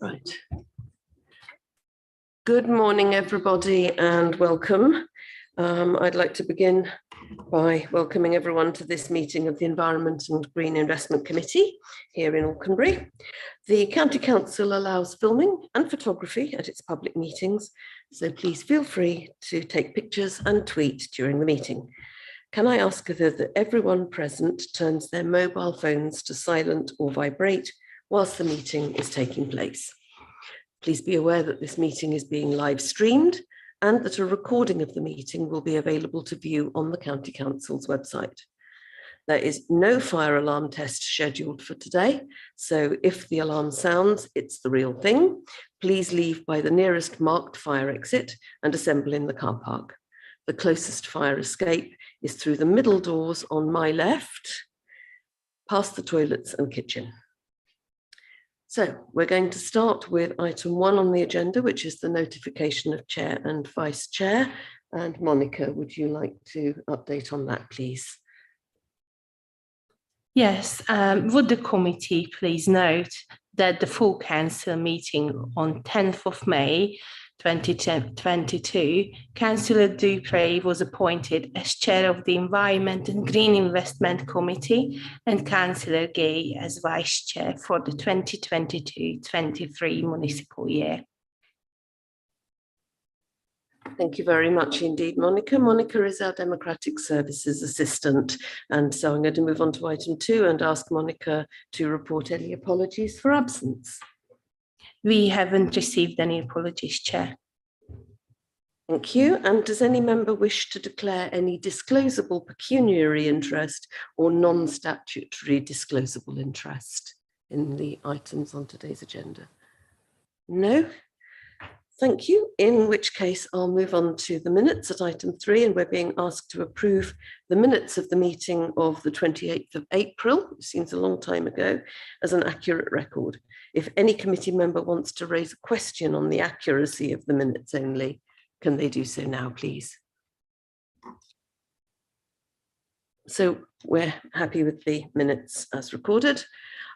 Right. Good morning, everybody, and welcome. I'd like to begin by welcoming everyone to this meeting of the Environment and Green Investment Committee here in Alconbury. The County Council allows filming and photography at its public meetings, so please feel free to take pictures and tweet during the meeting. Can I ask that everyone present turns their mobile phones to silent or vibrate whilst the meeting is taking place? Please be aware that this meeting is being live streamed and that a recording of the meeting will be available to view on the County Council's website. There is no fire alarm test scheduled for today, so if the alarm sounds, it's the real thing. Please leave by the nearest marked fire exit and assemble in the car park. The closest fire escape is through the middle doors on my left, past the toilets and kitchen. So we're going to start with item 1 on the agenda, which is the notification of chair and vice chair. And Monica, would you like to update on that, please? Yes, would the committee please note that the full council meeting on 10th of May 2022, Councillor Dupre was appointed as chair of the Environment and Green Investment Committee and Councillor Gay as vice chair for the 2022-23 municipal year. Thank you very much indeed, Monica. Monica is our Democratic Services Assistant, and so I'm going to move on to item 2 and ask Monica to report any apologies for absence. We haven't received any apologies, Chair. Thank you. And does any member wish to declare any disclosable pecuniary interest or non-statutory disclosable interest in the items on today's agenda? No? Thank you. In which case, I'll move on to the minutes at item 3, and we're being asked to approve the minutes of the meeting of the 28th of April, which seems a long time ago, as an accurate record. If any committee member wants to raise a question on the accuracy of the minutes only, can they do so now, please? So we're happy with the minutes as recorded.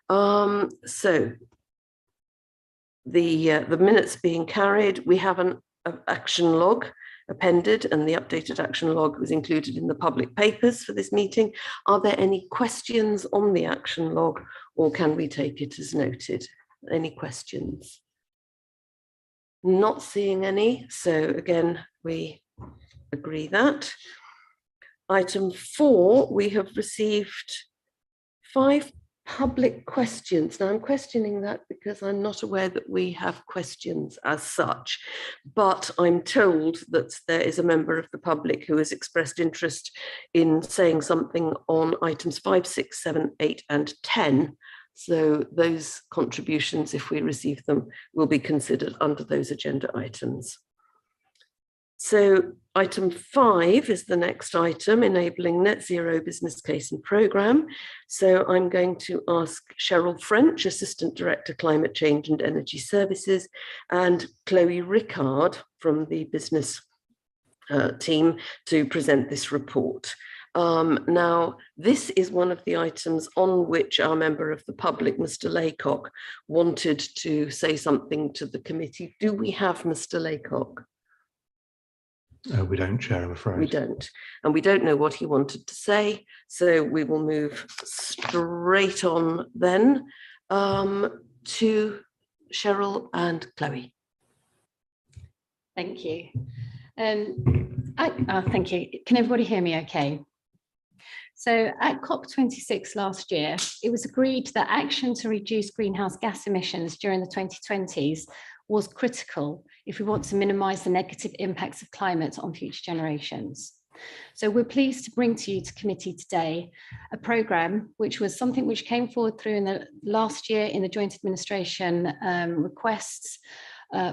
The minutes being carried, we have an action log appended, and the updated action log was included in the public papers for this meeting. Are there any questions on the action log, or can we take it as noted? Any questions? Not seeing any, so again, we agree that. Item 4, we have received 5 public questions. Now I'm questioning that because I'm not aware that we have questions as such, but I'm told that there is a member of the public who has expressed interest in saying something on items 5, 6, 7, 8 and 10. So those contributions, if we receive them, will be considered under those agenda items. So item 5 is the next item, enabling net zero business case and programme. So I'm going to ask Cheryl French, Assistant Director, Climate Change and Energy Services, and Chloe Rickard from the business team to present this report. Now, this is one of the items on which our member of the public, Mr. Laycock, wanted to say something to the committee. Do we have Mr. Laycock? We don't, Chair, I'm afraid. We don't, and we don't know what he wanted to say, so we will move straight on then to Cheryl and Chloe. Thank you. Thank you. Can everybody hear me okay? So at COP26 last year, it was agreed that action to reduce greenhouse gas emissions during the 2020s was critical if we want to minimise the negative impacts of climate on future generations. So we're pleased to bring to you to committee today a programme which was something which came forward through in the last year in the joint administration requests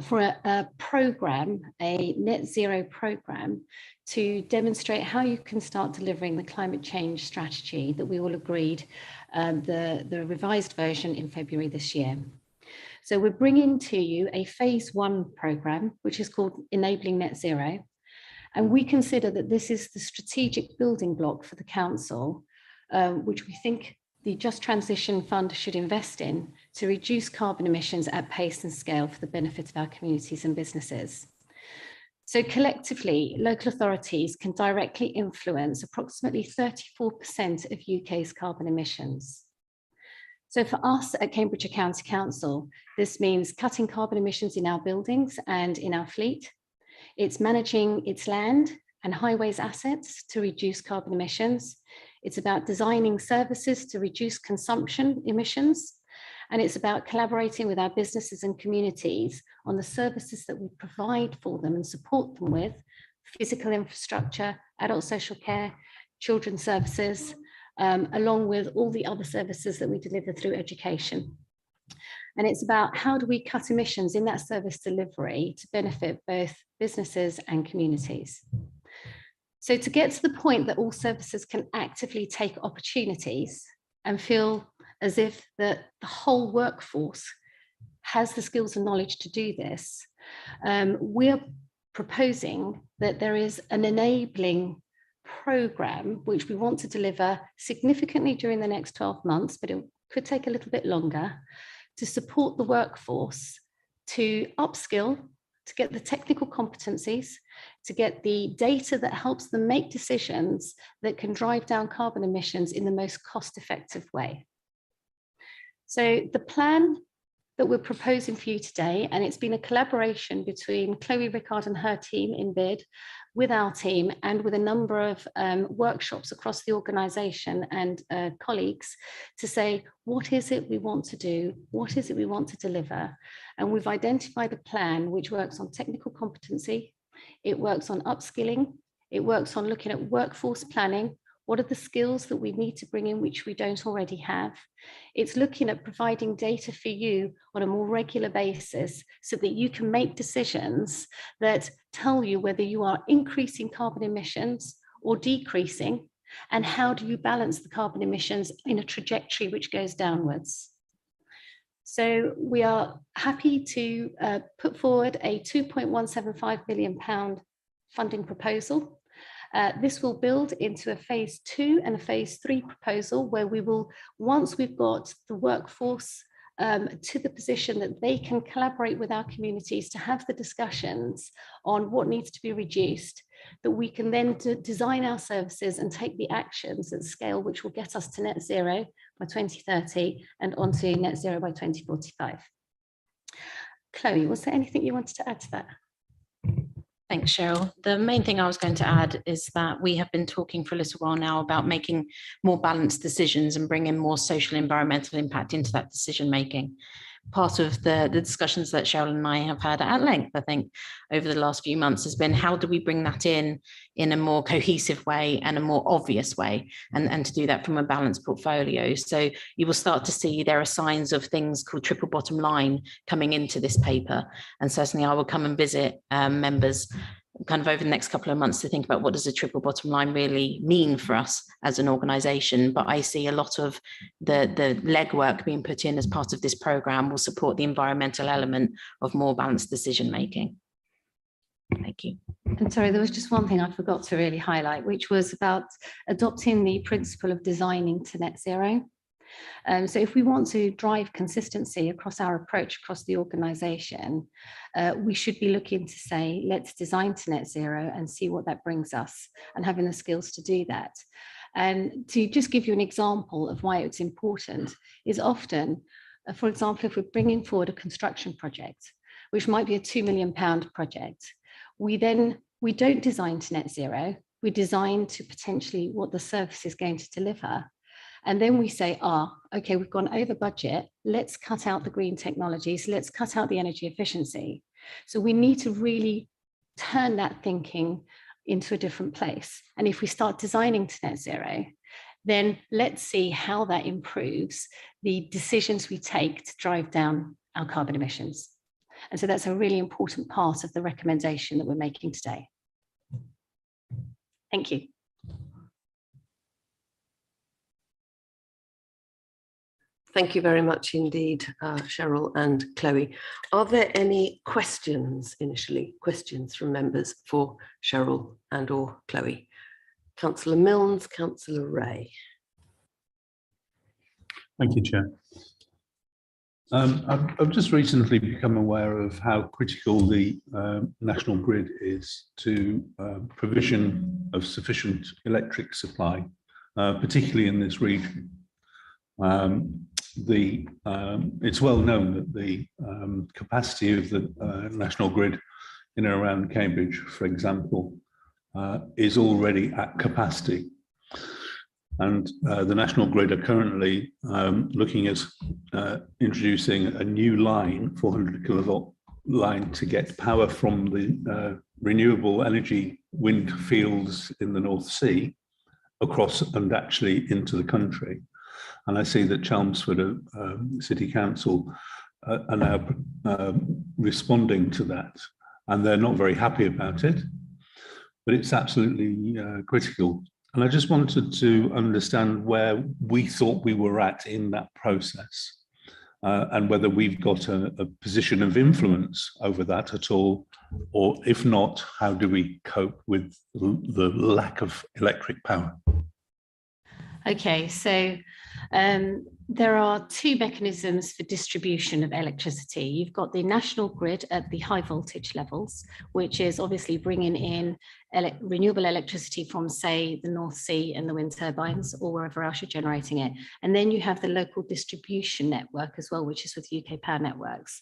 for a programme, a net zero programme, to demonstrate how you can start delivering the climate change strategy that we all agreed, the revised version in February this year. So we're bringing to you a phase 1 programme, which is called Enabling Net Zero. And we consider that this is the strategic building block for the council, which we think the Just Transition Fund should invest in to reduce carbon emissions at pace and scale for the benefit of our communities and businesses. So collectively, local authorities can directly influence approximately 34% of UK's carbon emissions. So for us at Cambridgeshire County Council, this means cutting carbon emissions in our buildings and in our fleet. It's managing its land and highways assets to reduce carbon emissions. It's about designing services to reduce consumption emissions. And it's about collaborating with our businesses and communities on the services that we provide for them and support them with: physical infrastructure, adult social care, children's services, along with all the other services that we deliver through education. And it's about how do we cut emissions in that service delivery to benefit both businesses and communities. So to get to the point that all services can actively take opportunities and feel as if the whole workforce has the skills and knowledge to do this, we're proposing that there is an enabling programme which we want to deliver significantly during the next 12 months, but it could take a little bit longer, to support the workforce to upskill, to get the technical competencies, to get the data that helps them make decisions that can drive down carbon emissions in the most cost-effective way. So the plan that we're proposing for you today, and it's been a collaboration between Chloe Rickard and her team in BID, with our team, and with a number of workshops across the organisation and colleagues to say, what is it we want to do? What is it we want to deliver? And we've identified a plan which works on technical competency, it works on upskilling, it works on looking at workforce planning. What are the skills that we need to bring in which we don't already have? It's looking at providing data for you on a more regular basis so that you can make decisions that tell you whether you are increasing carbon emissions or decreasing, and how do you balance the carbon emissions in a trajectory which goes downwards. So we are happy to put forward a £2.175 million funding proposal. This will build into a phase 2 and a phase 3 proposal where we will, once we've got the workforce to the position that they can collaborate with our communities to have the discussions on what needs to be reduced, that we can then design our services and take the actions at scale which will get us to net zero by 2030 and onto net zero by 2045. Chloe, was there anything you wanted to add to that? Thanks, Cheryl. The main thing I was going to add is that we have been talking for a little while now about making more balanced decisions and bringing more social and environmental impact into that decision making. Part of the discussions that Cheryl and I have had at length, I think, over the last few months has been how do we bring that in a more cohesive way and a more obvious way, and to do that from a balanced portfolio. So you will start to see there are signs of things called triple bottom line coming into this paper, and certainly I will come and visit members kind of over the next couple of months to think about what does a triple bottom line really mean for us as an organisation. But I see a lot of the legwork being put in as part of this programme will support the environmental element of more balanced decision making. Thank you. And sorry, there was just one thing I forgot to really highlight, which was about adopting the principle of designing to net zero. So if we want to drive consistency across our approach across the organisation, we should be looking to say, let's design to net zero and see what that brings us, and having the skills to do that. And to just give you an example of why it's important is often, for example, if we're bringing forward a construction project, which might be a £2 million project, we don't design to net zero, we design to potentially what the service is going to deliver. And then we say, okay, we've gone over budget, let's cut out the green technologies, let's cut out the energy efficiency. So we need to really turn that thinking into a different place. And if we start designing to net zero, then let's see how that improves the decisions we take to drive down our carbon emissions. And so that's a really important part of the recommendation that we're making today. Thank you. Thank you very much indeed, Cheryl and Chloe. Are there any questions initially? Questions from members for Cheryl and or Chloe? Councillor Milnes, Councillor Ray. Thank you, Chair. I've just recently become aware of how critical the national grid is to provision of sufficient electric supply, particularly in this region. It's well known that the capacity of the national grid in and around Cambridge, for example, is already at capacity. And the national grid are currently looking at introducing a new line, 400 kilovolt line, to get power from the renewable energy wind fields in the North Sea across and actually into the country. And I see that Chelmsford City Council are now responding to that, and they're not very happy about it, but it's absolutely critical. And I just wanted to understand where we thought we were at in that process, and whether we've got a position of influence over that at all, or if not, how do we cope with the lack of electric power? Okay, so there are two mechanisms for distribution of electricity. You've got the national grid at the high voltage levels, which is obviously bringing in renewable electricity from, say, the North Sea and the wind turbines or wherever else you're generating it. And then you have the local distribution network as well, which is with UK Power Networks.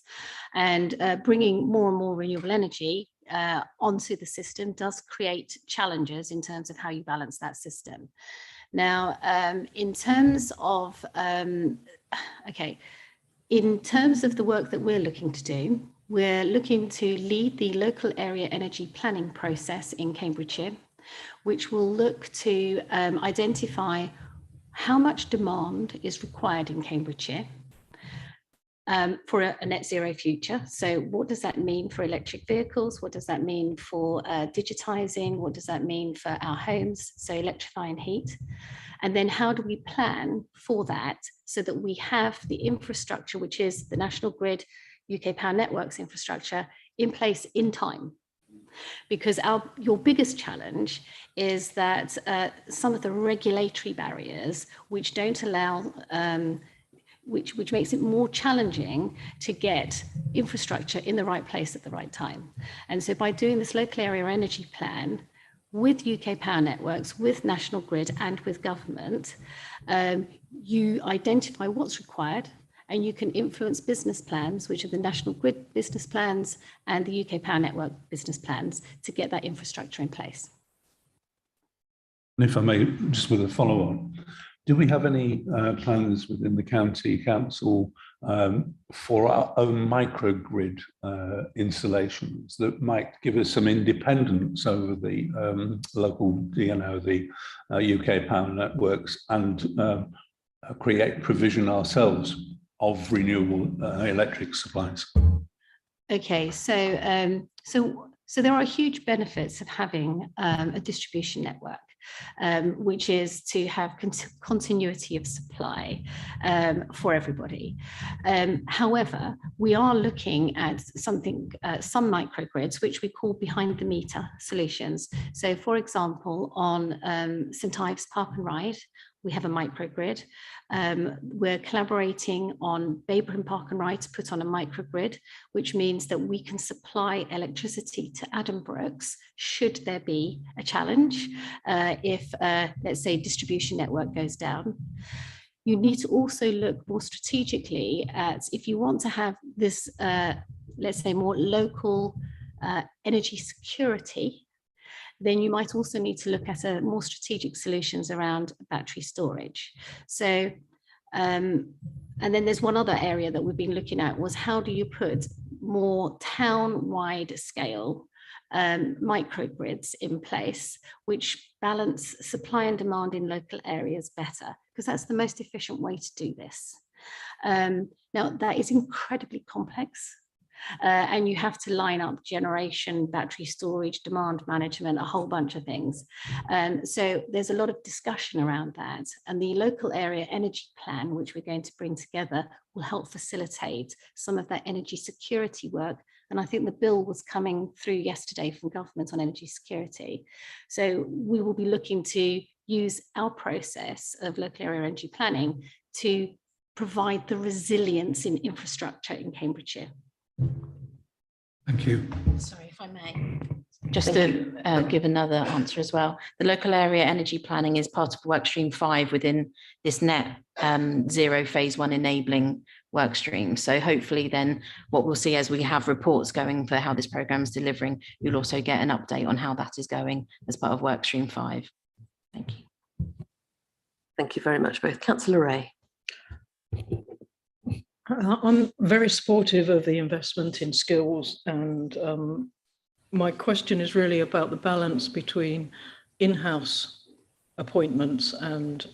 And bringing more and more renewable energy onto the system does create challenges in terms of how you balance that system. Now, in terms of the work that we're looking to do, we're looking to lead the local area energy planning process in Cambridgeshire, which will look to identify how much demand is required in Cambridgeshire for a net zero future. So what does that mean for electric vehicles? What does that mean for digitizing? What does that mean for our homes? So electrifying heat. And then how do we plan for that so that we have the infrastructure, which is the national grid, UK Power Networks infrastructure, in place in time? Because your biggest challenge is that some of the regulatory barriers which don't allow which makes it more challenging to get infrastructure in the right place at the right time. And so by doing this local area energy plan with UK Power Networks, with National Grid and with government, you identify what's required and you can influence business plans, which are the National Grid business plans and the UK Power Network business plans, to get that infrastructure in place. And if I may, just with a follow-on, do we have any plans within the county council for our own microgrid installations that might give us some independence over the local DNO, the UK Power Networks, and create provision ourselves of renewable electric supplies? Okay, so there are huge benefits of having a distribution network. Which is to have continuity of supply for everybody. However, we are looking at some microgrids, which we call behind the meter solutions. So for example, on St Ives Park and Ride, we have a microgrid. We're collaborating on Babraham Park and Ride to put on a microgrid, which means that we can supply electricity to Addenbrooke's should there be a challenge if, let's say, distribution network goes down. You need to also look more strategically at, if you want to have this, let's say, more local energy security, then you might also need to look at more strategic solutions around battery storage. So, and then there's one other area that we've been looking at was how do you put more town-wide scale microgrids in place, which balance supply and demand in local areas better, because that's the most efficient way to do this. Now, that is incredibly complex. And you have to line up generation, battery storage, demand management, a whole bunch of things. So there's a lot of discussion around that. And the local area energy plan, which we're going to bring together, will help facilitate some of that energy security work. And I think the bill was coming through yesterday from government on energy security. So we will be looking to use our process of local area energy planning to provide the resilience in infrastructure in Cambridgeshire. Thank you. Sorry, if I may. Just to give another answer as well. The local area energy planning is part of workstream 5 within this net zero phase 1 enabling workstream. So hopefully then what we'll see as we have reports going for how this programme is delivering, you'll also get an update on how that is going as part of workstream 5. Thank you. Thank you very much, both. Councillor Ray. I'm very supportive of the investment in skills, and my question is really about the balance between in-house appointments and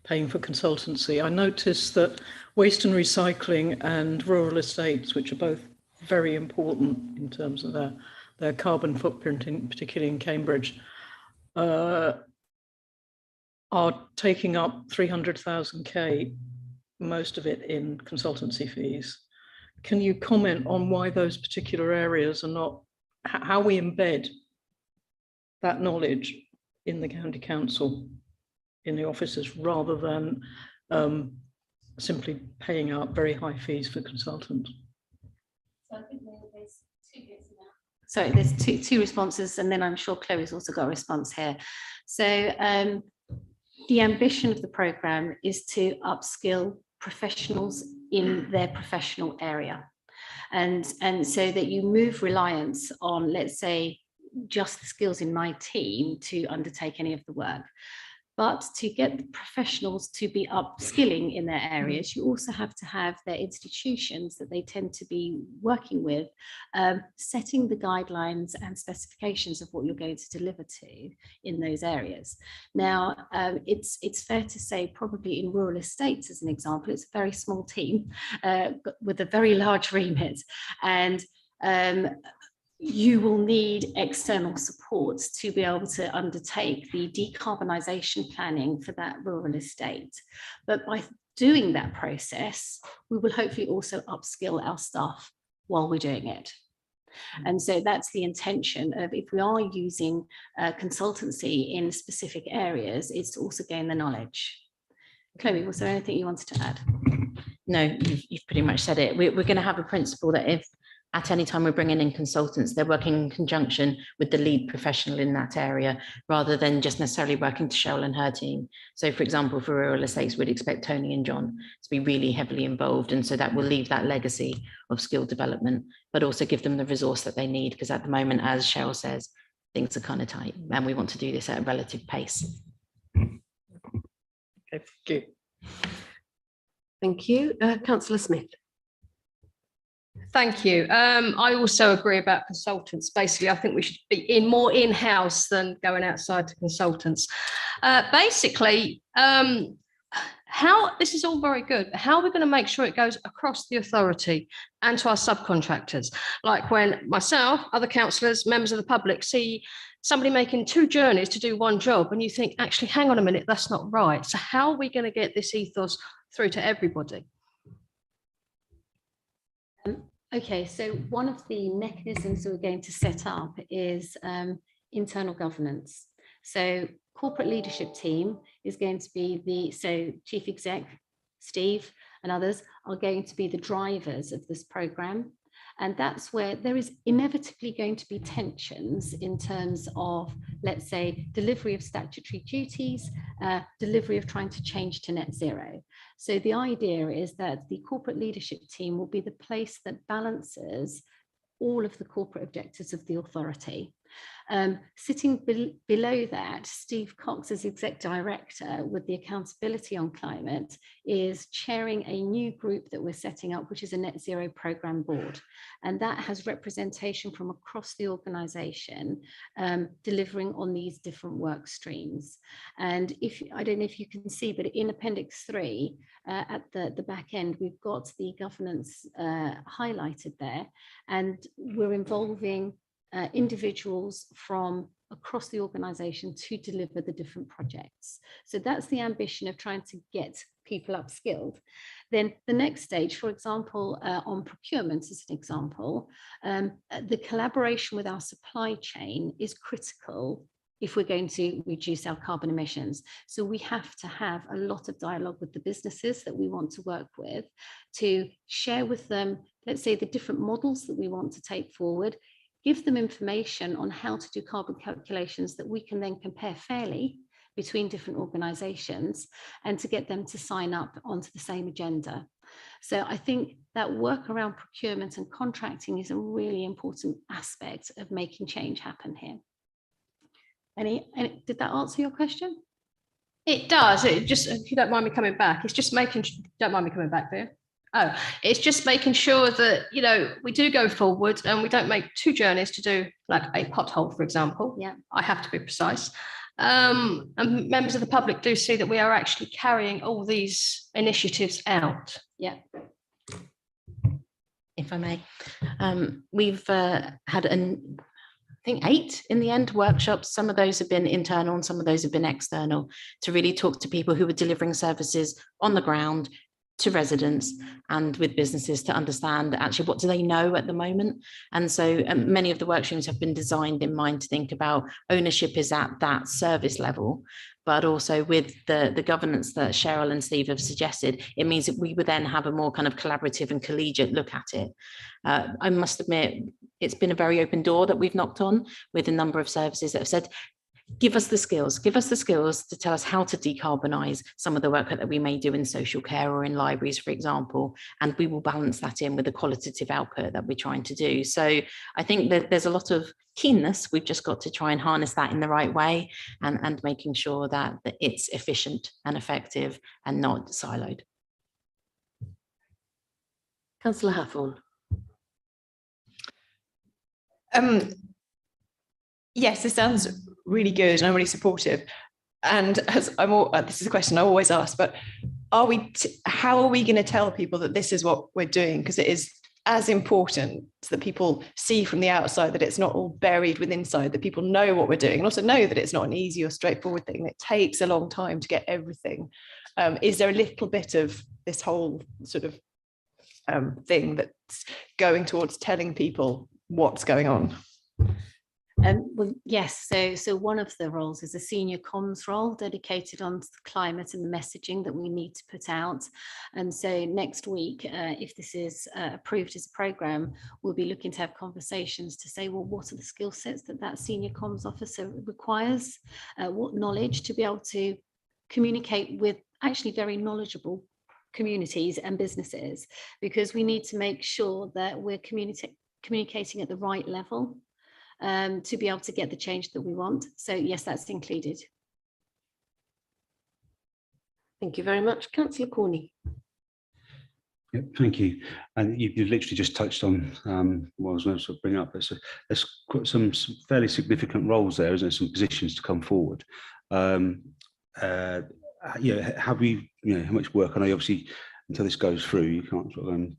paying for consultancy. I noticed that waste and recycling and rural estates, which are both very important in terms of their carbon footprint, particularly in Cambridge, are taking up 300,000 most of it in consultancy fees. Can you comment on why those particular areas are not, how we embed that knowledge in the county council, in the offices, rather than simply paying out very high fees for consultants? So I think there's two bits in that. Sorry, there's two responses, and then I'm sure Chloe's also got a response here. So the ambition of the programme is to upskill professionals in their professional area. And so that you move reliance on, let's say, just the skills in my team to undertake any of the work. But to get the professionals to be upskilling in their areas, you also have to have their institutions that they tend to be working with, setting the guidelines and specifications of what you're going to deliver to in those areas. Now, it's fair to say probably in rural estates, as an example, it's a very small team with a very large remit. And you will need external support to be able to undertake the decarbonisation planning for that rural estate. But by doing that process, we will hopefully also upskill our staff while we're doing it. And so that's the intention of, if we are using consultancy in specific areas, it's to also gain the knowledge. Chloe, was there anything you wanted to add? No, you've pretty much said it. We're going to have a principle that if at any time we're bringing in consultants, they're working in conjunction with the lead professional in that area, rather than just necessarily working to Cheryl and her team. So for example, for rural estates, we'd expect Tony and John to be really heavily involved. And so that will leave that legacy of skill development, but also give them the resource that they need. Because at the moment, as Cheryl says, things are kind of tight and we want to do this at a relative pace. Okay, thank you. Thank you. Councillor Smith. Thank you. I also agree about consultants. Basically, I think we should be more in-house than going outside to consultants. Basically, this is all very good. How are we going to make sure it goes across the authority and to our subcontractors? Like when myself, other councillors, members of the public see somebody making 2 journeys to do 1 job, and you think, actually, hang on a minute, that's not right. So how are we going to get this ethos through to everybody? Okay, so one of the mechanisms that we're going to set up is internal governance. So corporate leadership team is going to be so chief exec, Steve and others are going to be the drivers of this programme. And that's where there is inevitably going to be tensions in terms of, let's say, delivery of statutory duties, delivery of trying to change to net zero. So the idea is that the corporate leadership team will be the place that balances all of the corporate objectives of the authority. Sitting below that, Steve Cox, as Exec Director with the accountability on climate, is chairing a new group that we're setting up, which is a net zero programme board. And that has representation from across the organisation, delivering on these different work streams. And I don't know if you can see, but in Appendix 3, at the back end, we've got the governance highlighted there, and we're involving individuals from across the organisation to deliver the different projects. So that's the ambition of trying to get people upskilled. Then the next stage, for example, on procurement as an example, the collaboration with our supply chain is critical if we're going to reduce our carbon emissions. So we have to have a lot of dialogue with the businesses that we want to work with, to share with them, let's say, the different models that we want to take forward, give them information on how to do carbon calculations that we can then compare fairly between different organisations, and to get them to sign up onto the same agenda. So I think that work around procurement and contracting is a really important aspect of making change happen here. Did that answer your question? It does. It just, if you don't mind me coming back, it's just making, don't mind me coming back there. Oh, it's just making sure that, you know, we do go forward and we don't make 2 journeys to do like a pothole, for example. Yeah. I have to be precise. And members of the public do see that we are actually carrying all these initiatives out. Yeah. If I may, we've had I think 8 in the end workshops. Some of those have been internal and some of those have been external, to really talk to people who are delivering services on the ground to residents and with businesses, to understand actually what do they know at the moment. And so many of the workshops have been designed in mind to think about ownership is at that service level, but also with the governance that Cheryl and Steve have suggested, it means that we would then have a more kind of collaborative and collegiate look at it. I must admit, it's been a very open door that we've knocked on with a number of services that have said, give us the skills to tell us how to decarbonise some of the work that we may do in social care or in libraries, for example, and we will balance that in with the qualitative output that we're trying to do. So I think that there's a lot of keenness. We've just got to try and harness that in the right way, and making sure that it's efficient and effective and not siloed. Councillor Hathorn. Yes, this sounds really good and I'm really supportive. And as I'm all, this is a question I always ask, but how are we going to tell people that this is what we're doing? Because it is as important that people see from the outside that it's not all buried with inside, that people know what we're doing, and also know that it's not an easy or straightforward thing. It takes a long time to get everything. Is there a little bit of this whole sort of thing that's going towards telling people what's going on? Well, yes, so one of the roles is a senior comms role dedicated on the climate and the messaging that we need to put out. And so next week, if this is approved as a programme, we'll be looking to have conversations to say, well, what are the skill sets that senior comms officer requires? What knowledge to be able to communicate with actually very knowledgeable communities and businesses, because we need to make sure that we're communicating at the right level. To be able to get the change that we want. So yes, that's included. Thank you very much. Councillor Corney. Yep, thank you. And you've literally just touched on what I was going to sort of bring up. There's got some fairly significant roles there, isn't there? Some positions to come forward. Yeah, have we, how much work? I know obviously until this goes through, you can't sort of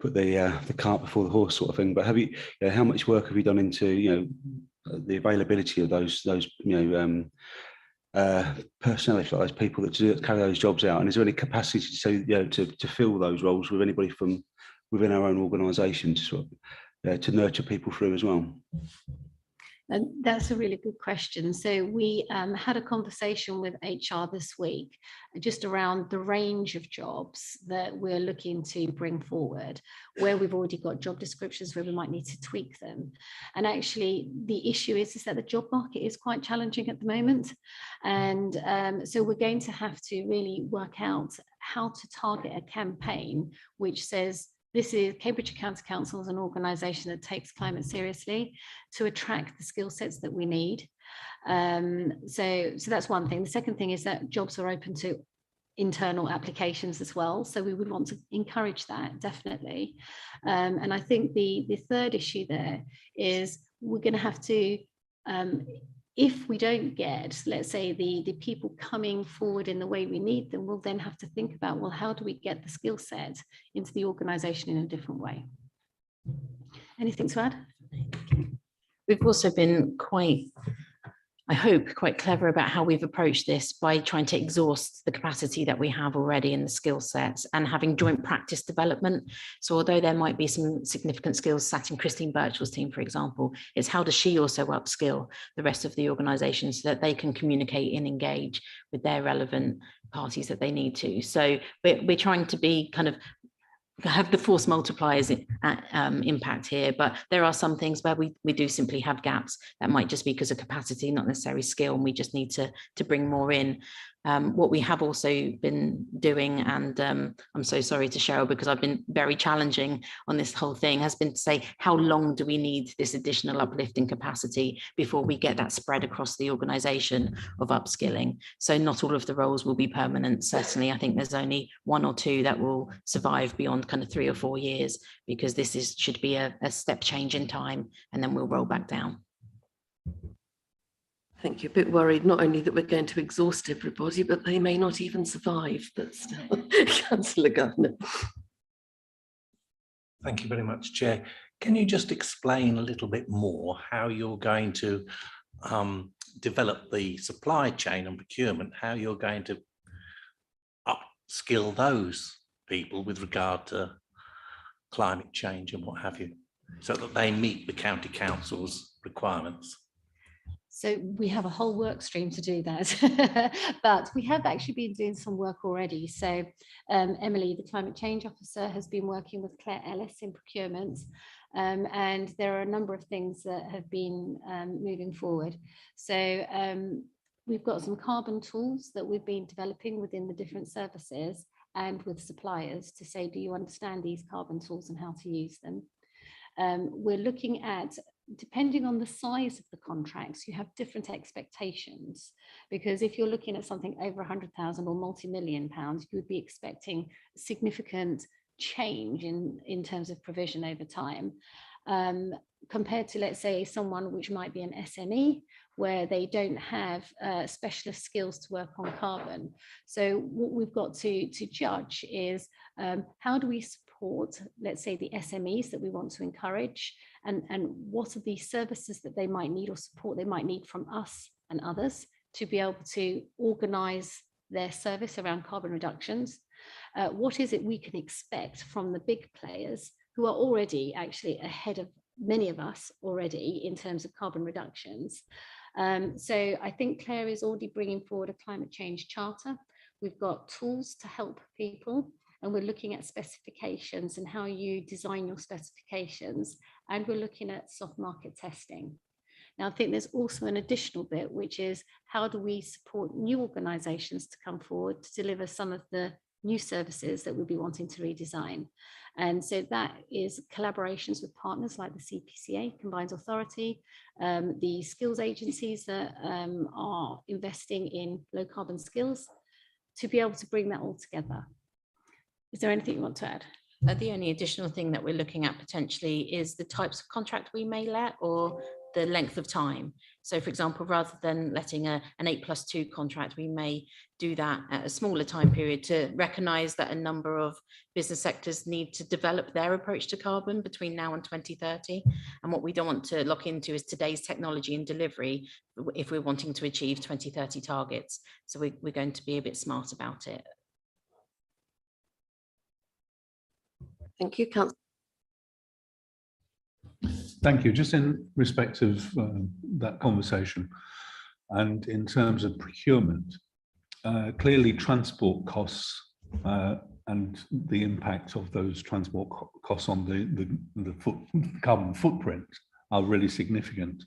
put the cart before the horse sort of thing, but have you, how much work have you done into the availability of those personnel, if like those people that carry those jobs out, and is there any capacity to fill those roles with anybody from within our own organisation to sort of to nurture people through as well? And that's a really good question. So we had a conversation with HR this week just around the range of jobs that we're looking to bring forward, where we've already got job descriptions where we might need to tweak them. And actually the issue is that the job market is quite challenging at the moment. And so we're going to have to really work out how to target a campaign which says, this is Cambridgeshire County Council, is an organisation that takes climate seriously, to attract the skill sets that we need. So that's one thing. The second thing is that jobs are open to internal applications as well. So we would want to encourage that, definitely. And I think the third issue there is we're going to have to, if we don't get, let's say, the people coming forward in the way we need them, we'll then have to think about, well, how do we get the skill set into the organisation in a different way? Anything to add? We've also been quite, I hope, quite clever about how we've approached this by trying to exhaust the capacity that we have already in the skill sets and having joint practice development. So although there might be some significant skills sat in Christine Birchall's team, for example, it's how does she also upskill the rest of the organisation so that they can communicate and engage with their relevant parties that they need to. So we're trying to be kind of have the force multipliers impact here, but there are some things where we do simply have gaps that might just be because of capacity, not necessarily skill, and we just need to bring more in. What we have also been doing, and I'm so sorry to Cheryl because I've been very challenging on this whole thing, has been to say, how long do we need this additional uplifting capacity before we get that spread across the organisation of upskilling? So not all of the roles will be permanent. Certainly, I think there's only 1 or 2 that will survive beyond kind of 3 or 4 years, because this should be a step change in time, and then we'll roll back down. I think you're a bit worried, not only that we're going to exhaust everybody, but they may not even survive. But still, Councillor Governor. Thank you very much, Chair. Can you just explain a little bit more how you're going to develop the supply chain and procurement, how you're going to upskill those people with regard to climate change and what have you, so that they meet the county council's requirements? So we have a whole work stream to do that, but we have actually been doing some work already. So Emily, the climate change officer, has been working with Claire Ellis in procurement, and there are a number of things that have been moving forward. So we've got some carbon tools that we've been developing within the different services and with suppliers to say, do you understand these carbon tools and how to use them? We're looking at, depending on the size of the contracts, you have different expectations, because if you're looking at something over 100,000 or multi-million pounds, you would be expecting significant change in terms of provision over time, compared to, let's say, someone which might be an SME, where they don't have specialist skills to work on carbon. So what we've got to judge is how do we support, let's say, the SMEs that we want to encourage, and what are the services that they might need or support they might need from us and others to be able to organise their service around carbon reductions. What is it we can expect from the big players who are already actually ahead of many of us already in terms of carbon reductions? So I think Claire is already bringing forward a climate change charter. We've got tools to help people, and we're looking at specifications and how you design your specifications, and we're looking at soft market testing. Now, I think there's also an additional bit, which is how do we support new organisations to come forward to deliver some of the new services that we'll be wanting to redesign. And so that is collaborations with partners like the CPCA, Combined Authority, the skills agencies that are investing in low carbon skills, to be able to bring that all together. Is there anything you want to add? The only additional thing that we're looking at potentially is the types of contract we may let, or the length of time. So for example, rather than letting an 8+2 contract, we may do that at a smaller time period to recognise that a number of business sectors need to develop their approach to carbon between now and 2030. And what we don't want to lock into is today's technology and delivery if we're wanting to achieve 2030 targets. So we're going to be a bit smart about it. Thank you, Councillor. Thank you. Just in respect of that conversation, and in terms of procurement, clearly transport costs and the impact of those transport costs on the carbon footprint are really significant.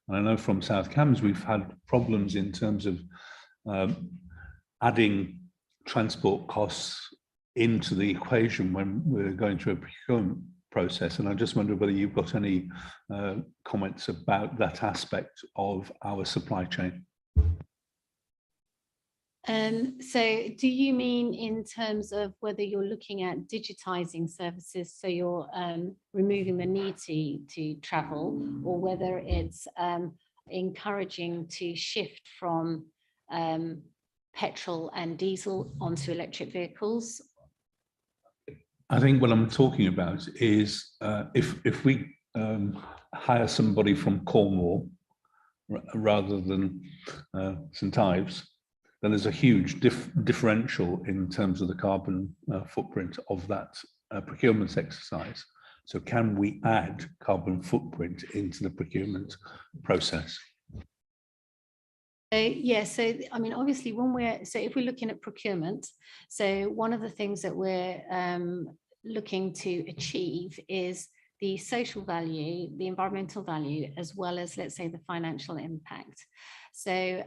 And I know from South Cambs we've had problems in terms of adding transport costs into the equation when we're going through a procurement process, and I just wonder whether you've got any comments about that aspect of our supply chain. So do you mean in terms of whether you're looking at digitizing services, so you're removing the need to travel, or whether it's encouraging to shift from petrol and diesel onto electric vehicles? I think what I'm talking about is if we hire somebody from Cornwall rather than St Ives, then there's a huge differential in terms of the carbon footprint of that procurement exercise. So can we add carbon footprint into the procurement process? Yeah, so I mean, obviously, if we're looking at procurement, so one of the things that we're looking to achieve is the social value, the environmental value, as well as, let's say, the financial impact. So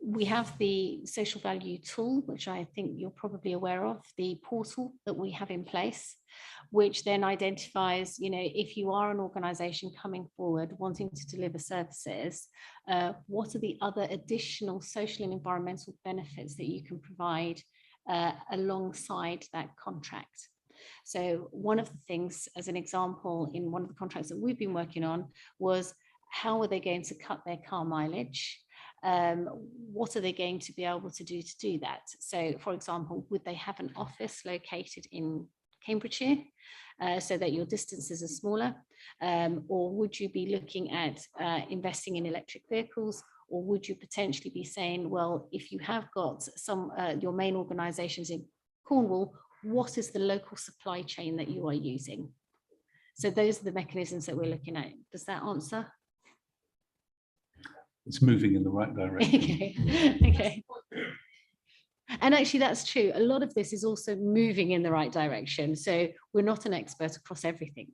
we have the social value tool, which I think you're probably aware of, the portal that we have in place, which then identifies, if you are an organisation coming forward wanting to deliver services, what are the other additional social and environmental benefits that you can provide alongside that contract. So one of the things, as an example, in one of the contracts that we've been working on was, how are they going to cut their car mileage? What are they going to be able to do that? So, for example, would they have an office located in Cambridgeshire so that your distances are smaller? Or would you be looking at investing in electric vehicles? Or would you potentially be saying, well, if you have got some your main organisations in Cornwall, what is the local supply chain that you are using? So those are the mechanisms that we're looking at. Does that answer? It's moving in the right direction. Okay. And actually, that's true. A lot of this is also moving in the right direction. So we're not an expert across everything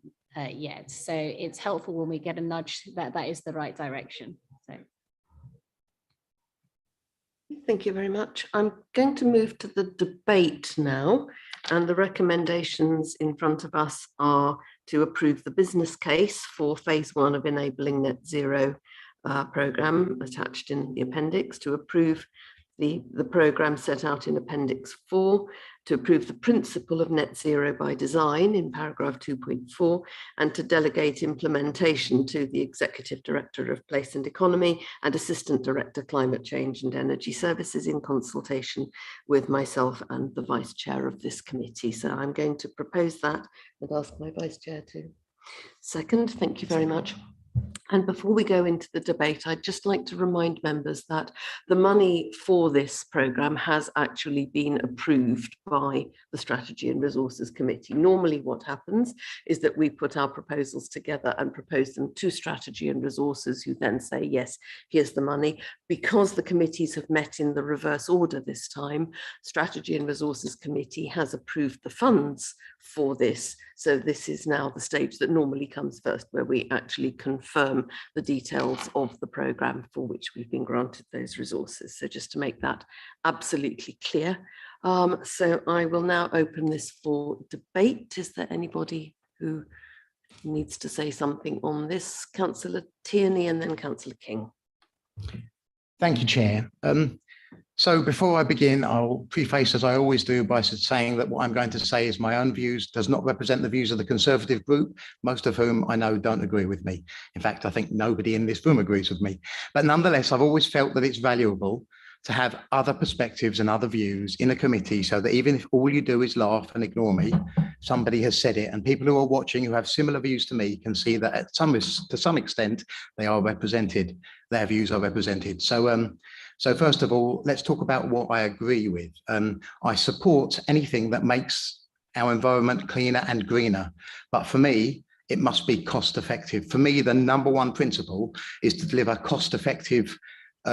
yet. So it's helpful when we get a nudge that that is the right direction. So. Thank you very much. I'm going to move to the debate now, and the recommendations in front of us are to approve the business case for phase 1 of Enabling Net Zero programme attached in the appendix, to approve the programme set out in Appendix 4, to approve the principle of net zero by design in paragraph 2.4, and to delegate implementation to the Executive Director of Place and Economy and Assistant Director Climate Change and Energy Services in consultation with myself and the Vice Chair of this committee. So I'm going to propose that and ask my Vice Chair to second. Thank you very much. And before we go into the debate, I'd just like to remind members that the money for this programme has actually been approved by the Strategy and Resources Committee. Normally what happens is that we put our proposals together and propose them to Strategy and Resources, who then say, yes, here's the money. Because the committees have met in the reverse order this time, Strategy and Resources Committee has approved the funds for this. So this is now the stage that normally comes first, where we actually confirm the details of the programme for which we've been granted those resources. So just to make that absolutely clear. So I will now open this for debate. Is there anybody who needs to say something on this? Councillor Tierney and then Councillor King. Thank you, Chair. So before I begin, I'll preface, as I always do, by saying that what I'm going to say is my own views, does not represent the views of the Conservative group, most of whom I know don't agree with me. In fact, I think nobody in this room agrees with me. But nonetheless, I've always felt that it's valuable to have other perspectives and other views in a committee, so that even if all you do is laugh and ignore me, somebody has said it, and people who are watching who have similar views to me can see that to some extent they are represented, their views are represented. So first of all, let's talk about what I agree with. I support anything that makes our environment cleaner and greener, but for me, it must be cost effective. For me, the number one principle is to deliver cost effective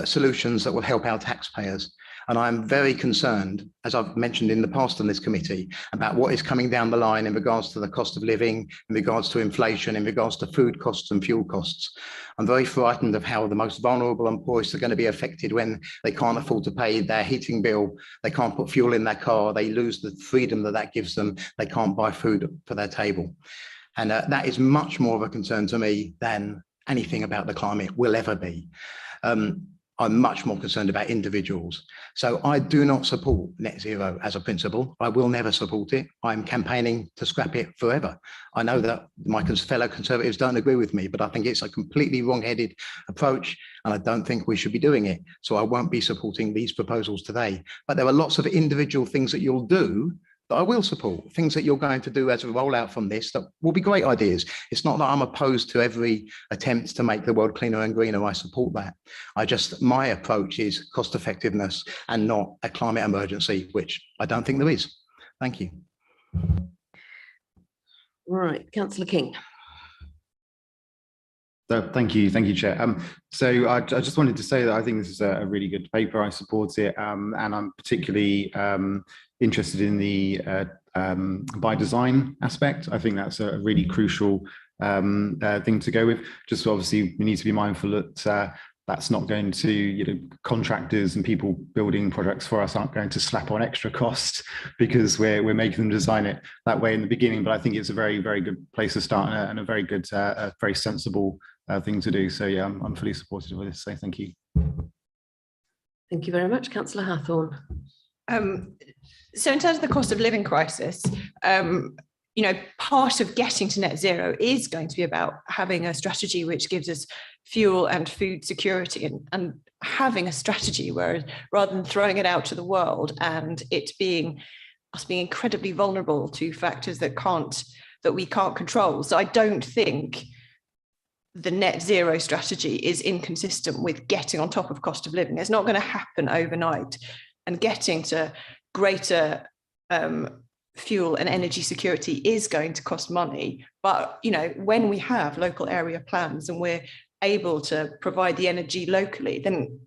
solutions that will help our taxpayers. And I'm very concerned, as I've mentioned in the past on this committee, about what is coming down the line in regards to the cost of living, in regards to inflation, in regards to food costs and fuel costs. I'm very frightened of how the most vulnerable and poorest are going to be affected when they can't afford to pay their heating bill, they can't put fuel in their car, they lose the freedom that gives them, they can't buy food for their table. And that is much more of a concern to me than anything about the climate will ever be. I'm much more concerned about individuals. So I do not support net zero as a principle. I will never support it. I'm campaigning to scrap it forever. I know that my fellow Conservatives don't agree with me, but I think it's a completely wrong-headed approach, and I don't think we should be doing it. So I won't be supporting these proposals today. But there are lots of individual things that you'll do that I will support, things that you're going to do as a rollout from this that will be great ideas. It's not that I'm opposed to every attempt to make the world cleaner and greener. I support that. My approach is cost effectiveness and not a climate emergency, which I don't think there is. Thank you. Right, Councillor King. Thank you, Chair. So I just wanted to say that I think this is a really good paper. I support it, and I'm particularly interested in the by design aspect. I think that's a really crucial thing to go with. Just obviously, we need to be mindful that that's not going to, contractors and people building projects for us aren't going to slap on extra costs because we're making them design it that way in the beginning. But I think it's a very, very good place to start and a very good, very sensible thing to do. So yeah, I'm fully supportive of this. So thank you. Thank you very much, Councillor Hathorn. So in terms of the cost of living crisis, part of getting to net zero is going to be about having a strategy which gives us fuel and food security, and having a strategy where, rather than throwing it out to the world and it being us being incredibly vulnerable to factors that we can't control. So I don't think the net zero strategy is inconsistent with getting on top of cost of living. It's not going to happen overnight, and getting to greater fuel and energy security is going to cost money. But when we have local area plans and we're able to provide the energy locally, then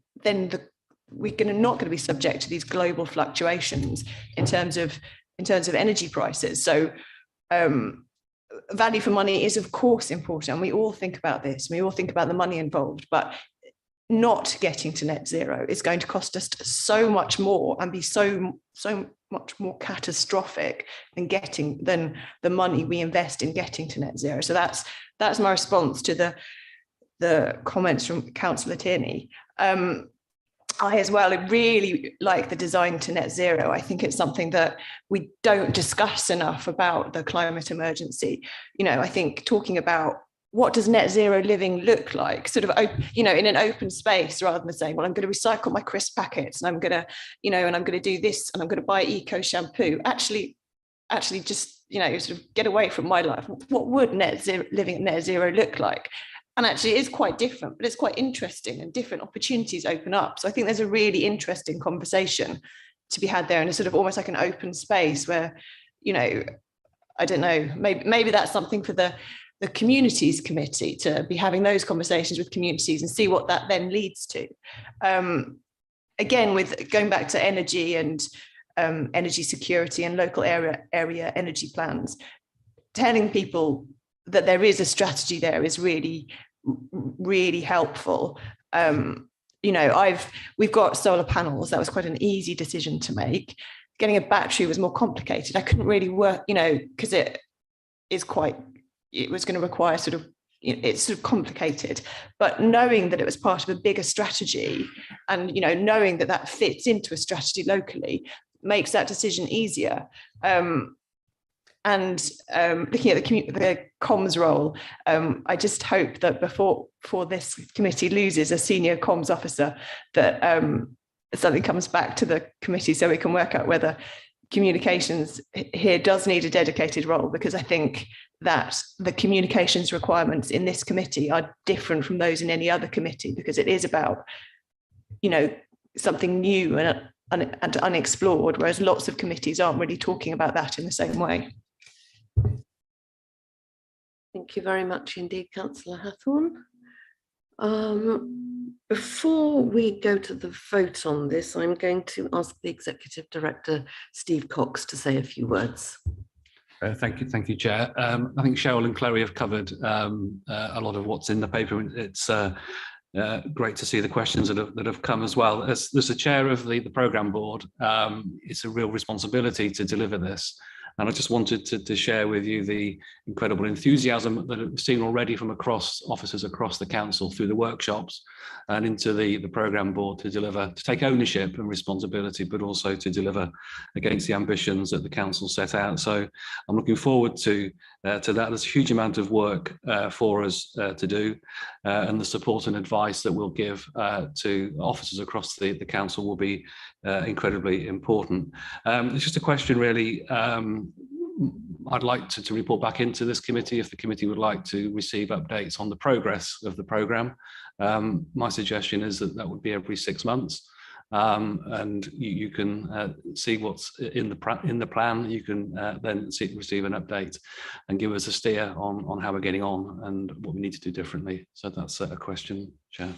we're not going to be subject to these global fluctuations in terms of energy prices. So value for money is of course important, and we all think about this. We all think about the money involved, but not getting to net zero is going to cost us so much more and be so much more catastrophic than the money we invest in getting to net zero. So that's my response to the comments from Councillor Tierney. I as well really like the design to net zero. I think it's something that we don't discuss enough about the climate emergency. I think talking about what does net zero living look like, sort of, in an open space, rather than saying, well, I'm going to recycle my crisp packets and I'm going to, and I'm going to do this and I'm going to buy eco shampoo. Actually just, sort of get away from my life. What would living at net zero look like? And actually it is quite different, but it's quite interesting, and different opportunities open up. So I think there's a really interesting conversation to be had there, and it's sort of almost like an open space where, I don't know, maybe that's something for the communities committee to be having those conversations with communities and see what that then leads to. Again, with going back to energy and energy security and local area energy plans, telling people that there is a strategy there is really, really helpful. We've got solar panels. That was quite an easy decision to make. Getting a battery was more complicated. I couldn't really work, because it was going to require it's sort of complicated, but knowing that it was part of a bigger strategy, and knowing that fits into a strategy locally makes that decision easier. And looking at the comms role, I just hope that before this committee loses a senior comms officer, that something comes back to the committee so we can work out whether communications here does need a dedicated role, because I think that the communications requirements in this committee are different from those in any other committee, because it is about, something new and unexplored, whereas lots of committees aren't really talking about that in the same way. Thank you very much indeed, Councillor Hathorn. Before we go to the vote on this, I'm going to ask the Executive Director, Steve Cox, to say a few words. Thank you, Chair. I think Cheryl and Chloe have covered a lot of what's in the paper. It's great to see the questions that have come as well. As the chair of the programme board, it's a real responsibility to deliver this. And I just wanted to share with you the incredible enthusiasm that I've seen already from officers across the council through the workshops and into the programme board to take ownership and responsibility, but also to deliver against the ambitions that the council set out. So I'm looking forward to that. There's a huge amount of work for us to do, and the support and advice that we'll give to officers across the council will be incredibly important. It's just a question really. I'd like to report back into this committee if the committee would like to receive updates on the progress of the programme. My suggestion is that would be every 6 months, and you can see what's in the plan. You can then receive an update and give us a steer on how we're getting on and what we need to do differently. So that's a question, Chair.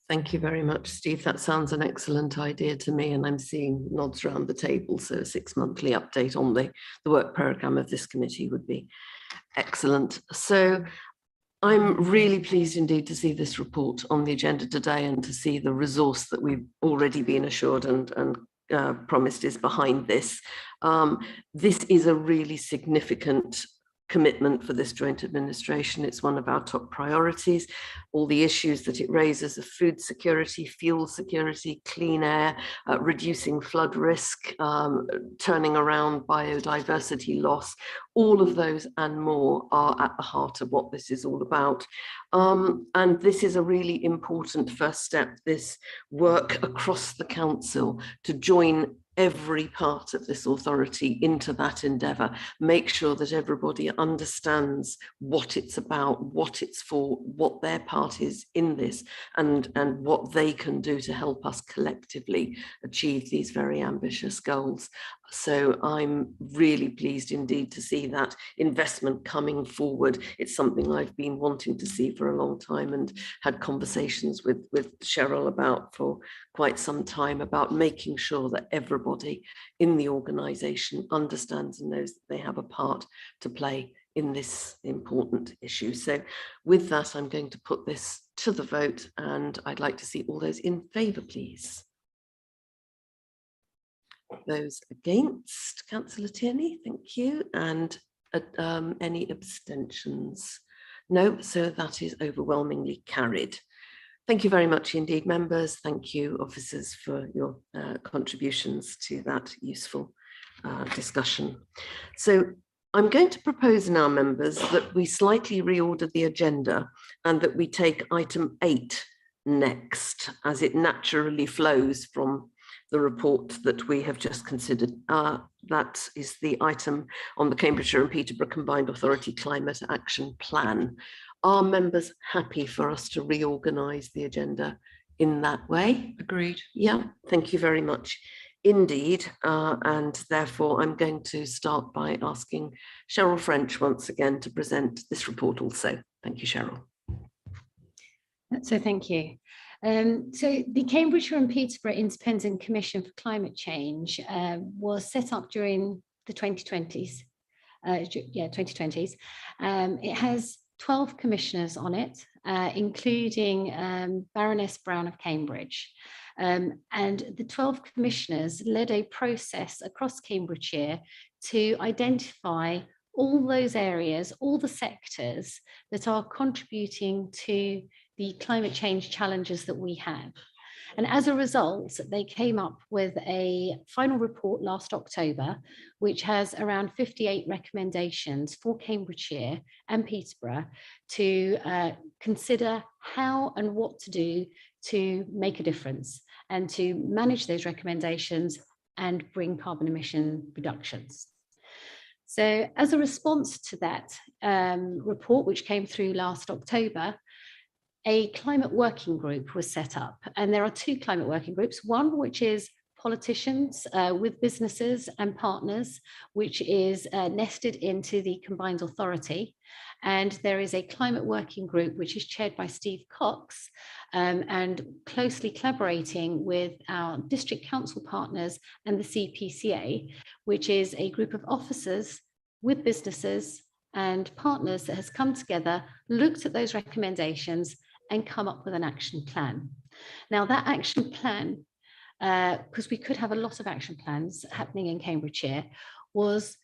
Thank you very much, Steve. That sounds an excellent idea to me, and I'm seeing nods around the table. So a 6-monthly update on the work programme of this committee would be excellent. So I'm really pleased indeed to see this report on the agenda today and to see the resource that we've already been assured and promised is behind this. This is a really significant commitment for this joint administration. It's one of our top priorities. All the issues that it raises of food security, fuel security, clean air, reducing flood risk, turning around biodiversity loss, all of those and more are at the heart of what this is all about. And this is a really important first step, this work across the council to join every part of this authority into that endeavour, make sure that everybody understands what it's about, what it's for, what their part is in this, and what they can do to help us collectively achieve these very ambitious goals. So I'm really pleased indeed to see that investment coming forward. It's something I've been wanting to see for a long time and had conversations with Cheryl about for quite some time, about making sure that everybody in the organisation understands and knows that they have a part to play in this important issue. So with that, I'm going to put this to the vote, and I'd like to see all those in favour, please. Those against, Councillor Tierney, thank you. And any abstentions? No, so that is overwhelmingly carried. Thank you very much indeed, members. Thank you, officers, for your contributions to that useful discussion. So I'm going to propose now, members, that we slightly reorder the agenda and that we take item 8 next, as it naturally flows from the report that we have just considered. That is the item on the Cambridgeshire and Peterborough Combined Authority Climate Action Plan. Are members happy for us to reorganise the agenda in that way? Agreed. Yeah, thank you very much indeed. And therefore, I'm going to start by asking Cheryl French once again to present this report also. Thank you, Cheryl. So thank you. So the Cambridgeshire and Peterborough Independent Commission for Climate Change was set up during the 2020s. It has 12 commissioners on it, including Baroness Brown of Cambridge. And the 12 commissioners led a process across Cambridgeshire to identify all those areas, all the sectors that are contributing to the climate change challenges that we have. And as a result, they came up with a final report last October, which has around 58 recommendations for Cambridgeshire and Peterborough to consider how and what to do to make a difference and to manage those recommendations and bring carbon emission reductions. So as a response to that report, which came through last October, a climate working group was set up. And there are 2 climate working groups, one which is politicians with businesses and partners, which is nested into the combined authority. And there is a climate working group, which is chaired by Steve Cox and closely collaborating with our district council partners and the CPCA, which is a group of officers with businesses and partners that has come together, looked at those recommendations and come up with an action plan. Now that action plan, because we could have a lot of action plans happening in Cambridgeshire, was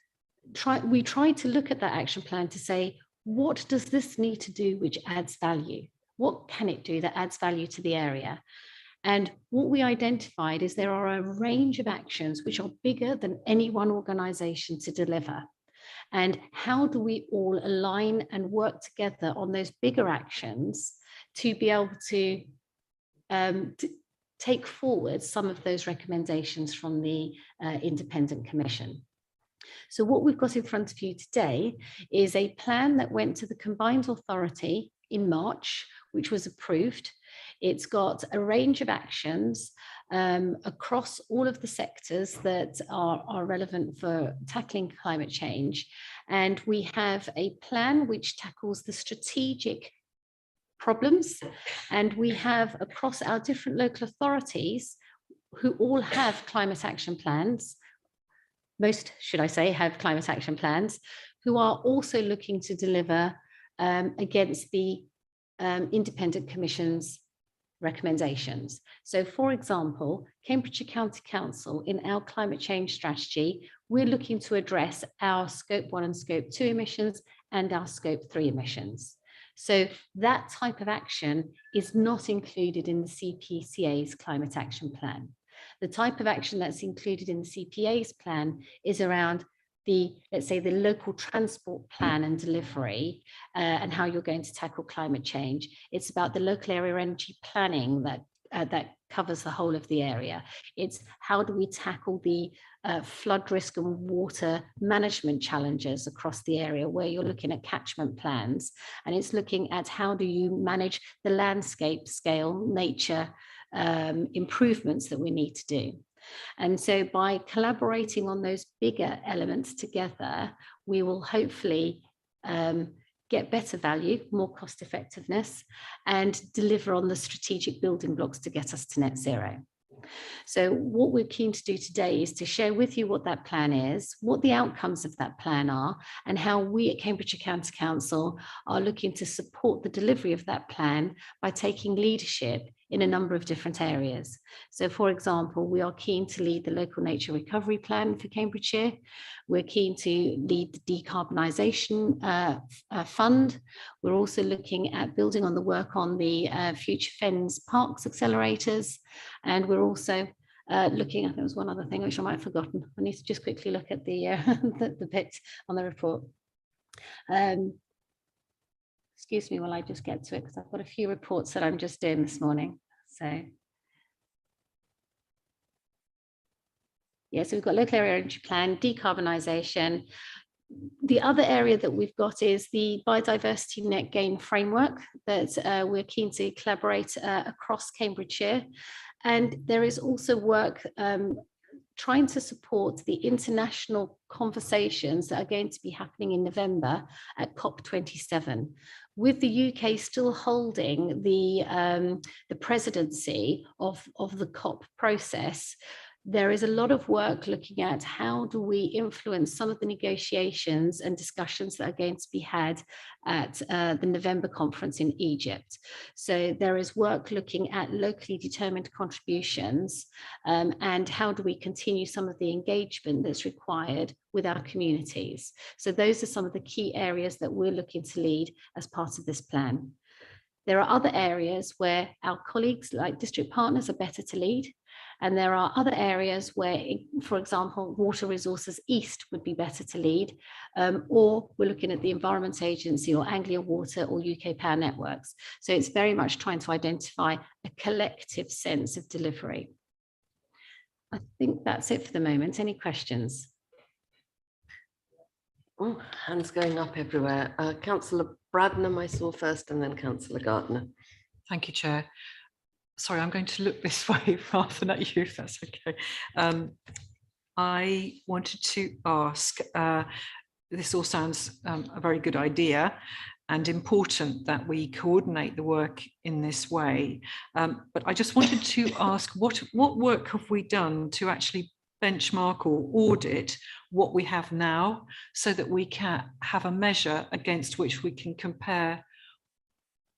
we tried to look at that action plan to say, what does this need to do which adds value? What can it do that adds value to the area? And what we identified is there are a range of actions which are bigger than any one organisation to deliver. And how do we all align and work together on those bigger actions to be able to take forward some of those recommendations from the independent commission? So what we've got in front of you today is a plan that went to the combined authority in March, which was approved. It's got a range of actions across all of the sectors that are relevant for tackling climate change. And we have a plan which tackles the strategic problems. And we have across our different local authorities who all have climate action plans, most, should I say, have climate action plans, who are also looking to deliver against the independent commission's recommendations. So for example, Cambridgeshire County Council, in our climate change strategy, we're looking to address our scope 1 and scope 2 emissions and our scope 3 emissions. So that type of action is not included in the CPCA's climate action plan. The type of action that's included in the CPA's plan is around the, let's say, the local transport plan and delivery and how you're going to tackle climate change. It's about the local area energy planning that covers the whole of the area. It's how do we tackle the flood risk and water management challenges across the area, where you're looking at catchment plans, and it's looking at how do you manage the landscape scale nature improvements that we need to do. And so by collaborating on those bigger elements together, we will hopefully get better value, more cost effectiveness, and deliver on the strategic building blocks to get us to net zero. So what we're keen to do today is to share with you what that plan is, what the outcomes of that plan are, and how we at Cambridgeshire County Council are looking to support the delivery of that plan by taking leadership in a number of different areas. So for example, we are keen to lead the local nature recovery plan for Cambridgeshire. We're keen to lead the decarbonisation fund. We're also looking at building on the work on the future Fens Parks accelerators. And we're also looking at, there was one other thing which I might have forgotten. I need to just quickly look at the, the bit on the report. Excuse me while I just get to it, because I've got a few reports that I'm just doing this morning. So, yeah, so we've got local area energy plan, decarbonisation. The other area that we've got is the biodiversity net gain framework that we're keen to collaborate across Cambridgeshire. And there is also work trying to support the international conversations that are going to be happening in November at COP27. With the UK still holding the presidency of the COP process, there is a lot of work looking at how do we influence some of the negotiations and discussions that are going to be had at the November conference in Egypt. So there is work looking at locally determined contributions and how do we continue some of the engagement that's required with our communities. So those are some of the key areas that we're looking to lead as part of this plan. There are other areas where our colleagues like district partners are better to lead. And there are other areas where, for example, Water Resources East would be better to lead, or we're looking at the Environment Agency or Anglia Water or UK Power Networks. So it's very much trying to identify a collective sense of delivery. I think that's it for the moment. Any questions? Oh, hands going up everywhere. Councillor Bradnam I saw first, and then Councillor Gardner. Thank you, Chair. Sorry, I'm going to look this way rather than at you, if that's okay. I wanted to ask, this all sounds a very good idea and important that we coordinate the work in this way. But I just wanted to ask, what work have we done to actually benchmark or audit what we have now so that we can have a measure against which we can compare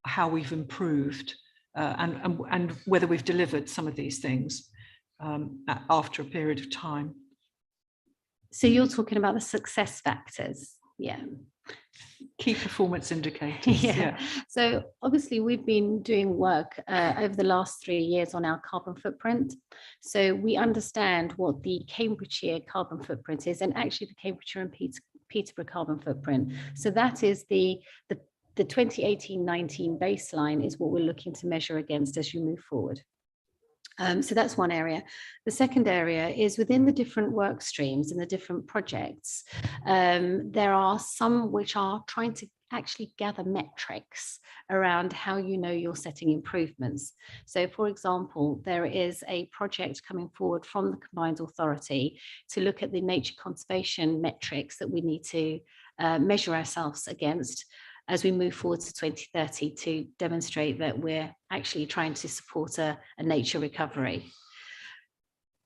how we've improved? And whether we've delivered some of these things after a period of time. So you're talking about the success factors, yeah. Key performance indicators. Yeah. So obviously we've been doing work over the last 3 years on our carbon footprint. So we understand what the Cambridgeshire carbon footprint is, and actually the Cambridgeshire and Peterborough carbon footprint. So that is the 2018-19 baseline is what we're looking to measure against as you move forward. So that's one area. The second area is within the different work streams and the different projects. There are some which are trying to actually gather metrics around how you know you're setting improvements. So for example, there is a project coming forward from the Combined Authority to look at the nature conservation metrics that we need to measure ourselves against as we move forward to 2030 to demonstrate that we're actually trying to support a nature recovery.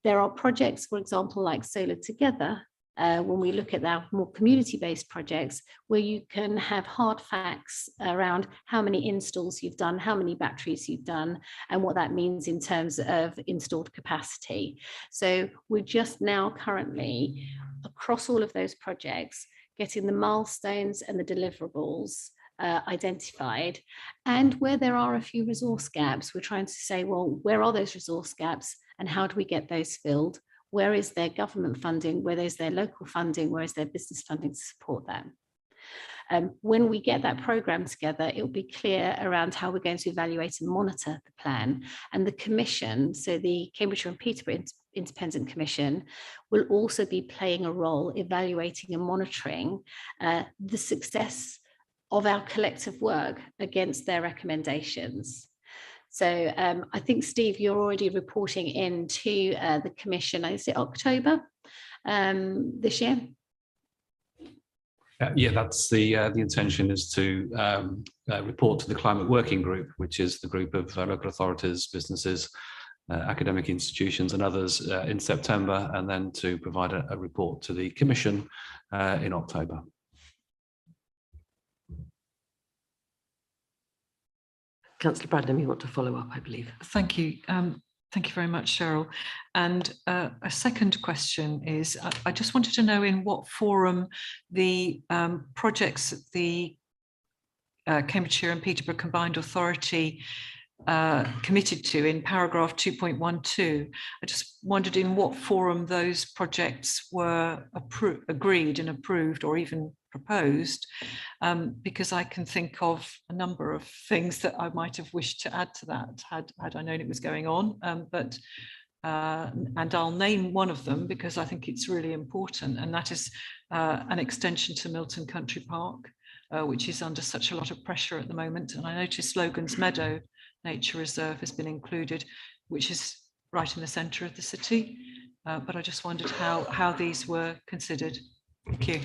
There are projects, for example, like Solar Together, when we look at our more community-based projects, where you can have hard facts around how many installs you've done, how many batteries you've done, and what that means in terms of installed capacity. So we're just now currently, across all of those projects, getting the milestones and the deliverables identified. And where there are a few resource gaps, we're trying to say, well, where are those resource gaps and how do we get those filled? Where is their government funding? Where is their local funding? Where is their business funding to support them? When we get that program together, it will be clear around how we're going to evaluate and monitor the plan. And the commission, so the Cambridgeshire and Peterborough Independent Commission, will also be playing a role evaluating and monitoring the success of our collective work against their recommendations. So I think, Steve, you're already reporting into the commission, is it October this year? Yeah, that's the intention, is to report to the Climate Working Group, which is the group of local authorities, businesses, academic institutions and others in September, and then to provide a report to the Commission in October. Councillor Bradham, you want to follow up, I believe. Thank you. Thank you very much, Cheryl. And a second question is, I just wanted to know in what forum the projects that the Cambridgeshire and Peterborough Combined Authority committed to in paragraph 2.12. I just wondered in what forum those projects were agreed and approved or even proposed, because I can think of a number of things that I might have wished to add to that had I known it was going on, and I'll name one of them because I think it's really important, and that is an extension to Milton Country Park, which is under such a lot of pressure at the moment. And I noticed Logan's Meadow Nature Reserve has been included, which is right in the centre of the city. But I just wondered how these were considered. Thank you.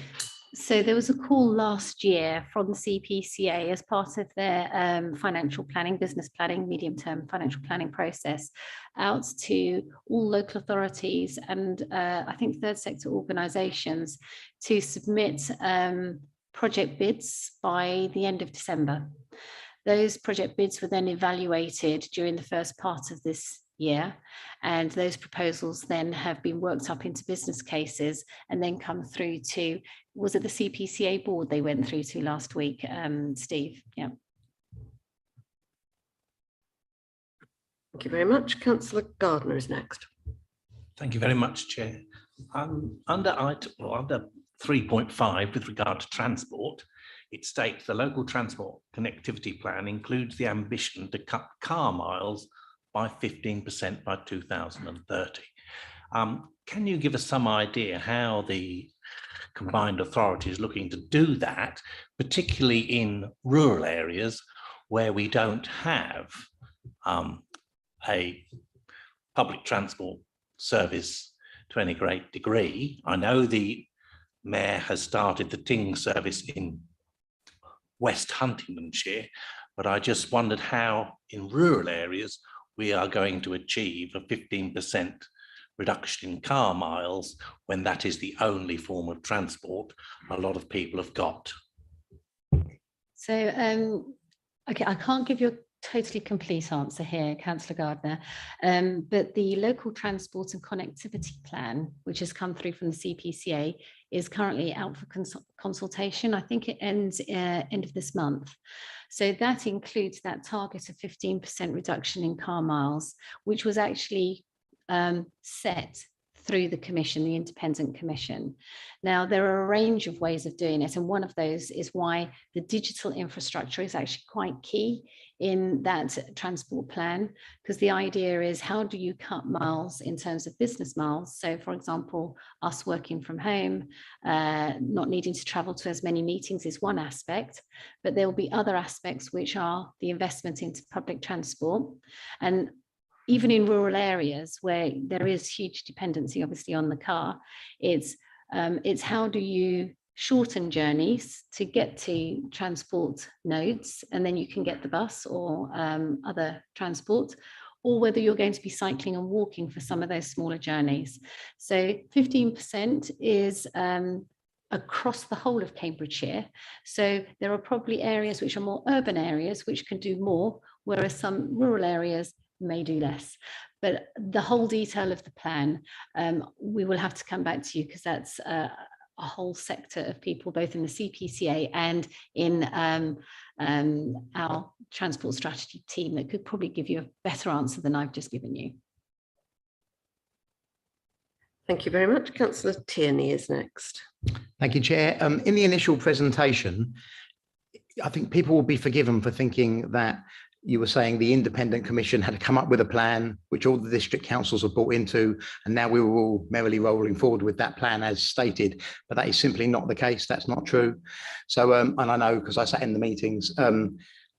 So there was a call last year from the CPCA as part of their financial planning, business planning, medium-term financial planning process out to all local authorities and I think third sector organisations to submit project bids by the end of December. Those project bids were then evaluated during the first part of this year, and those proposals then have been worked up into business cases and then come through to, was it the CPCA board they went through to last week, Steve? Yeah. Thank you very much. Councillor Gardner is next. Thank you very much, Chair. Under 3.5, with regard to transport, it states the local transport connectivity plan includes the ambition to cut car miles by 15% by 2030. Can you give us some idea how the Combined Authority is looking to do that, particularly in rural areas where we don't have a public transport service to any great degree? I know the Mayor has started the Ting service in West Huntingdonshire, but I just wondered how in rural areas we are going to achieve a 15% reduction in car miles when that is the only form of transport a lot of people have got. So, okay, I can't give you totally complete answer here, Councillor Gardner. But the local transport and connectivity plan, which has come through from the CPCA, is currently out for consultation. I think it ends end of this month. So that includes that target of 15% reduction in car miles, which was actually set through the commission, the independent commission. Now, there are a range of ways of doing it, and one of those is why the digital infrastructure is actually quite key in that transport plan, because the idea is, how do you cut miles in terms of business miles? So, for example, us working from home, not needing to travel to as many meetings is one aspect, but there will be other aspects which are the investment into public transport. And even in rural areas where there is huge dependency, obviously, on the car, it's how do you shorten journeys to get to transport nodes, and then you can get the bus or other transport, or whether you're going to be cycling and walking for some of those smaller journeys. So 15% is across the whole of Cambridgeshire. So there are probably areas which are more urban areas which can do more, whereas some rural areas may do less. But the whole detail of the plan, we will have to come back to you, because that's a whole sector of people, both in the CPCA and in our transport strategy team, that could probably give you a better answer than I've just given you. Thank you very much. Councillor Tierney is next. Thank you, Chair. In the initial presentation, I think people will be forgiven for thinking that you were saying the independent commission had come up with a plan which all the district councils have bought into, and now we were all merrily rolling forward with that plan as stated. But that is simply not the case. That's not true. So, and I know because I sat in the meetings,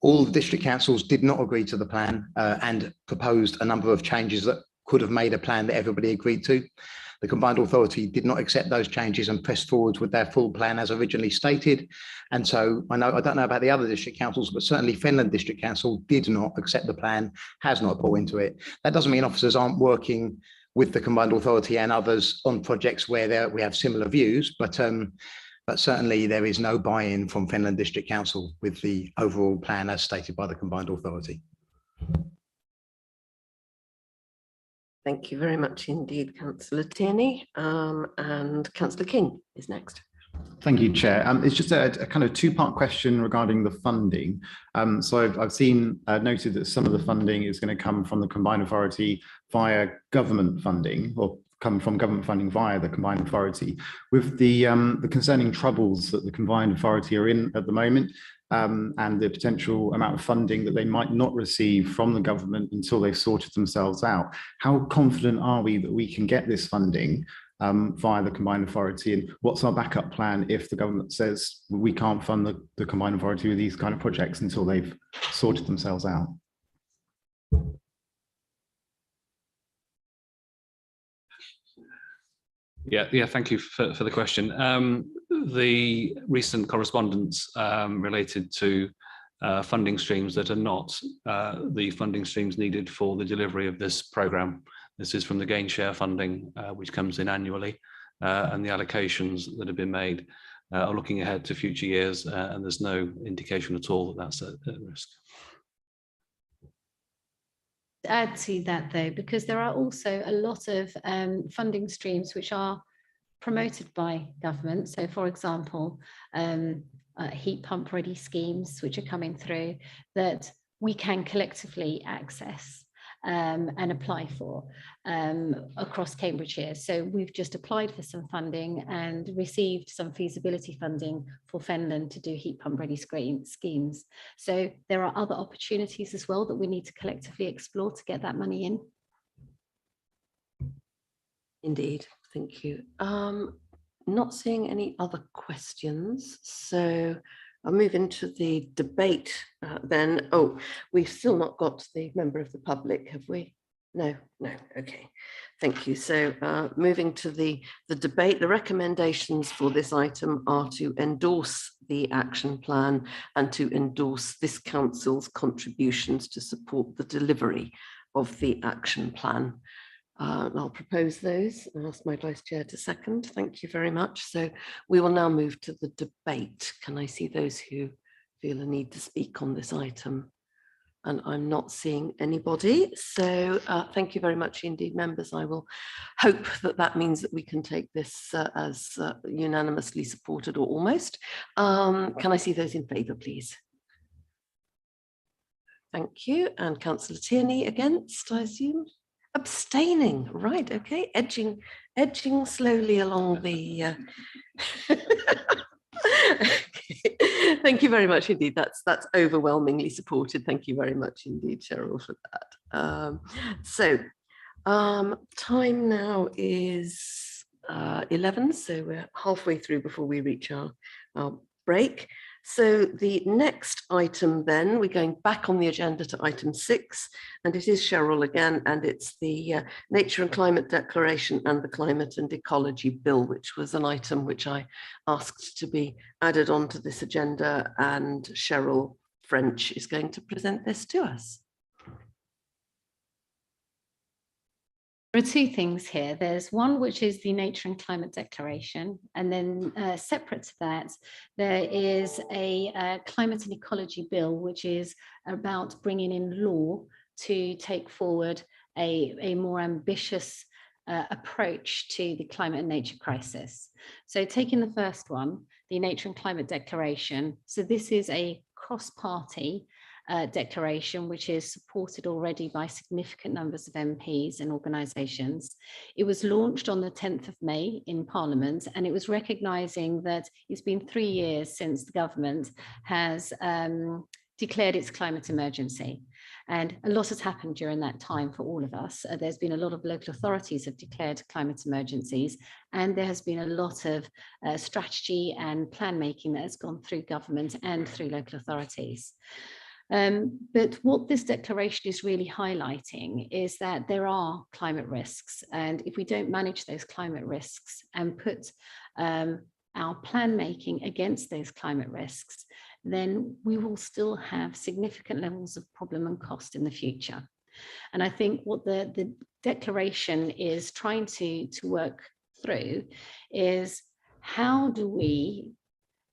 all the district councils did not agree to the plan and proposed a number of changes that could have made a plan that everybody agreed to. The Combined Authority did not accept those changes and pressed forward with their full plan as originally stated. And so I don't know about the other district councils, but certainly Fenland District Council did not accept the plan, has not bought into it. That doesn't mean officers aren't working with the Combined Authority and others on projects where we have similar views, but certainly there is no buy-in from Fenland District Council with the overall plan as stated by the Combined Authority. Thank you very much indeed, Councillor Tierney. And Councillor King is next. Thank you, Chair. It's just a kind of two-part question regarding the funding. So I've seen noted that some of the funding is going to come from the Combined Authority via government funding, or come from government funding via the Combined Authority. With the concerning troubles that the Combined Authority are in at the moment, and the potential amount of funding that they might not receive from the government until they've sorted themselves out, how confident are we that we can get this funding via the Combined Authority, and what's our backup plan if the government says we can't fund the Combined Authority with these kind of projects until they've sorted themselves out? Yeah, thank you for the question. The recent correspondence related to funding streams that are not the funding streams needed for the delivery of this programme. This is from the gain share funding, which comes in annually, and the allocations that have been made are looking ahead to future years, and there's no indication at all that that's at risk. Add to that though, because there are also a lot of funding streams which are promoted by government. So for example, heat pump ready schemes which are coming through that we can collectively access and apply for across Cambridgeshire. So we've just applied for some funding and received some feasibility funding for Fenland to do heat pump ready schemes. So there are other opportunities as well that we need to collectively explore to get that money in. Indeed, thank you. Not seeing any other questions, so I'll move into the debate then. Oh, we've still not got the member of the public, have we? No, okay, thank you. So moving to the debate, the recommendations for this item are to endorse the action plan and to endorse this council's contributions to support the delivery of the action plan. I'll propose those and ask my Vice Chair to second. Thank you very much. So we will now move to the debate. Can I see those who feel a need to speak on this item? And I'm not seeing anybody. So thank you very much indeed, members. I will hope that that means that we can take this as unanimously supported or almost. Can I see those in favour, please? Thank you. And Councillor Tierney against, I assume? Abstaining, right, okay. Edging slowly along the... Okay. Thank you very much indeed. That's overwhelmingly supported. Thank you very much indeed, Cheryl, for that. Time now is 11, so we're halfway through before we reach our break. So the next item then, we're going back on the agenda to item 6, and it is Cheryl again, and it's the Nature and Climate Declaration and the Climate and Ecology Bill, which was an item which I asked to be added onto this agenda, and Cheryl French is going to present this to us. There are two things here. There's one which is the Nature and Climate Declaration, and then separate to that, there is a Climate and Ecology Bill, which is about bringing in law to take forward a more ambitious approach to the climate and nature crisis. So taking the first one, the Nature and Climate Declaration. So this is a cross-party declaration, which is supported already by significant numbers of MPs and organisations. It was launched on the 10th of May in Parliament, and it was recognising that it's been 3 years since the government has declared its climate emergency. And a lot has happened during that time for all of us. There's been a lot of local authorities have declared climate emergencies, and there has been a lot of strategy and plan making that has gone through government and through local authorities. But what this declaration is really highlighting is that there are climate risks, and if we don't manage those climate risks and put our plan making against those climate risks, then we will still have significant levels of problem and cost in the future. And I think what the declaration is trying to work through is, how do we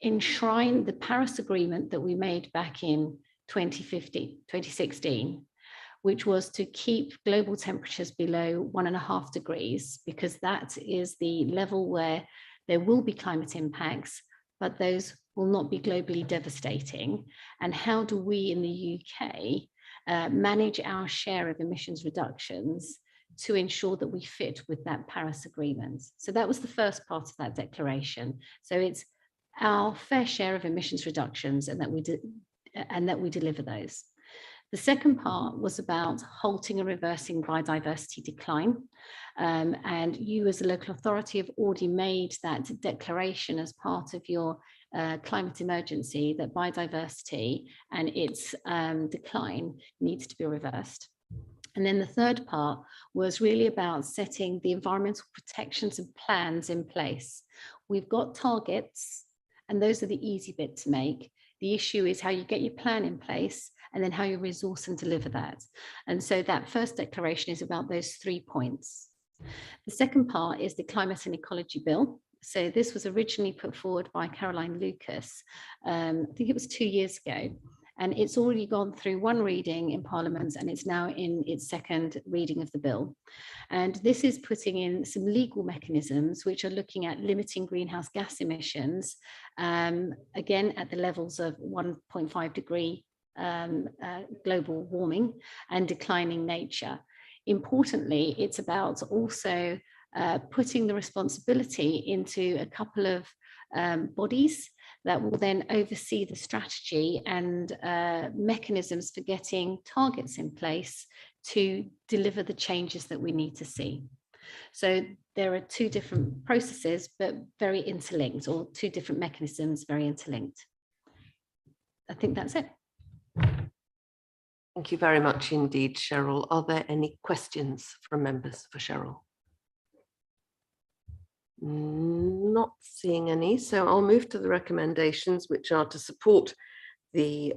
enshrine the Paris Agreement that we made back in 2016, which was to keep global temperatures below 1.5 degrees, because that is the level where there will be climate impacts, but those will not be globally devastating. And how do we in the UK manage our share of emissions reductions to ensure that we fit with that Paris Agreement? So that was the first part of that declaration. So it's our fair share of emissions reductions, and that we deliver those. The second part was about halting and reversing biodiversity decline. And you as a local authority have already made that declaration as part of your climate emergency, that biodiversity and its decline needs to be reversed. And then the third part was really about setting the environmental protections and plans in place. We've got targets, and those are the easy bit to make. The issue is how you get your plan in place and then how you resource and deliver that. And so that first declaration is about those 3 points. The second part is the Climate and Ecology Bill. So this was originally put forward by Caroline Lucas, I think it was 2 years ago, and it's already gone through one reading in Parliament, and it's now in its second reading of the bill. And this is putting in some legal mechanisms which are looking at limiting greenhouse gas emissions, again at the levels of 1.5 degree global warming and declining nature. Importantly, it's about also putting the responsibility into a couple of bodies that will then oversee the strategy and mechanisms for getting targets in place to deliver the changes that we need to see. So there are two different processes, but very interlinked, or two different mechanisms, very interlinked. I think that's it. Thank you very much indeed, Cheryl. Are there any questions from members for Cheryl? Not seeing any, so I'll move to the recommendations, which are to support the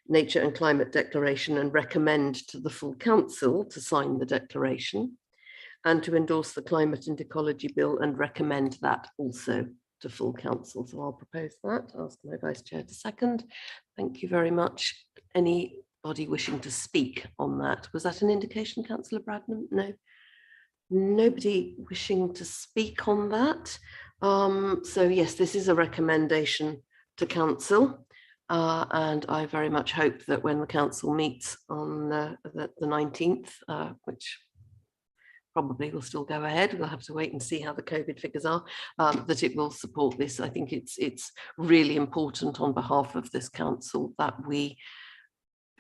Nature and Climate Declaration and recommend to the full council to sign the declaration, and to endorse the Climate and Ecology Bill and recommend that also to full council. So I'll propose that, ask my Vice Chair to second. Thank you very much. Any anybody wishing to speak on that? Was that an indication, Councillor Bradnam? No. Nobody wishing to speak on that. So yes, this is a recommendation to council, and I very much hope that when the council meets on the 19th, which probably will still go ahead, we'll have to wait and see how the COVID figures are, that it will support this. I think it's really important on behalf of this council that we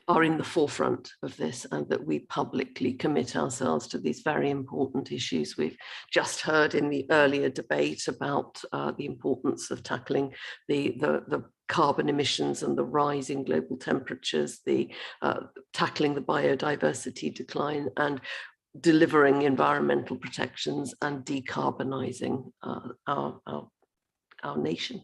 are in the forefront of this and that we publicly commit ourselves to these very important issues. We've just heard in the earlier debate about the importance of tackling the carbon emissions and the rise in global temperatures, the tackling the biodiversity decline and delivering environmental protections and decarbonising our nation.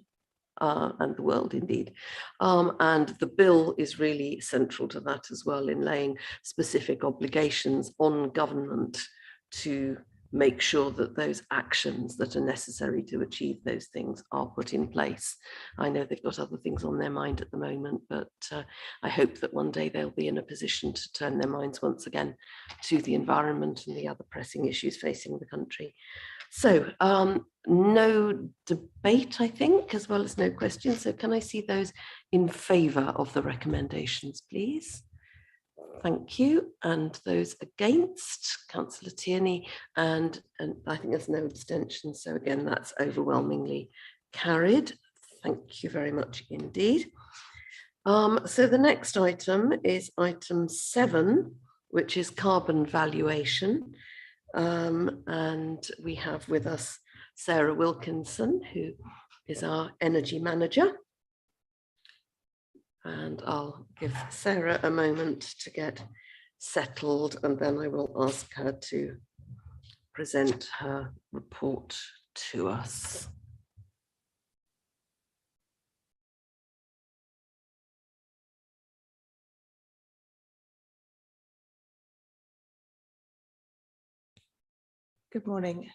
And the world indeed. And the bill is really central to that as well, in laying specific obligations on government to make sure that those actions that are necessary to achieve those things are put in place. I know they've got other things on their mind at the moment, but I hope that one day they'll be in a position to turn their minds once again to the environment and the other pressing issues facing the country. So no debate, I think, as well as no questions. So can I see those in favour of the recommendations, please? Thank you. And those against, Councillor Tierney, and I think there's no abstention. So again, that's overwhelmingly carried. Thank you very much indeed. So the next item is item 7, which is carbon valuation. And we have with us Sarah Wilkinson, who is our energy manager. And I'll give Sarah a moment to get settled, and then I will ask her to present her report to us. Good morning.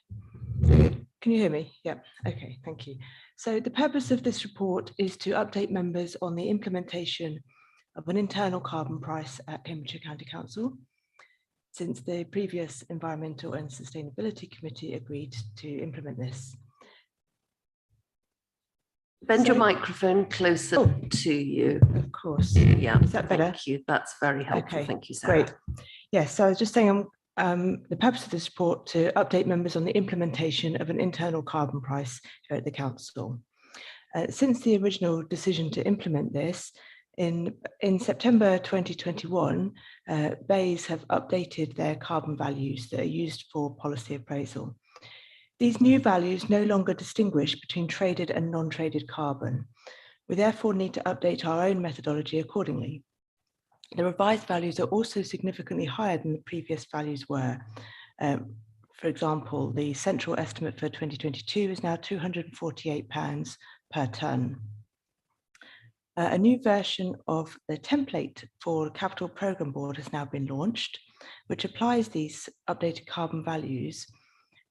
Can you hear me? Yeah, okay, thank you. So the purpose of this report is to update members on the implementation of an internal carbon price at Cambridgeshire County Council, since the previous Environmental and Sustainability Committee agreed to implement this. Bend your microphone closer to you. Of course. Yeah, is that better? Thank you. That's very helpful. Okay, thank you, Sarah. Great. Yes, so I was just saying the purpose of this report to update members on the implementation of an internal carbon price here at the Council. Since the original decision to implement this, in September 2021, BEIS have updated their carbon values that are used for policy appraisal. These new values no longer distinguish between traded and non-traded carbon. We therefore need to update our own methodology accordingly. The revised values are also significantly higher than the previous values were. For example, the central estimate for 2022 is now £248 per tonne. A new version of the template for Capital Programme Board has now been launched, which applies these updated carbon values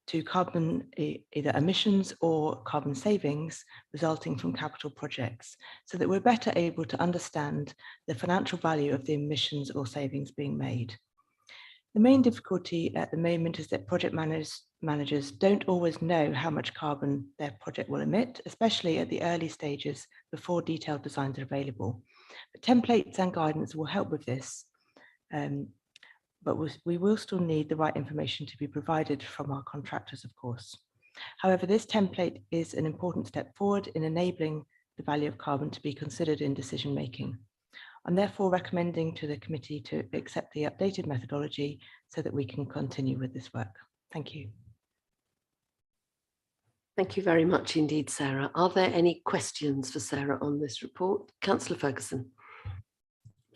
to carbon either emissions or carbon savings resulting from capital projects, so that we're better able to understand the financial value of the emissions or savings being made. The main difficulty at the moment is that project managers don't always know how much carbon their project will emit, especially at the early stages before detailed designs are available. But templates and guidance will help with this. But we will still need the right information to be provided from our contractors, of course. However, this template is an important step forward in enabling the value of carbon to be considered in decision making. I'm therefore recommending to the committee to accept the updated methodology so that we can continue with this work. Thank you. Thank you very much indeed, Sarah. Are there any questions for Sarah on this report? Councillor Ferguson.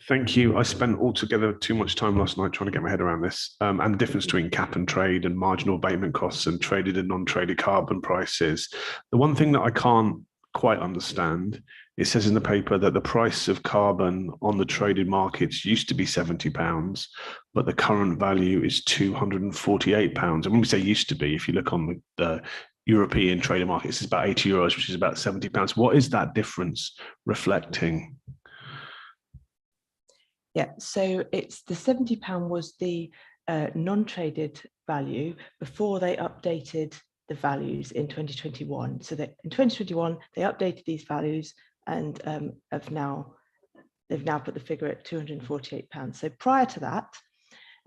Thank you. I spent altogether too much time last night trying to get my head around this and the difference between cap and trade and marginal abatement costs and traded and non-traded carbon prices. The one thing that I can't quite understand, it says in the paper that the price of carbon on the traded markets used to be £70, but the current value is £248. And when we say used to be, if you look on the European traded markets, it's about €80, which is about £70. What is that difference reflecting? Yeah, so it's the £70 was the non-traded value before they updated the values in 2021. So that in 2021 they updated these values and they've now put the figure at £248. So prior to that,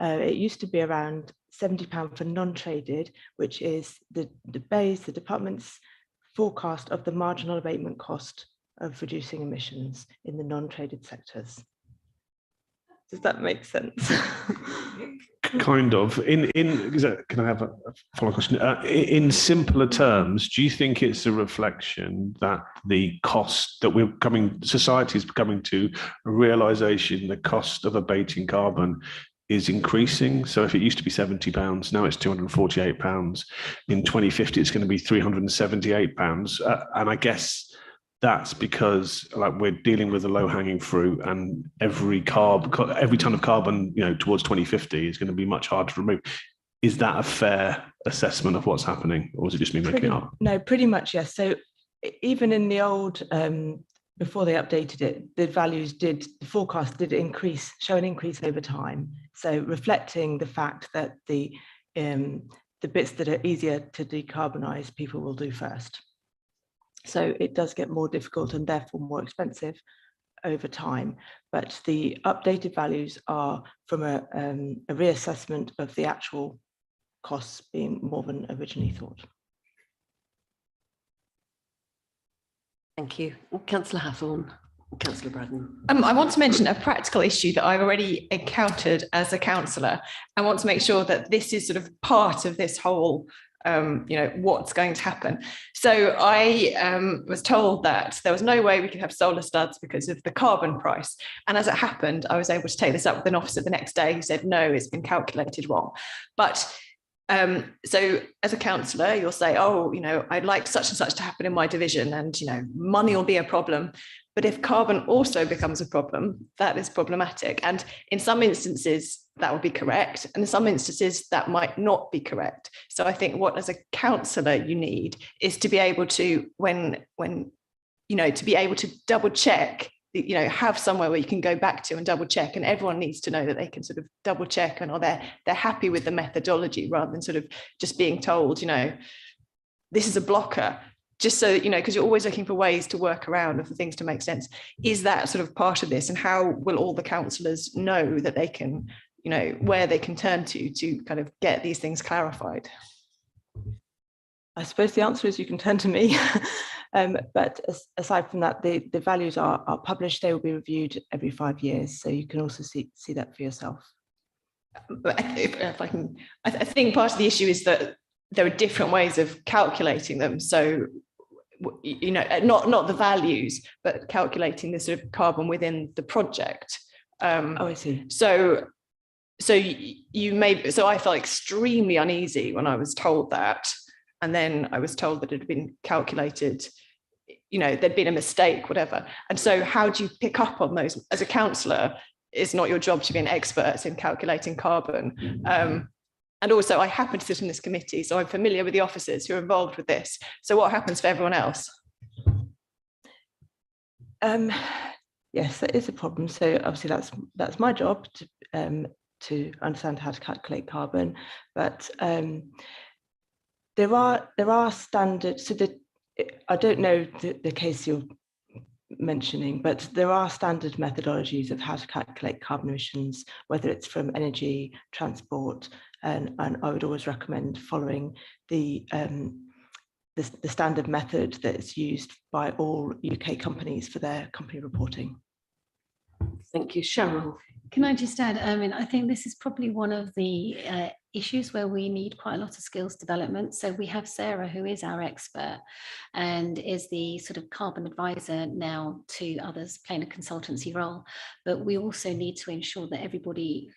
it used to be around £70 for non-traded, which is the department's forecast of the marginal abatement cost of reducing emissions in the non-traded sectors. Does that make sense? Kind of. Can I have a follow-up question? In simpler terms, do you think it's a reflection that the cost that society is coming to a realization the cost of abating carbon is increasing? So if it used to be £70, now it's £248. In 2050, it's going to be £378. And I guess that's because we're dealing with the low-hanging fruit, and every ton of carbon, towards 2050 is going to be much harder to remove. Is that a fair assessment of what's happening, or is it just me making it up? No, pretty much, yes. So even in the old, before they updated it, the forecast did show an increase over time. So reflecting the fact that the bits that are easier to decarbonise, people will do first. So it does get more difficult and therefore more expensive over time. But the updated values are from a reassessment of the actual costs being more than originally thought. Thank you. Councillor Hathorn, Councillor Braddon. I want to mention a practical issue that I've already encountered as a councillor. I want to make sure that this is sort of part of this whole what's going to happen. So I was told that there was no way we could have solar studs because of the carbon price. And as it happened, I was able to take this up with an officer the next day who said, no, it's been calculated wrong. But so as a councillor, you'll say, oh, I'd like such and such to happen in my division, and, money will be a problem. But if carbon also becomes a problem, that is problematic. And in some instances, that would be correct. And in some instances, that might not be correct. So I think what as a councillor you need is to be able to, to be able to double check, have somewhere where you can go back to and double check. And everyone needs to know that they can sort of double check and they're happy with the methodology, rather than sort of just being told, this is a blocker. Just so, because you're always looking for ways to work around and for things to make sense. Is that sort of part of this? And how will all the councillors know that they can, where they can turn to kind of get these things clarified? I suppose the answer is you can turn to me. But aside from that, the values are published. They will be reviewed every 5 years. So you can also see that for yourself. But I think part of the issue is that there are different ways of calculating them. So, not the values, but calculating the sort of carbon within the project. I see. So I felt extremely uneasy when I was told that. And then I was told that it had been calculated, there'd been a mistake, whatever. And so how do you pick up on those? As a councillor, it's not your job to be an expert in calculating carbon. And also I happen to sit in this committee, so I'm familiar with the officers who are involved with this. So what happens for everyone else? Yes, that is a problem. So obviously that's my job to understand how to calculate carbon, but there are standards. So I don't know the case you're mentioning, but there are standard methodologies of how to calculate carbon emissions, whether it's from energy, transport, and I would always recommend following the standard method that's used by all UK companies for their company reporting. Thank you, Cheryl. Can I just add, I think this is probably one of the issues where we need quite a lot of skills development. So we have Sarah, who is our expert and is the sort of carbon advisor now to others, playing a consultancy role. But we also need to ensure that everybody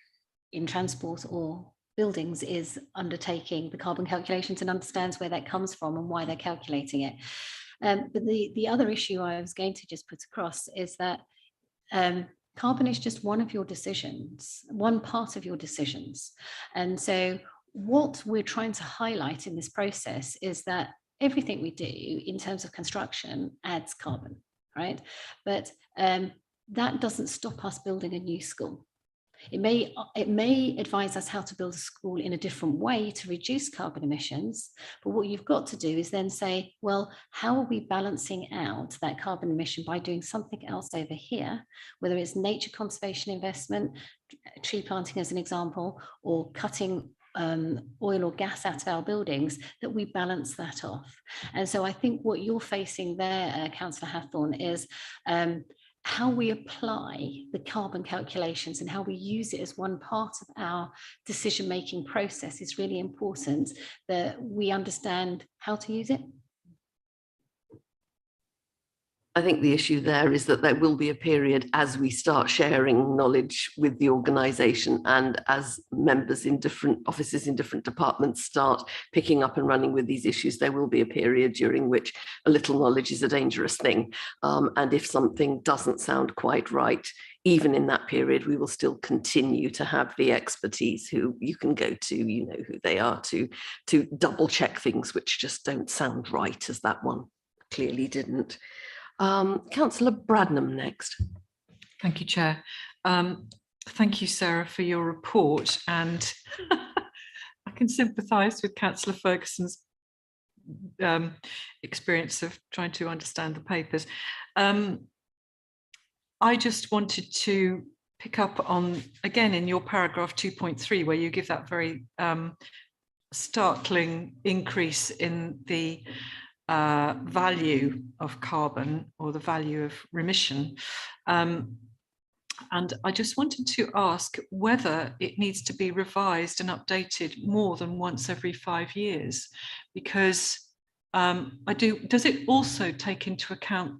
in transport or buildings is undertaking the carbon calculations and understands where that comes from and why they're calculating it. But the other issue I was going to just put across is that carbon is just one of your decisions, one part of your decisions. And so what we're trying to highlight in this process is that everything we do in terms of construction adds carbon, right? But that doesn't stop us building a new school. It may advise us how to build a school in a different way to reduce carbon emissions, but what you've got to do is then say, well, how are we balancing out that carbon emission by doing something else over here, whether it's nature conservation investment, tree planting as an example, or cutting oil or gas out of our buildings, that we balance that off. And so I think what you're facing there, Councillor Hathorn, is how we apply the carbon calculations and how we use it as one part of our decision-making process is really important, that we understand how to use it. I think the issue there is that there will be a period as we start sharing knowledge with the organisation and as members in different offices in different departments start picking up and running with these issues, there will be a period during which a little knowledge is a dangerous thing. And if something doesn't sound quite right, even in that period, we will still continue to have the expertise who you can go to, you know who they are, to double check things which just don't sound right, as that one clearly didn't. Councillor Bradnam next. Thank you, Chair. Thank you, Sarah, for your report. And I can sympathise with Councillor Ferguson's experience of trying to understand the papers. I just wanted to pick up on, again, in your paragraph 2.3, where you give that very startling increase in the value of carbon, or the value of remission. And I just wanted to ask whether it needs to be revised and updated more than once every 5 years, because does it also take into account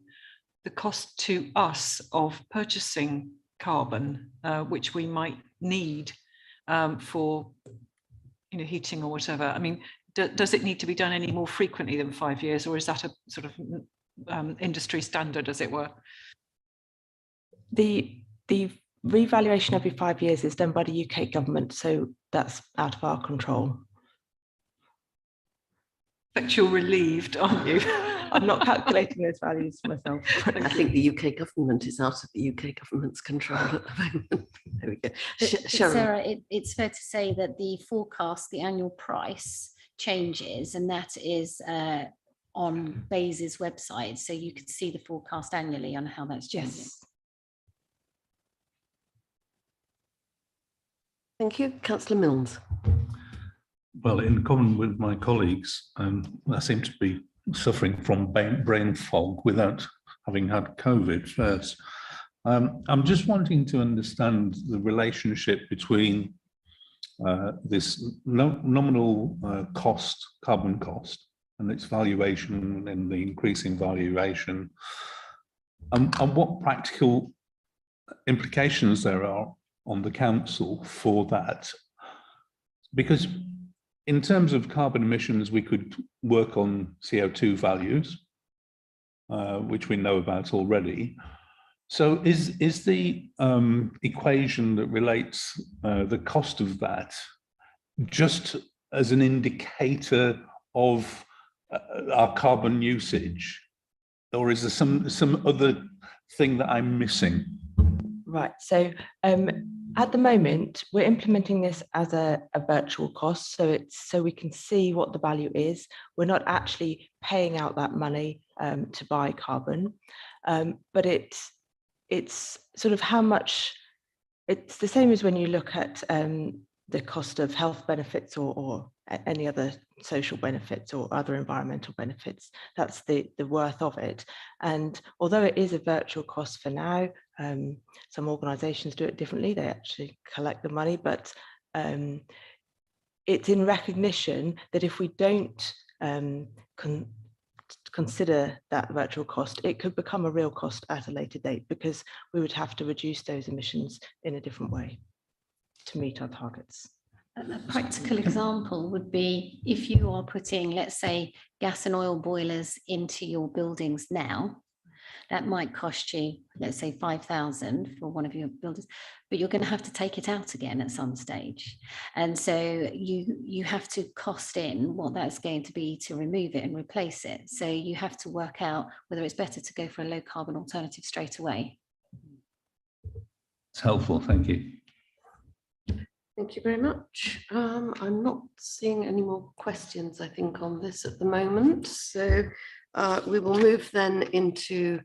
the cost to us of purchasing carbon, which we might need for heating or whatever? I mean, does it need to be done any more frequently than 5 years, or is that a sort of industry standard, as it were? The revaluation every 5 years is done by the UK government, so that's out of our control. But you're relieved, aren't you? I'm not calculating those values myself. I think the UK government is out of the UK government's control at the moment. There we go. But Sarah, it's fair to say that the forecast, the annual price, changes, and that is on BEIS's website, so you can see the forecast annually on how that's changing. Yes. Thank you. Councillor Milnes. Well, in common with my colleagues, I seem to be suffering from brain fog without having had COVID first. I'm just wanting to understand the relationship between this nominal cost, carbon cost, and its valuation and the increasing valuation, and what practical implications there are on the council for that. Because in terms of carbon emissions, we could work on CO2 values, which we know about already. So is the equation that relates the cost of that just as an indicator of our carbon usage, or is there some other thing that I'm missing? Right. So at the moment, we're implementing this as a virtual cost, so we can see what the value is. We're not actually paying out that money to buy carbon, but it's sort of how much. It's the same as when you look at the cost of health benefits or any other social benefits or other environmental benefits. That's the worth of it. And although it is a virtual cost for now, some organisations do it differently. They actually collect the money, but it's in recognition that if we don't consider that virtual cost, it could become a real cost at a later date, because we would have to reduce those emissions in a different way to meet our targets. A practical example would be if you are putting, let's say, gas and oil boilers into your buildings now, that might cost you, let's say, 5,000 for one of your buildings, but you're going to have to take it out again at some stage. And so you have to cost in what that's going to be to remove it and replace it. So you have to work out whether it's better to go for a low carbon alternative straight away. It's helpful, thank you. Thank you very much. I'm not seeing any more questions, I think, on this at the moment. So we will move then into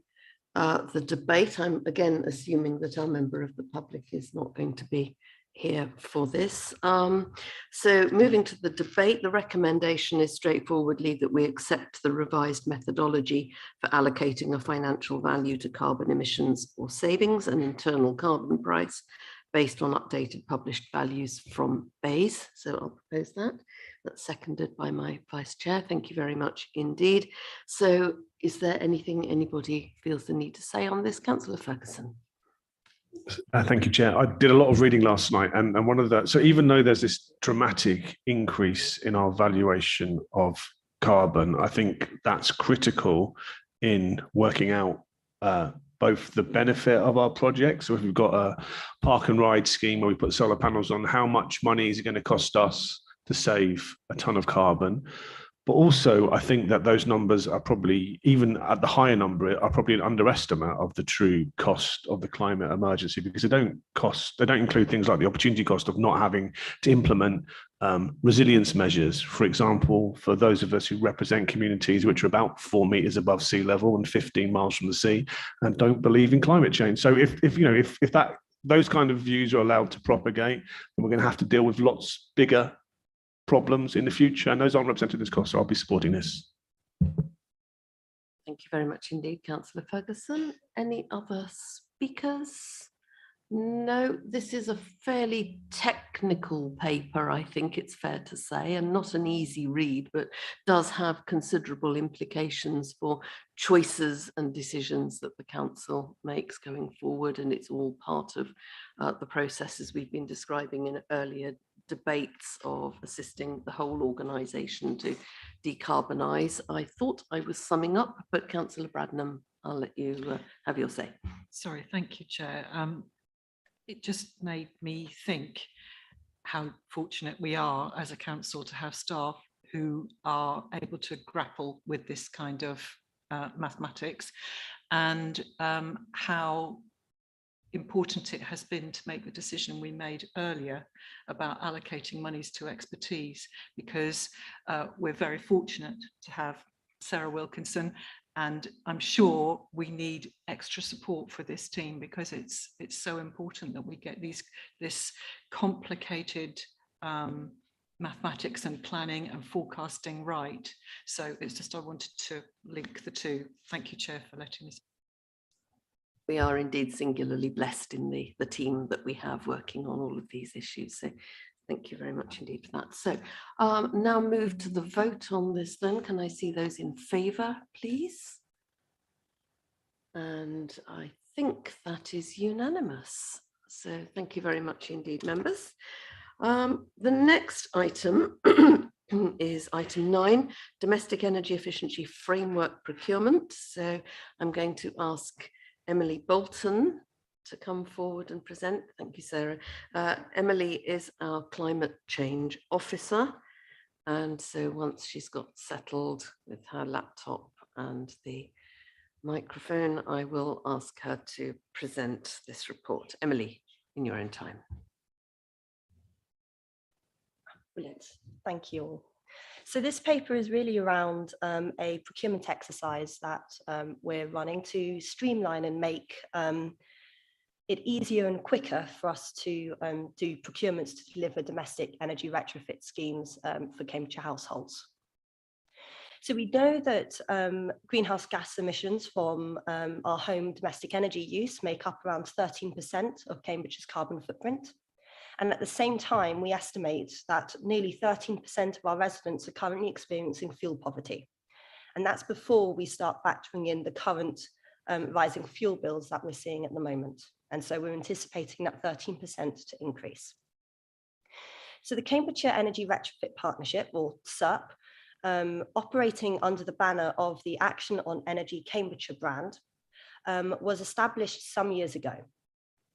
the debate. I'm again assuming that our member of the public is not going to be here for this. So moving to the debate, the recommendation is straightforwardly that we accept the revised methodology for allocating a financial value to carbon emissions or savings, an internal carbon price based on updated published values from BEIS. So I'll propose that. That's seconded by my vice chair. Thank you very much indeed. So is there anything anybody feels the need to say on this? Councillor Ferguson. Thank you, Chair. I did a lot of reading last night, and one of the, so even though there's this dramatic increase in our valuation of carbon, I think that's critical in working out both the benefit of our project. So if we've got a park and ride scheme where we put solar panels on, how much money is it going to cost us to save a ton of carbon? But also, I think that those numbers are probably, even at the higher number, are probably an underestimate of the true cost of the climate emergency, because they don't include things like the opportunity cost of not having to implement resilience measures. For example, for those of us who represent communities which are about 4 meters above sea level and 15 miles from the sea and don't believe in climate change. So if those kind of views are allowed to propagate, then we're going to have to deal with lots bigger problems in the future, and those aren't represented in this cost, so I'll be supporting this. Thank you very much indeed, Councillor Ferguson. Any other speakers? No, this is a fairly technical paper, I think it's fair to say, and not an easy read, but does have considerable implications for choices and decisions that the council makes going forward, and it's all part of the processes we've been describing in earlier debates of assisting the whole organisation to decarbonise. I thought I was summing up, but Councillor Bradnam, I'll let you have your say. Sorry, thank you, Chair. It just made me think how fortunate we are as a council to have staff who are able to grapple with this kind of mathematics, and how important it has been to make the decision we made earlier about allocating monies to expertise, because we're very fortunate to have Sarah Wilkinson, and I'm sure we need extra support for this team, because it's so important that we get this complicated mathematics and planning and forecasting right. So it's just, I wanted to link the two. Thank you, Chair, for letting me speak. We are indeed singularly blessed in the team that we have working on all of these issues. So thank you very much indeed for that. So now move to the vote on this then. Can I see those in favour, please? And I think that is unanimous. So thank you very much indeed, members. The next item is item 9, domestic energy efficiency framework procurement. So I'm going to ask Emily Bolton to come forward and present. Thank you, Sarah. Emily is our climate change officer. And so once she's got settled with her laptop and the microphone, I will ask her to present this report. Emily, in your own time. Brilliant. Thank you all. So this paper is really around a procurement exercise that we're running to streamline and make it easier and quicker for us to do procurements to deliver domestic energy retrofit schemes for Cambridgeshire households. So we know that greenhouse gas emissions from our home domestic energy use make up around 13% of Cambridgeshire's carbon footprint. And at the same time, we estimate that nearly 13% of our residents are currently experiencing fuel poverty. And that's before we start factoring in the current rising fuel bills that we're seeing at the moment. And so we're anticipating that 13% to increase. So the Cambridgeshire Energy Retrofit Partnership, or CERP, operating under the banner of the Action on Energy Cambridgeshire brand, was established some years ago.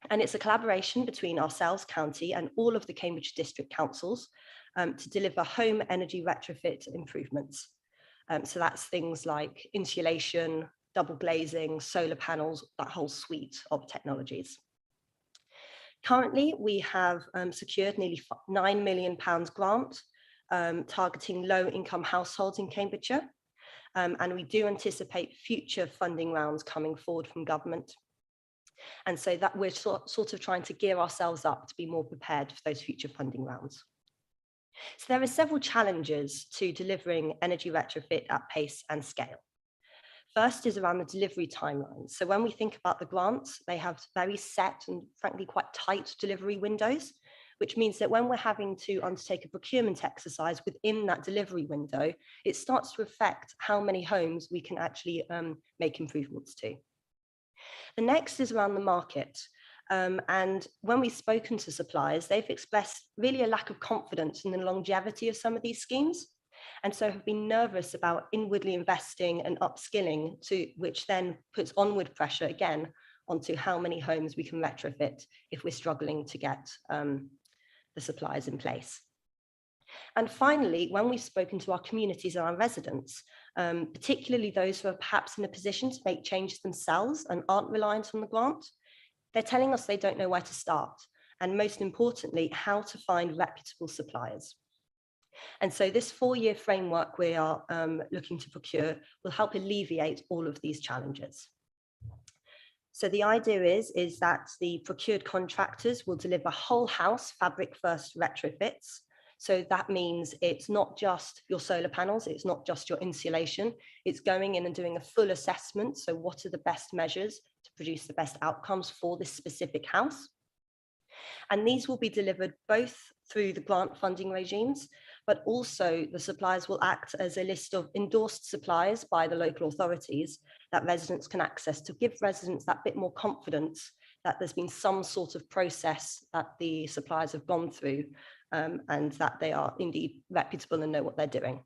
And it's a collaboration between ourselves, county, and all of the Cambridge district councils to deliver home energy retrofit improvements. So that's things like insulation, double glazing, solar panels, that whole suite of technologies. Currently, we have secured nearly £9 million grant targeting low-income households in Cambridgeshire. And we do anticipate future funding rounds coming forward from government. And so that we're sort of trying to gear ourselves up to be more prepared for those future funding rounds. So there are several challenges to delivering energy retrofit at pace and scale. First is around the delivery timelines. So when we think about the grants, they have very set and frankly quite tight delivery windows, which means that when we're having to undertake a procurement exercise within that delivery window, it starts to affect how many homes we can actually make improvements to. The next is around the market. And when we've spoken to suppliers, they've expressed really a lack of confidence in the longevity of some of these schemes, and so have been nervous about inwardly investing and upskilling, which then puts onward pressure again onto how many homes we can retrofit if we're struggling to get the suppliers in place. And finally, when we've spoken to our communities and our residents, particularly those who are perhaps in a position to make changes themselves and aren't reliant on the grant, they're telling us they don't know where to start, and most importantly, how to find reputable suppliers. And so this 4-year framework we are looking to procure will help alleviate all of these challenges. So the idea is that the procured contractors will deliver whole house fabric first retrofits. So that means it's not just your solar panels, it's not just your insulation, it's going in and doing a full assessment. So what are the best measures to produce the best outcomes for this specific house? And these will be delivered both through the grant funding regimes, but also the suppliers will act as a list of endorsed suppliers by the local authorities that residents can access to give residents that bit more confidence that there's been some sort of process that the suppliers have gone through and that they are indeed reputable and know what they're doing.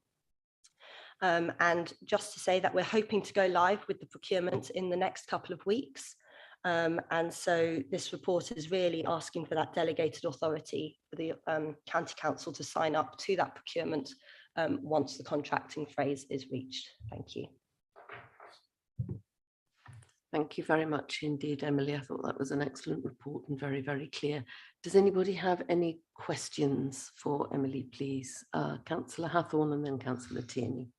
And just to say that we're hoping to go live with the procurement in the next couple of weeks. And so this report is really asking for that delegated authority for the county council to sign up to that procurement once the contracting phase is reached. Thank you. Thank you very much indeed, Emily. I thought that was an excellent report and very, very clear. Does anybody have any questions for Emily, please? Councillor Hathorn and then Councillor Tierney.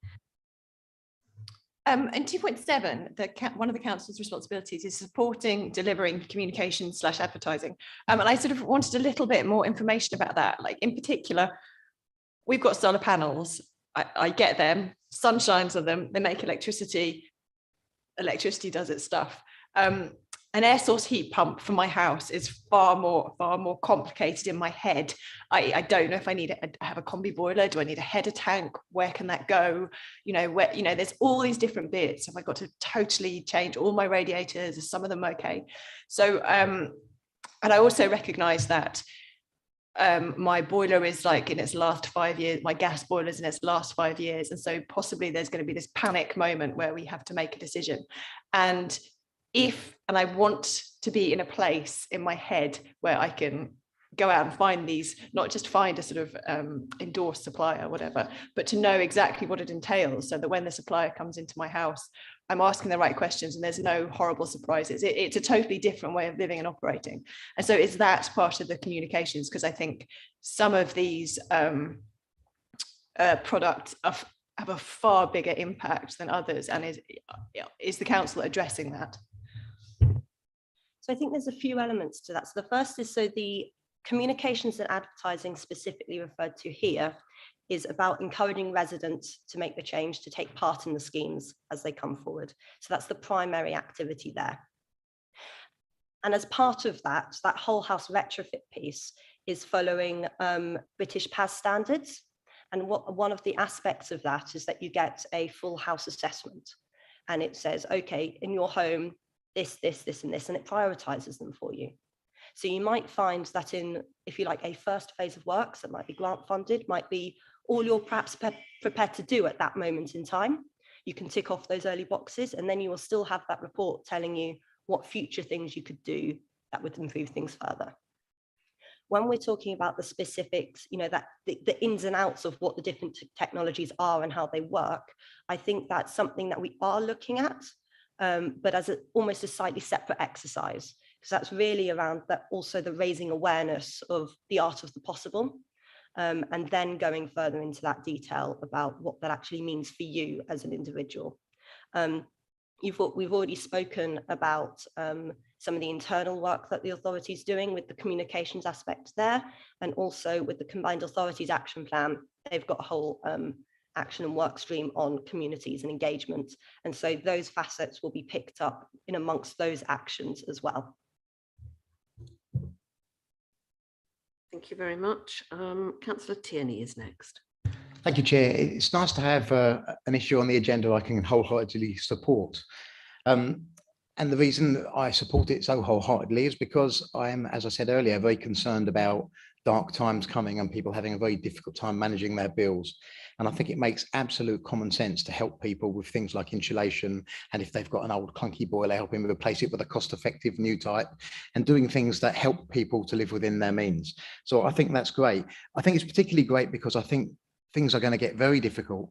In 2.7, one of the council's responsibilities is supporting delivering communication/advertising. And I sort of wanted a little bit more information about that. Like in particular, we've got solar panels. I get them, sun shines on them, they make electricity. Electricity does its stuff. An air source heat pump for my house is far more complicated in my head. I don't know if I need to have a combi boiler. Do I need a header tank? Where can that go? There's all these different bits. Have I got to totally change all my radiators? Are some of them okay? So, and I also recognize that my boiler is like in its last 5 years, my gas boiler is in its last 5 years. And so possibly there's going to be this panic moment where we have to make a decision. And I want to be in a place in my head where I can go out and find these, not just find a sort of endorsed supplier or whatever, but to know exactly what it entails so that when the supplier comes into my house, I'm asking the right questions and there's no horrible surprises. It's a totally different way of living and operating. And so it's that part of the communications, because I think some of these products have a far bigger impact than others. And is the council addressing that? So I think there's a few elements to that. So the first is, so the communications and advertising specifically referred to here is about encouraging residents to make the change, to take part in the schemes as they come forward. So that's the primary activity there. And as part of that, that whole house retrofit piece is following British PAS standards. And one of the aspects of that is that you get a full house assessment. And it says, okay, in your home, this, and this, and it prioritizes them for you. So you might find that in, if you like, a first phase of works that might be grant funded, might be all you're perhaps prepared to do at that moment in time. You can tick off those early boxes, and then you will still have that report telling you what future things you could do that would improve things further. When we're talking about the specifics, that the ins and outs of what the different technologies are and how they work, I think that's something that we are looking at, but as almost a slightly separate exercise, because that's really around that, also the raising awareness of the art of the possible, and then going further into that detail about what that actually means for you as an individual. We've already spoken about some of the internal work that the authority is doing with the communications aspect there, and also with the Combined Authorities Action Plan. They've got a whole action and work stream on communities and engagement. And so those facets will be picked up in amongst those actions as well. Thank you very much. Councillor Tierney is next. Thank you, Chair. It's nice to have an issue on the agenda I can wholeheartedly support. And the reason I support it so wholeheartedly is because I am, as I said earlier, very concerned about dark times coming and people having a very difficult time managing their bills. And I think it makes absolute common sense to help people with things like insulation, and if they've got an old clunky boiler, helping replace it with a cost-effective new type, and doing things that help people to live within their means. So I think that's great. I think it's particularly great because I think things are going to get very difficult,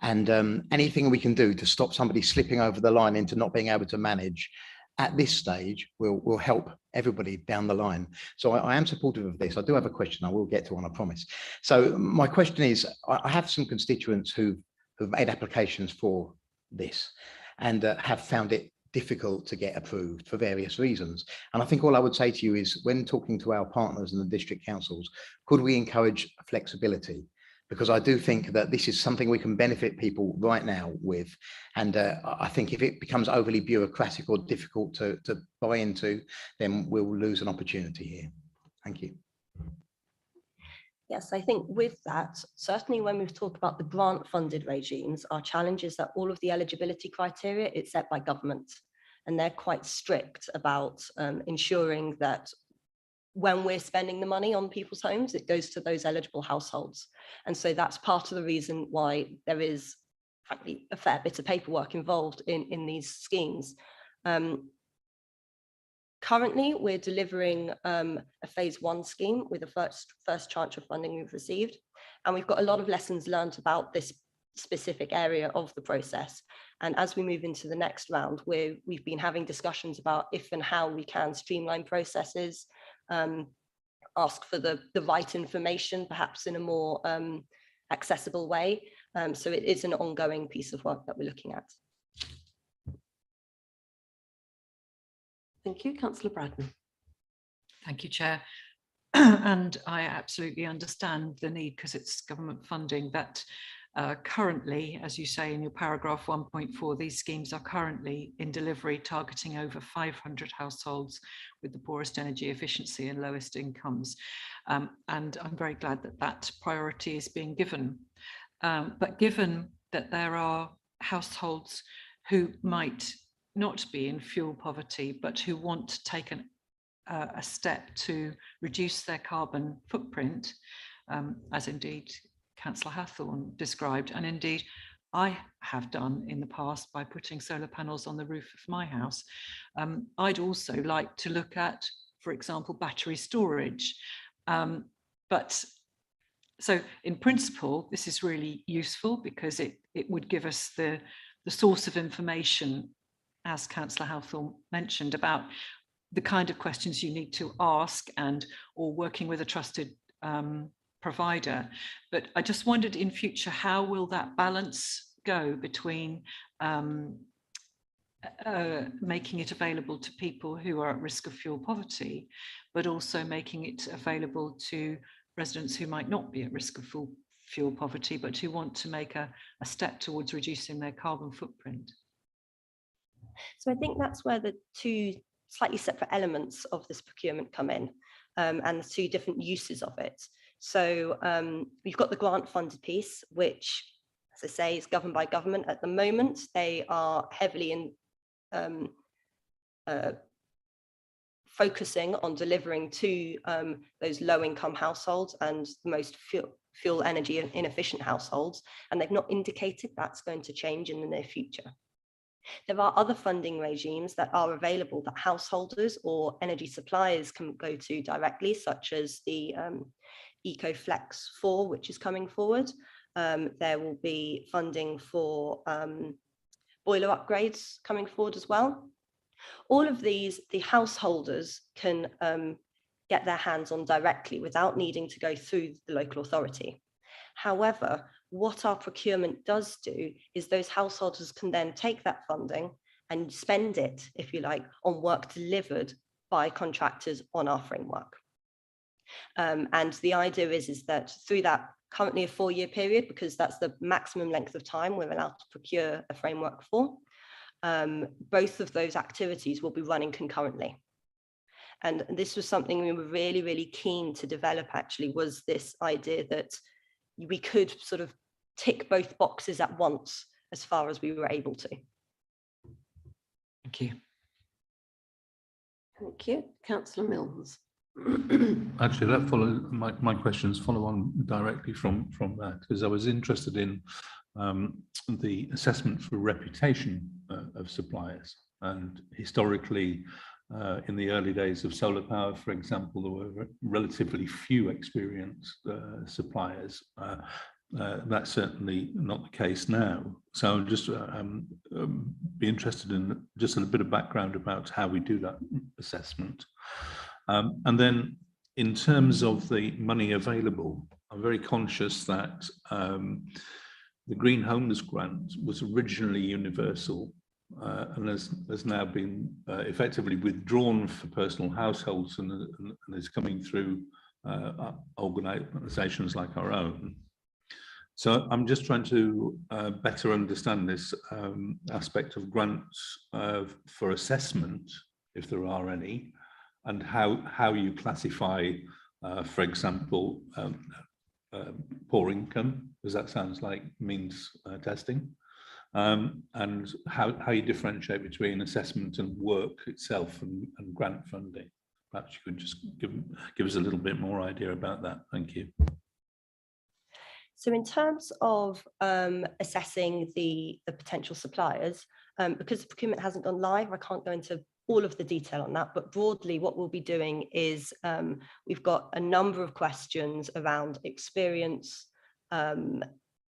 and anything we can do to stop somebody slipping over the line into not being able to manage at this stage will help everybody down the line. So I am supportive of this. I do have a question I will get to one, I promise. So my question is, I have some constituents who've made applications for this and have found it difficult to get approved for various reasons. And I think all I would say to you is, when talking to our partners in the district councils, could we encourage flexibility? Because I do think that this is something we can benefit people right now with. And I think if it becomes overly bureaucratic or difficult to buy into, then we'll lose an opportunity here. Thank you. Yes, I think with that, certainly when we've talked about the grant funded regimes, our challenge is that all of the eligibility criteria is set by government, and they're quite strict about ensuring that when we're spending the money on people's homes, it goes to those eligible households. And so that's part of the reason why there is, frankly, a fair bit of paperwork involved in these schemes. Currently, we're delivering a phase 1 scheme with the first tranche of funding we've received. And we've got a lot of lessons learned about this specific area of the process. And as we move into the next round, we've been having discussions about if and how we can streamline processes, ask for the right information, perhaps in a more accessible way. So it is an ongoing piece of work that we're looking at. Thank you, Councillor Bradman. Thank you, Chair. And I absolutely understand the need, because it's government funding, that currently, as you say in your paragraph 1.4, these schemes are currently in delivery, targeting over 500 households with the poorest energy efficiency and lowest incomes. And I'm very glad that that priority is being given. But given that there are households who might not be in fuel poverty, but who want to take a step to reduce their carbon footprint, as indeed Councillor Hathorn described, and indeed I have done in the past by putting solar panels on the roof of my house. I'd also like to look at, for example, battery storage. But so in principle, this is really useful, because it would give us the source of information, as Councillor Hathorn mentioned, about the kind of questions you need to ask, or working with a trusted provider. But I just wondered, in future, how will that balance go between making it available to people who are at risk of fuel poverty, but also making it available to residents who might not be at risk of fuel poverty, but who want to make a step towards reducing their carbon footprint? So I think that's where the two slightly separate elements of this procurement come in, and the two different uses of it. So we've got the grant funded piece, which, as I say, is governed by government at the moment. They are heavily in focusing on delivering to those low income households and the most fuel energy inefficient households. And they've not indicated that's going to change in the near future. There are other funding regimes that are available that householders or energy suppliers can go to directly, such as the EcoFlex 4, which is coming forward. There will be funding for boiler upgrades coming forward as well. All of these, the householders can get their hands on directly without needing to go through the local authority. However, what our procurement does do is those householders can then take that funding and spend it, if you like, on work delivered by contractors on our framework. And the idea is that through that currently a 4-year period, because that's the maximum length of time we're allowed to procure a framework for, both of those activities will be running concurrently. And this was something we were really, really keen to develop, actually, was this idea that we could sort of tick both boxes at once as far as we were able to. Thank you. Thank you. Councillor Mills. Actually, that follow my questions follow on directly from that, because I was interested in the assessment for reputation of suppliers. And historically, in the early days of solar power, for example, there were relatively few experienced suppliers. That's certainly not the case now. So I'm just be interested in just a bit of background about how we do that assessment. And then in terms of the money available, I'm very conscious that the Green Homes Grant was originally universal and has now been effectively withdrawn for personal households and is coming through organisations like our own. So I'm just trying to better understand this aspect of grants for assessment, if there are any, and how you classify, for example, poor income, because that sounds like means testing, and how you differentiate between assessment and work itself and grant funding. Perhaps you could just give us a little bit more idea about that. Thank you. So in terms of assessing the potential suppliers, because the procurement hasn't gone live, I can't go into all of the detail on that, but broadly what we'll be doing is we've got a number of questions around experience,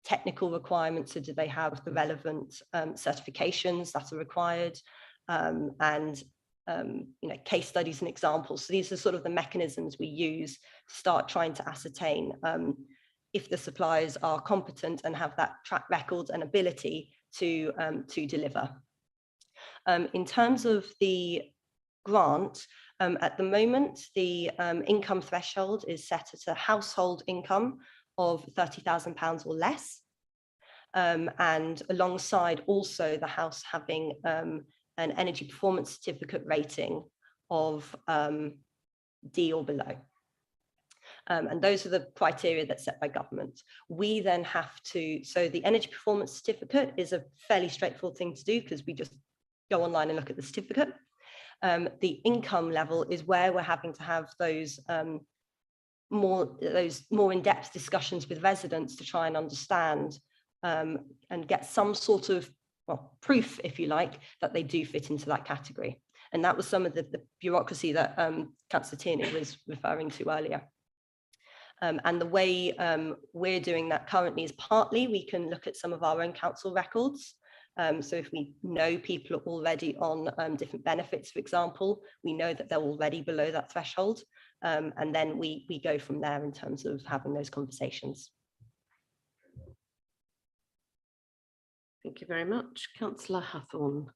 technical requirements, so do they have the relevant certifications that are required, and case studies and examples. So these are sort of the mechanisms we use to start trying to ascertain if the suppliers are competent and have that track record and ability to deliver. In terms of the grant, at the moment, the income threshold is set at a household income of £30,000 or less. And alongside also the house having an energy performance certificate rating of D or below. And those are the criteria that's set by government. We then have to, so the energy performance certificate is a fairly straightforward thing to do because we just go online and look at the certificate. The income level is where we're having to have those more in-depth discussions with residents to try and understand and get some sort of proof, if you like, that they do fit into that category. And that was some of the bureaucracy that Councillor Tierney was referring to earlier. And the way we're doing that currently is partly we can look at some of our own council records. So if we know people are already on different benefits, for example, we know that they're already below that threshold. And then we go from there in terms of having those conversations. Thank you very much. Councillor Hathorn.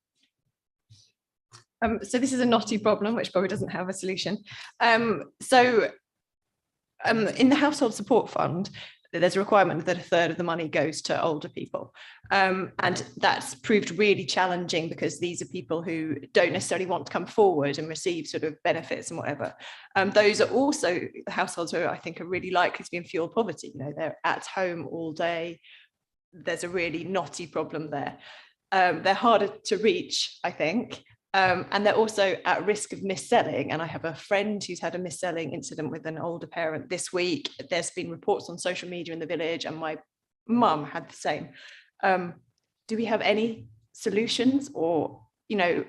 So this is a knotty problem, which probably doesn't have a solution. In the Household Support Fund, there's a requirement that a third of the money goes to older people. And that's proved really challenging because these are people who don't necessarily want to come forward and receive sort of benefits and whatever. Those are also households who I think are really likely to be in fuel poverty. You know, they're at home all day. There's a really knotty problem there. They're harder to reach, I think. And they're also at risk of mis-selling. And I have a friend who's had a mis-selling incident with an older parent this week. There's been reports on social media in the village, and my mum had the same. Do we have any solutions, or, you know,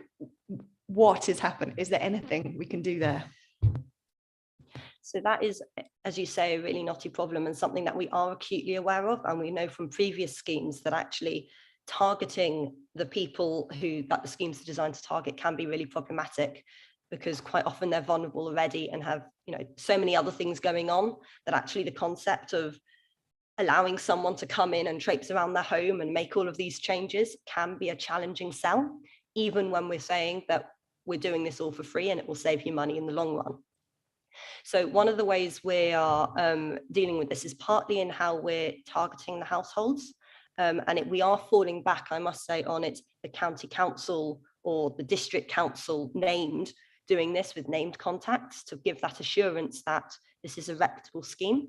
what has happened? Is there anything we can do there? So that is, as you say, a really knotty problem and something that we are acutely aware of. And we know from previous schemes that actually targeting the people that the schemes are designed to target can be really problematic, because quite often they're vulnerable already and have, so many other things going on, that actually the concept of allowing someone to come in and traipse around their home and make all of these changes can be a challenging sell, even when we're saying that we're doing this all for free and it will save you money in the long run. So one of the ways we are dealing with this is partly in how we're targeting the households. We are falling back, I must say, on it's the county council or the district council named doing this with named contacts to give that assurance that this is a reputable scheme.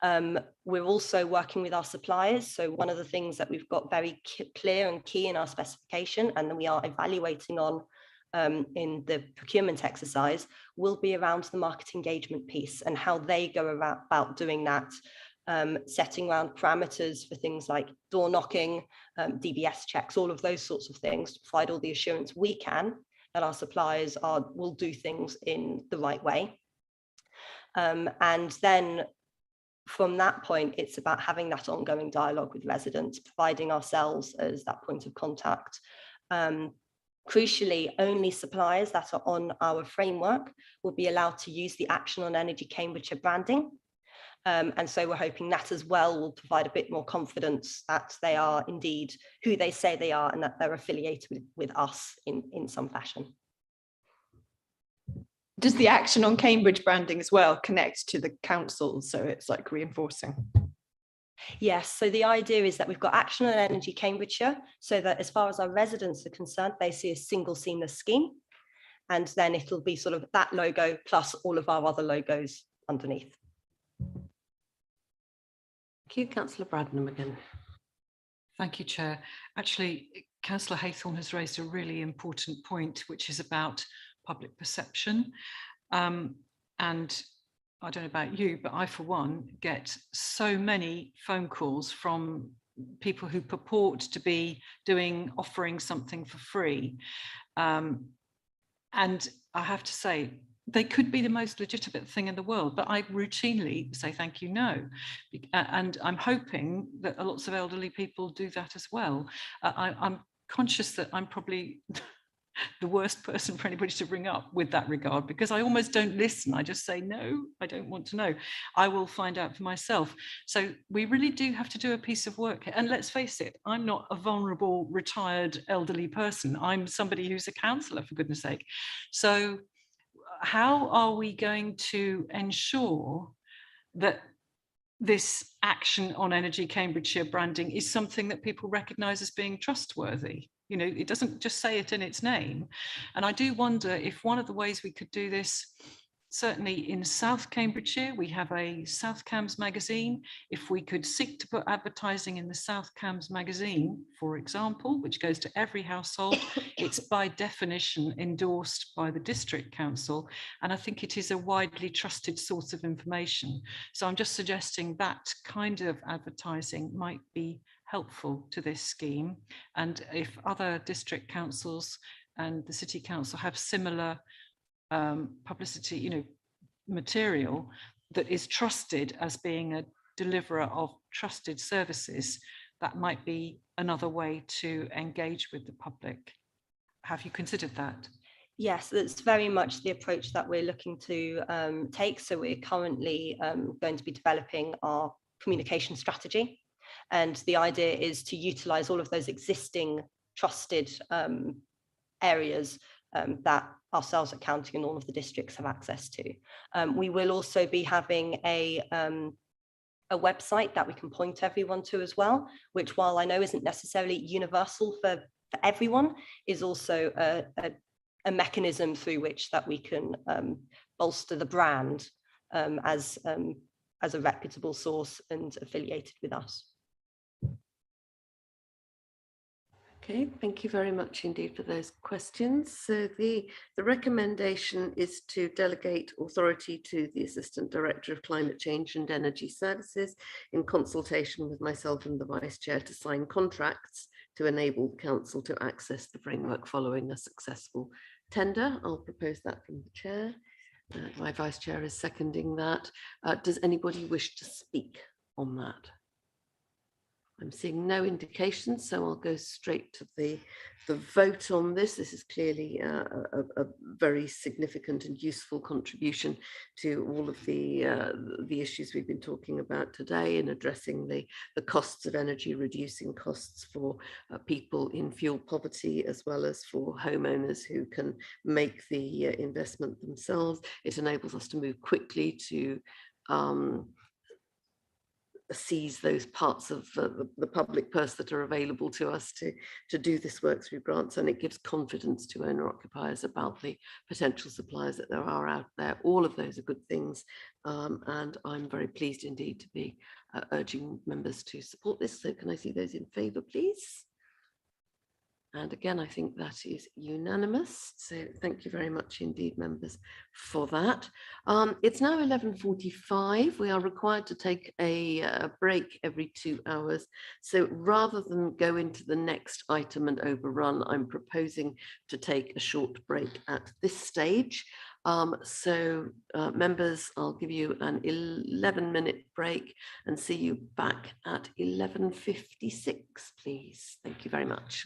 We're also working with our suppliers. So one of the things that we've got very clear and key in our specification, and then we are evaluating on in the procurement exercise, will be around the market engagement piece and how they go about doing that, setting around parameters for things like door knocking, DBS checks, all of those sorts of things, to provide all the assurance we can that our suppliers will do things in the right way. And then from that point, it's about having that ongoing dialogue with residents, providing ourselves as that point of contact. Crucially, only suppliers that are on our framework will be allowed to use the Action on Energy Cambridgeshire branding. And so we're hoping that as well will provide a bit more confidence that they are indeed who they say they are and that they're affiliated with us in some fashion. Does the Action on Cambridge branding as well connect to the council? So it's like reinforcing. Yes, so the idea is that we've got Action on Energy Cambridgeshire, so that as far as our residents are concerned, they see a single seamless scheme. And then it'll be sort of that logo plus all of our other logos underneath. Thank you, Councillor Bradnam again. Thank you, Chair. Actually, Councillor Haythorne has raised a really important point, which is about public perception. And I don't know about you, but I, for one, get so many phone calls from people who purport to be offering something for free. And I have to say, they could be the most legitimate thing in the world, but I routinely say thank you, no. And I'm hoping that lots of elderly people do that as well. I'm conscious that I'm probably the worst person for anybody to bring up with that regard, because I almost don't listen. I just say, no, I don't want to know. I will find out for myself. So we really do have to do a piece of work. And let's face it, I'm not a vulnerable, retired, elderly person. I'm somebody who's a councillor, for goodness sake. So how are we going to ensure that this Action on Energy Cambridgeshire branding is something that people recognise as being trustworthy? You know, it doesn't just say it in its name. And I do wonder if one of the ways we could do this, certainly in South Cambridgeshire, we have a South Cambs magazine. If we could seek to put advertising in the South Cambs magazine, for example, which goes to every household, it's by definition endorsed by the district council. And I think it is a widely trusted source of information. So I'm just suggesting that kind of advertising might be helpful to this scheme. And if other district councils and the city council have similar publicity, material that is trusted as being a deliverer of trusted services, that might be another way to engage with the public. Have you considered that? Yes, that's very much the approach that we're looking to take. So we're currently going to be developing our communication strategy. And the idea is to utilise all of those existing trusted areas that ourselves at county and all of the districts have access to. We will also be having a website that we can point everyone to as well, which, while I know isn't necessarily universal for everyone, is also a mechanism through which that we can bolster the brand as a reputable source and affiliated with us. Okay, thank you very much indeed for those questions. So the recommendation is to delegate authority to the Assistant Director of Climate Change and Energy Services in consultation with myself and the Vice Chair to sign contracts to enable the Council to access the framework following a successful tender. I'll propose that from the Chair. My Vice Chair is seconding that. Does anybody wish to speak on that? I'm seeing no indications, so I'll go straight to the vote on this. This is clearly a very significant and useful contribution to all of the issues we've been talking about today in addressing the costs of energy, reducing costs for people in fuel poverty, as well as for homeowners who can make the investment themselves. It enables us to move quickly to seize those parts of the public purse that are available to us to do this work through grants, and it gives confidence to owner occupiers about the potential suppliers that there are out there. All of those are good things, and I'm very pleased indeed to be urging members to support this. So can I see those in favour, please? And again, I think that is unanimous. So thank you very much indeed, members, for that. It's now 11:45. We are required to take a break every 2 hours. So rather than go into the next item and overrun, I'm proposing to take a short break at this stage. Members, I'll give you an 11-minute break and see you back at 11:56, please. Thank you very much.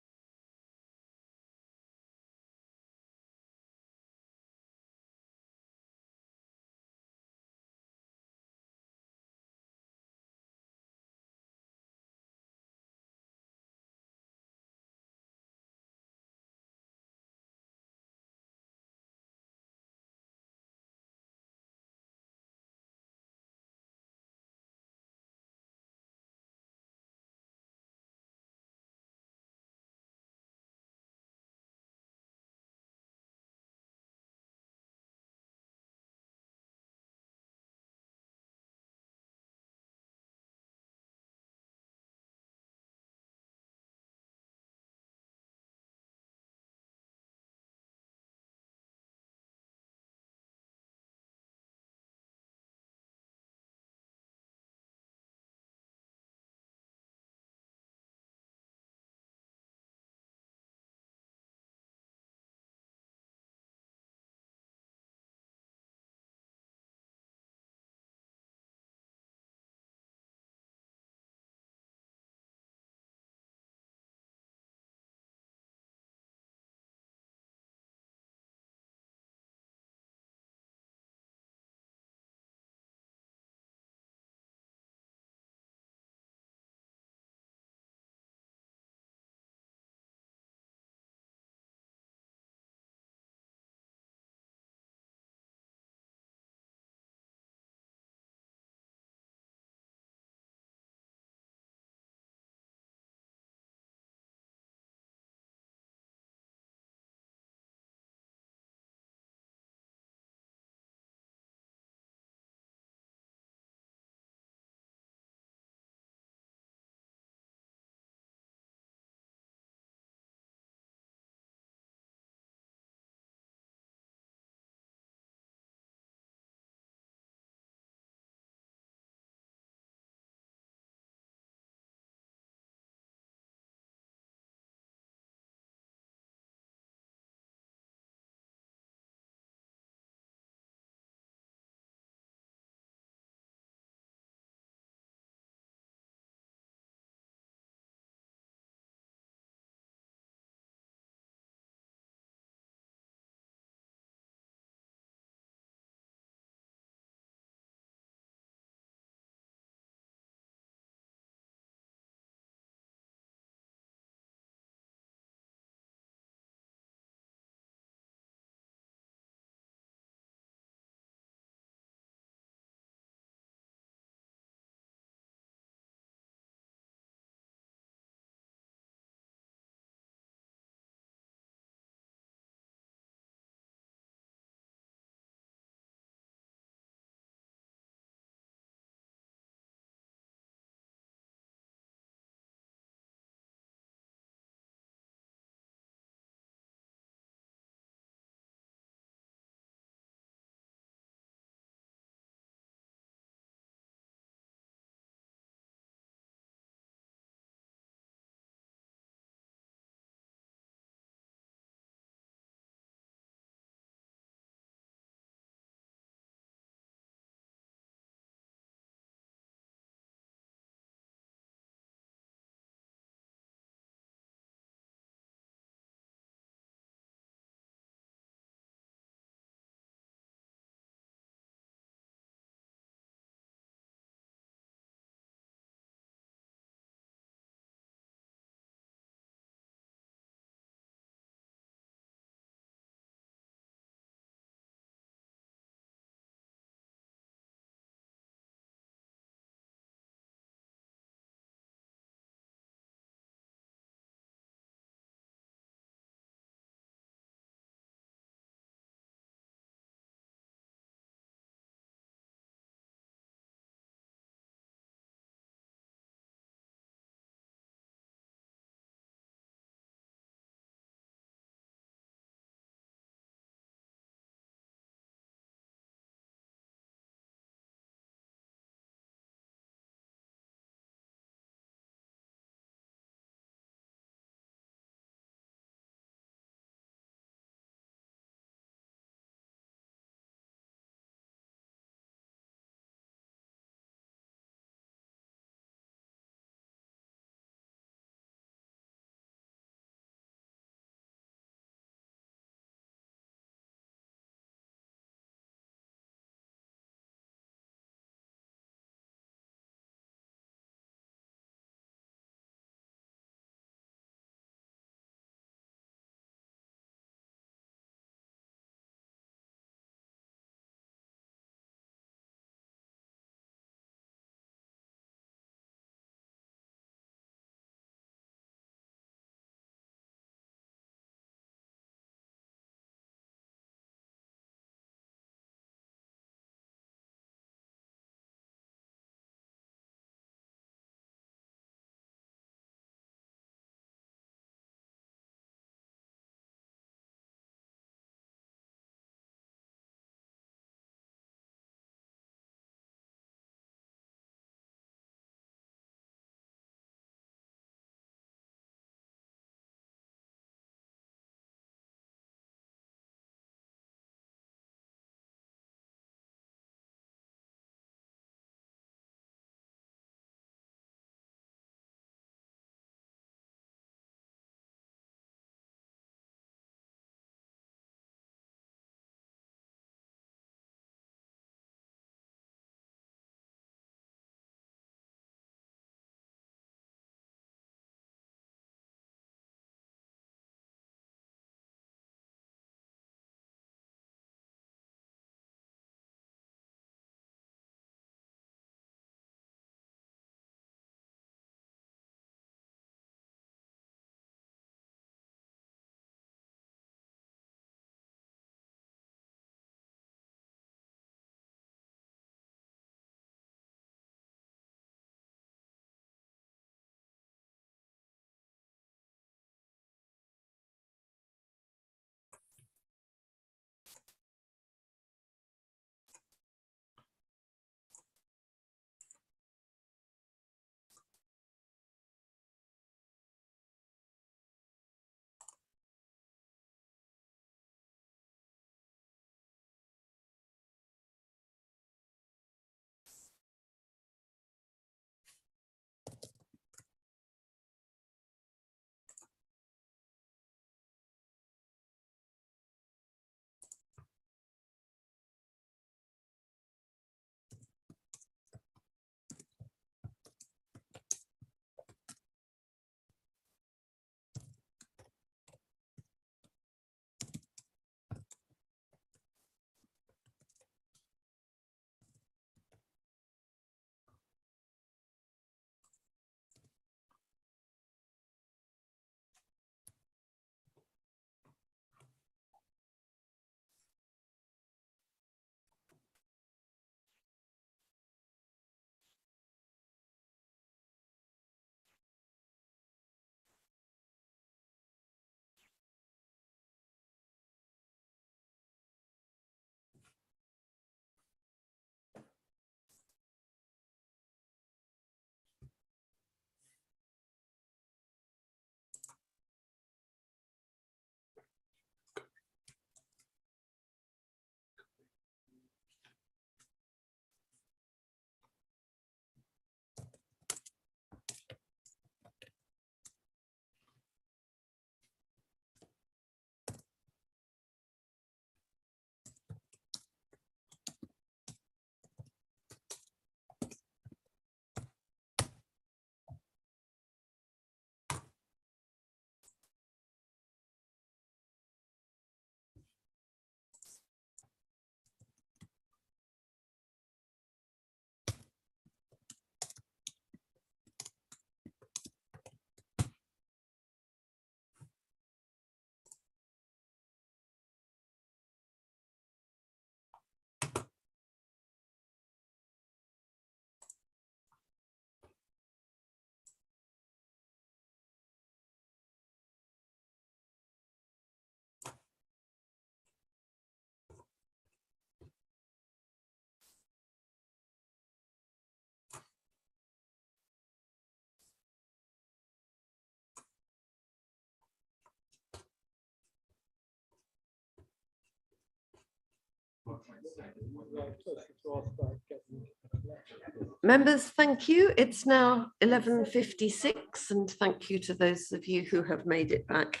Members, thank you. It's now 11:56, and thank you to those of you who have made it back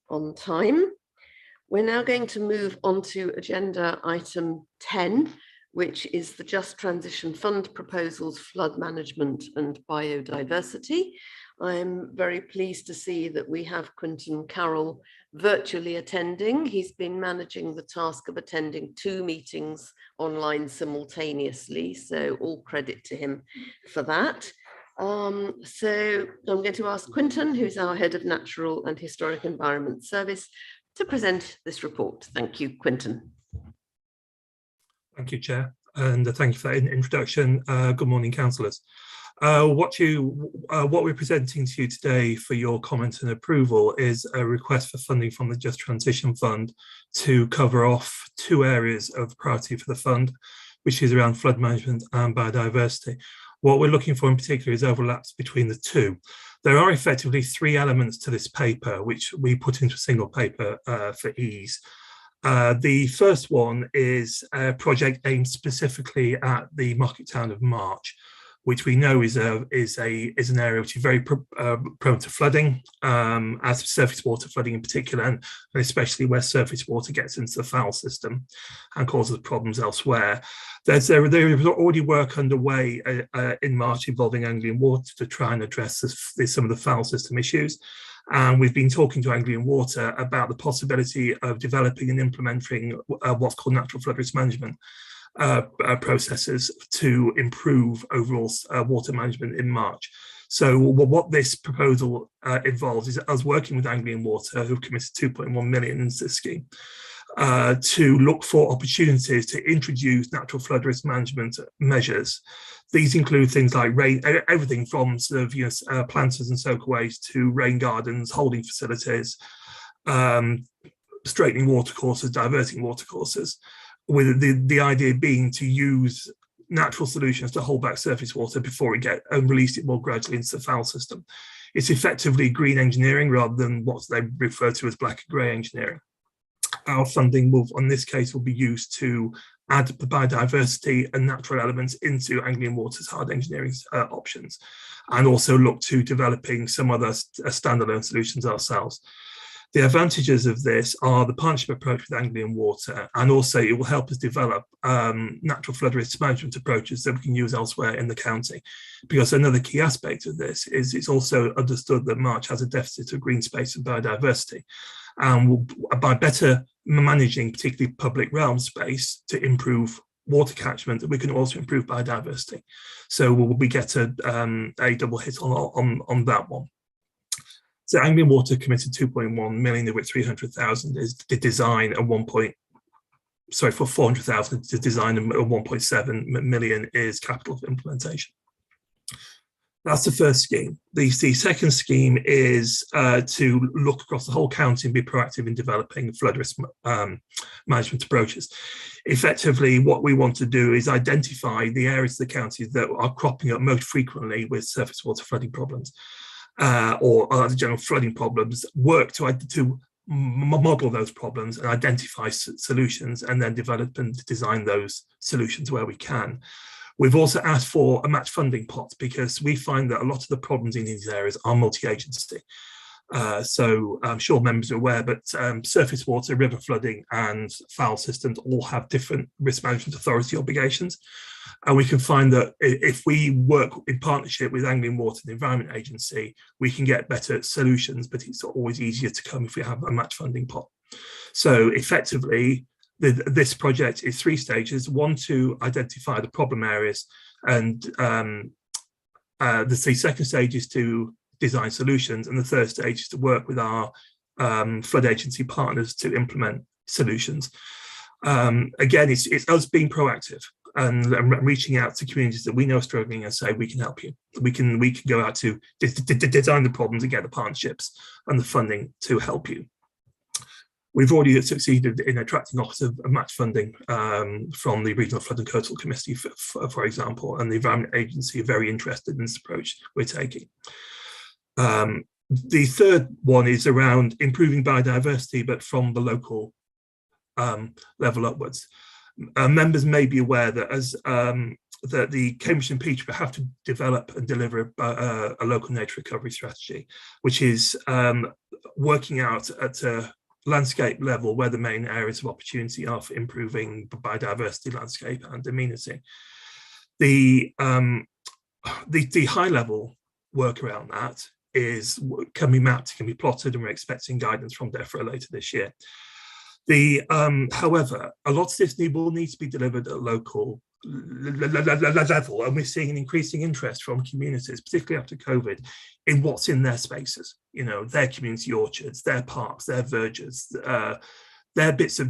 on time. We're now going to move on to agenda item 10, which is the Just Transition Fund proposals, flood management and biodiversity. I'm very pleased to see that we have Quinton Carroll virtually attending. He's been managing the task of attending 2 meetings online simultaneously, so all credit to him for that. So I'm going to ask Quinton, who's our Head of Natural and Historic Environment Service, to present this report. Thank you, Quinton. Thank you, Chair, and thank you for that introduction. Good morning, councillors. What we're presenting to you today for your comment and approval is a request for funding from the Just Transition Fund to cover off 2 areas of priority for the fund, which is around flood management and biodiversity. What we're looking for in particular is overlaps between the 2. There are effectively 3 elements to this paper, which we put into a single paper for ease. The first one is a project aimed specifically at the market town of March, which we know is an area which is very prone to flooding, as surface water flooding in particular, and especially where surface water gets into the foul system and causes problems elsewhere. There is already work underway in March involving Anglian Water to try and address some of the foul system issues. And we've been talking to Anglian Water about the possibility of developing and implementing what's called natural flood risk management processes to improve overall water management in March. So what this proposal involves is us working with Anglian Water, who've committed 2.1 million into this scheme, to look for opportunities to introduce natural flood risk management measures. These include things like everything from sort of planters and soakaways to rain gardens, holding facilities, straightening watercourses, diverting watercourses, with the idea being to use natural solutions to hold back surface water before it gets and release it more gradually into the foul system. It's effectively green engineering rather than what they refer to as black and grey engineering. Our funding will, on this case, will be used to add biodiversity and natural elements into Anglian Water's hard engineering options, and also look to developing some other standalone solutions ourselves. The advantages of this are the partnership approach with Anglian Water, and also it will help us develop natural flood risk management approaches that we can use elsewhere in the county. Because another key aspect of this is it's also understood that March has a deficit of green space and biodiversity. And by better managing particularly public realm space to improve water catchment, we can also improve biodiversity. So we get a double hit on that one. So Anglian Water committed 2.1 million, of which 300,000 is the design, and for 400,000 to design, and 1.7 million is capital for implementation. That's the first scheme. The second scheme is to look across the whole county and be proactive in developing flood risk management approaches. Effectively, what we want to do is identify the areas of the county that are cropping up most frequently with surface water flooding problems. Or other general flooding problems, work to model those problems and identify solutions, and then develop and design those solutions where we can. We've also asked for a match funding pot because we find that a lot of the problems in these areas are multi-agency. So I'm sure members are aware, but surface water, river flooding and foul systems all have different risk management authority obligations. And we can find that if we work in partnership with Anglian Water and the Environment Agency, we can get better solutions, but it's always easier to come if we have a match funding pot. So effectively, this project is 3 stages. 1, to identify the problem areas, and the second stage is to design solutions, and the third stage is to work with our flood agency partners to implement solutions. Again, it's us being proactive and reaching out to communities that we know are struggling and say, we can help you. We can go out to design the problems and get the partnerships and the funding to help you. We've already succeeded in attracting offers of match funding from the Regional Flood and Coastal Committee, for example, and the Environment Agency are very interested in this approach we're taking. The third one is around improving biodiversity, but from the local level upwards. Members may be aware that that the Cambridgeshire and Peterborough have to develop and deliver a local nature recovery strategy, which is working out at a landscape level where the main areas of opportunity are for improving biodiversity, landscape and amenity. The high level work around that can be mapped, can be plotted, and we're expecting guidance from DEFRA later this year. However, a lot of this will need to be delivered at local level, and we're seeing an increasing interest from communities, particularly after COVID, in what's in their spaces. You know, their community orchards, their parks, their verges, their bits of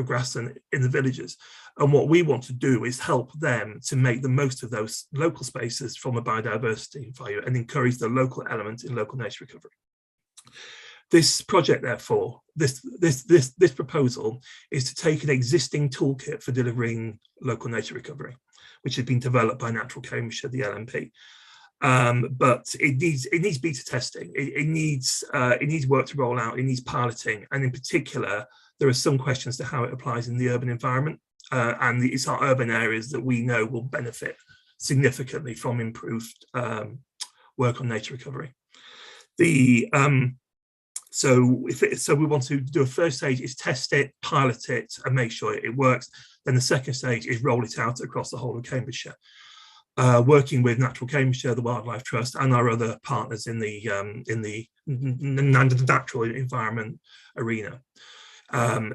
grass in the villages. And what we want to do is help them to make the most of those local spaces from a biodiversity value and encourage the local element in local nature recovery. This project, therefore, this proposal is to take an existing toolkit for delivering local nature recovery, which has been developed by Natural Cambridgeshire, the LNP. But it needs beta testing. It needs work to roll out. It needs piloting, and in particular, there are some questions to how it applies in the urban environment, and it's our urban areas that we know will benefit significantly from improved work on nature recovery. So we want to do a first stage is test it, pilot it, and make sure it works. Then the second stage is roll it out across the whole of Cambridgeshire, working with Natural Cambridgeshire, the Wildlife Trust, and our other partners in the natural environment arena.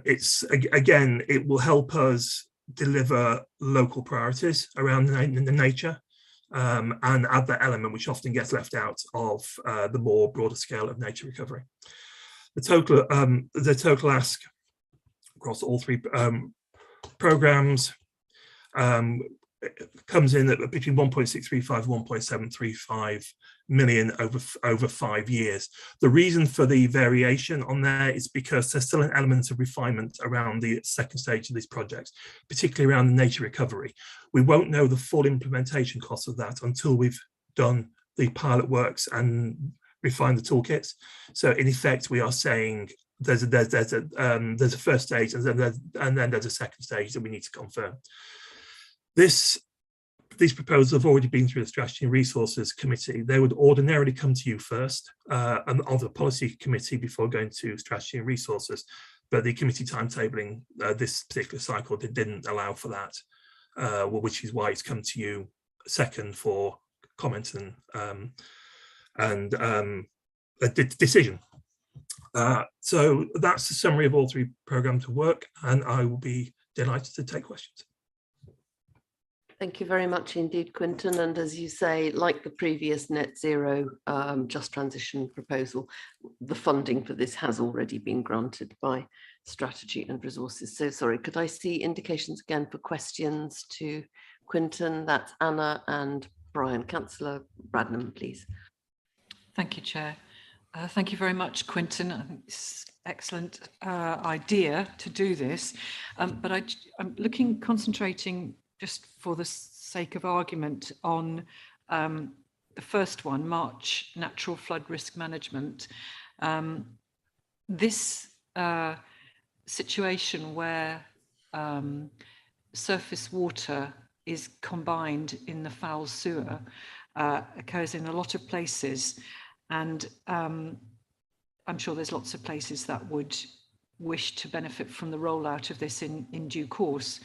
It will help us deliver local priorities around the nature. And add that element which often gets left out of the more broader scale of nature recovery. The total ask across all three programs comes in at between 1.635 and 1.735 million over 5 years. The reason for the variation on there is because there's still an element of refinement around the second stage of these projects, particularly around the nature recovery. We won't know the full implementation costs of that until we've done the pilot works and refined the toolkits. So in effect, we are saying there's a first stage and then there's a second stage that we need to confirm. These proposals have already been through the Strategy and Resources Committee. They would ordinarily come to you first and of the Policy Committee before going to Strategy and Resources, but the committee timetabling this particular cycle didn't allow for that, which is why it's come to you second for comment and a decision. So that's the summary of all three programs of work, and I will be delighted to take questions. Thank you very much indeed, Quinton. And as you say, like the previous net zero just transition proposal, the funding for this has already been granted by Strategy and Resources. So sorry, could I see indications again for questions to Quinton? That's Anna and Brian. Councillor Bradnam, please. Thank you, Chair. Thank you very much, Quinton. I think it's an excellent idea to do this, but I'm concentrating just for the sake of argument on the first one, March Natural Flood Risk Management. This situation where surface water is combined in the foul sewer occurs in a lot of places, and I'm sure there's lots of places that would wish to benefit from the rollout of this in due course.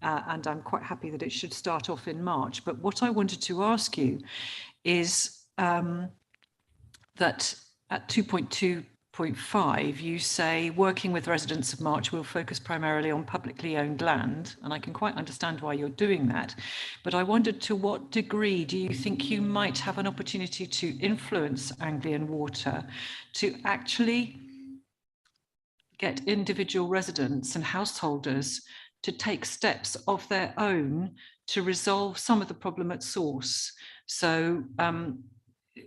And I'm quite happy that it should start off in March. But what I wanted to ask you is that at 2.2.5, you say working with residents of March will focus primarily on publicly owned land. And I can quite understand why you're doing that. But I wondered, to what degree do you think you might have an opportunity to influence Anglian Water to actually get individual residents and householders to take steps of their own to resolve some of the problem at source? So,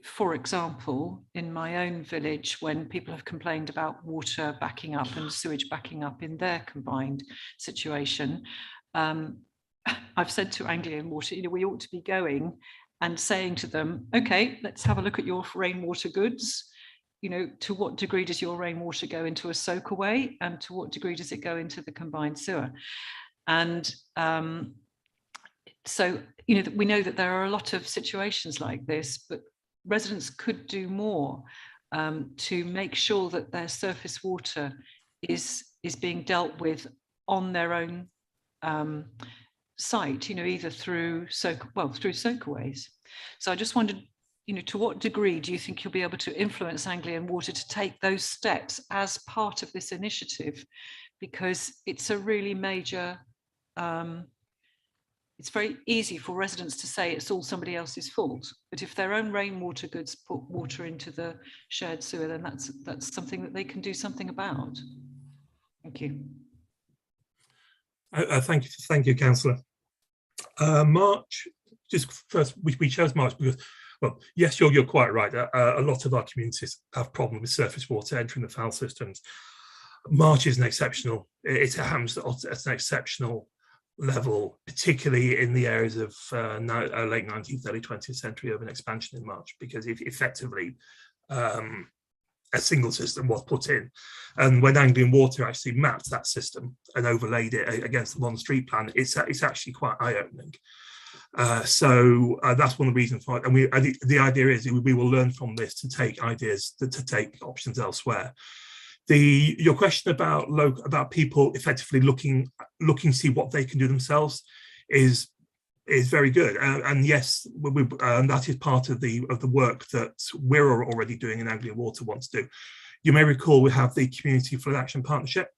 for example, in my own village, when people have complained about water backing up and sewage backing up in their combined situation, I've said to Anglian Water, we ought to be going and saying to them, okay, let's have a look at your rainwater goods. To what degree does your rainwater go into a soak away, and to what degree does it go into the combined sewer? And so, you know, we know that there are a lot of situations like this, but residents could do more to make sure that their surface water is being dealt with on their own site, you know, either through soakaways. So I just wondered, you know, to what degree do you think you'll be able to influence Anglian Water to take those steps as part of this initiative? Because it's a really major, it's very easy for residents to say it's all somebody else's fault, but if their own rainwater goods put water into the shared sewer, then that's something that they can do something about. Thank you. Thank you, Councillor. March, just first, we chose March because, well, yes, you're quite right. A lot of our communities have problems with surface water entering the foul systems. March is an exceptional, it happens at an exceptional level, particularly in the areas of late 19th, early 20th century urban expansion in March, because effectively a single system was put in. And when Anglian Water actually mapped that system and overlaid it against the modern street plan, it's actually quite eye-opening. So that's one of the reasons why, and the idea is we will learn from this to take ideas, to take options elsewhere. Your question about people effectively looking to see what they can do themselves is very good, and yes, that is part of the work that we're already doing in Anglian Water want to do. You may recall we have the Community Flood Action Partnership,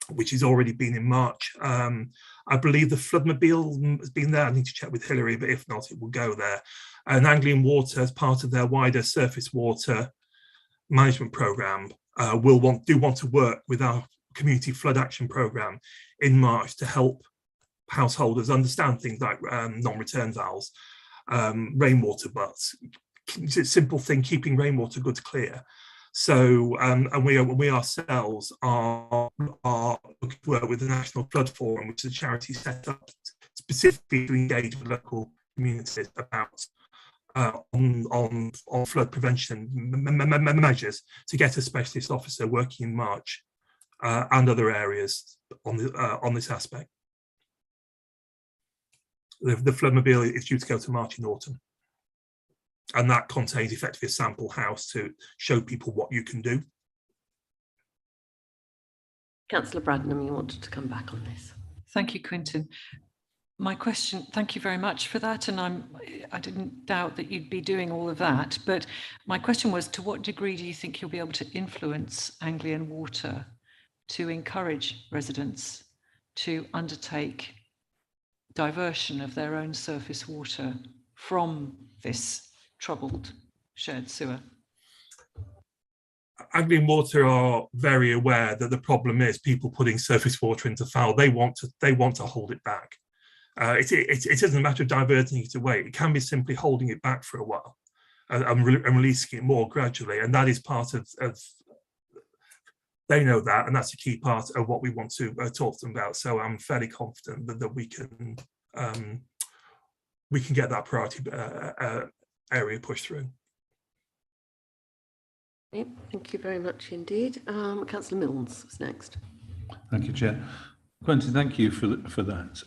which has already been in March. I believe the Floodmobile has been there. I need to check with Hilary, but if not, it will go there. And Anglian Water, as part of their wider surface water management programme, will want to work with our Community Flood Action Programme in March to help householders understand things like non-return valves, rainwater butts. It's a simple thing, keeping rainwater goods clear. So, and we ourselves are looking to work with the National Flood Forum, which is a charity set up specifically to engage with local communities about on flood prevention measures, to get a specialist officer working in March and other areas on this aspect. The Floodmobile is due to go to March in autumn, and that contains effectively a sample house to show people what you can do. Councillor Bradnam, you wanted to come back on this. Thank you, Quintin. My question, thank you very much for that, and I didn't doubt that you'd be doing all of that, but my question was, to what degree do you think you'll be able to influence Anglian Water to encourage residents to undertake diversion of their own surface water from this troubled shared sewer? Anglian Water are very aware that the problem is people putting surface water into foul. They want to hold it back. It isn't a matter of diverting it away. It can be simply holding it back for a while and releasing it more gradually. And that is part of they know that, and that's a key part of what we want to talk to them about. So I'm fairly confident that we can get that priority area pushed through. Thank you very much indeed. Councillor Mills is next. Thank you, Chair. Quentin, thank you for that.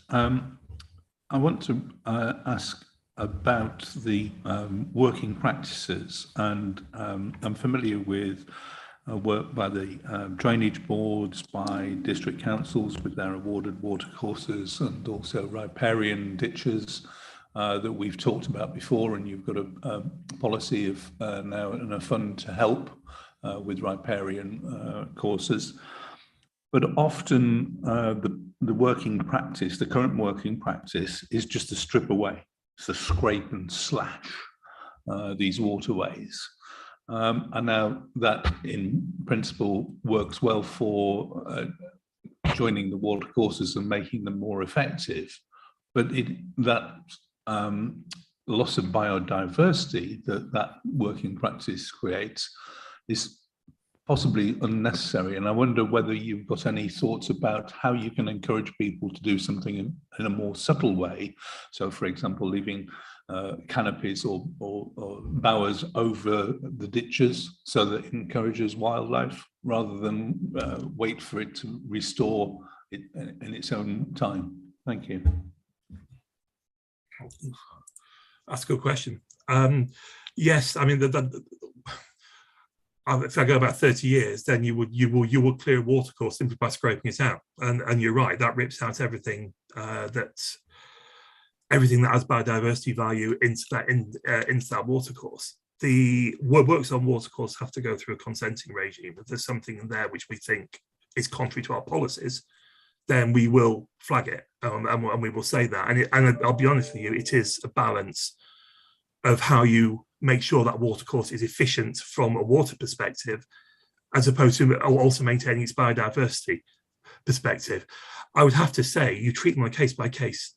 I want to ask about the working practices, and I'm familiar with work by the drainage boards, by district councils with their awarded water courses, and also riparian ditches that we've talked about before, and you've got a policy of now and a fund to help with riparian courses. But often the working practice, the current working practice, is just to strip away, to scrape and slash these waterways. And now that in principle works well for joining the water courses and making them more effective, but that loss of biodiversity that working practice creates is possibly unnecessary. And I wonder whether you've got any thoughts about how you can encourage people to do something in a more subtle way. So, for example, leaving canopies or bowers over the ditches so that it encourages wildlife, rather than wait for it to restore in its own time. Thank you. That's a good question. Yes, I mean, if I go about 30 years, then you would clear a watercourse simply by scraping it out. And you're right, that rips out everything that has biodiversity value into that watercourse. The works on watercourse have to go through a consenting regime. If there's something in there which we think is contrary to our policies, then we will flag it, and we will say that. And I'll be honest with you, it is a balance of how you make sure that watercourse is efficient from a water perspective, as opposed to also maintaining its biodiversity perspective. I would have to say you treat them on a case-by-case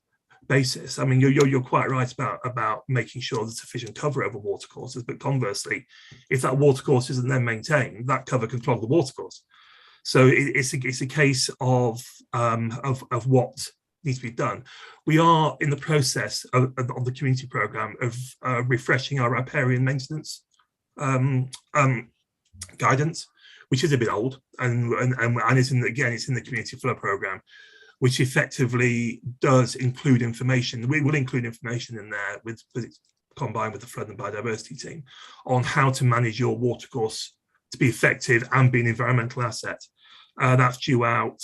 basis. I mean, you're quite right about making sure there's sufficient cover over watercourses, but conversely, if that watercourse isn't then maintained, that cover can clog the watercourse. So it's a case of what needs to be done. We are in the process of the community programme of refreshing our riparian maintenance guidance, which is a bit old, and it's in the community flow programme, which effectively does include information. We will include information in there with it's combined with the flood and biodiversity team on how to manage your watercourse to be effective and be an environmental asset. That's due out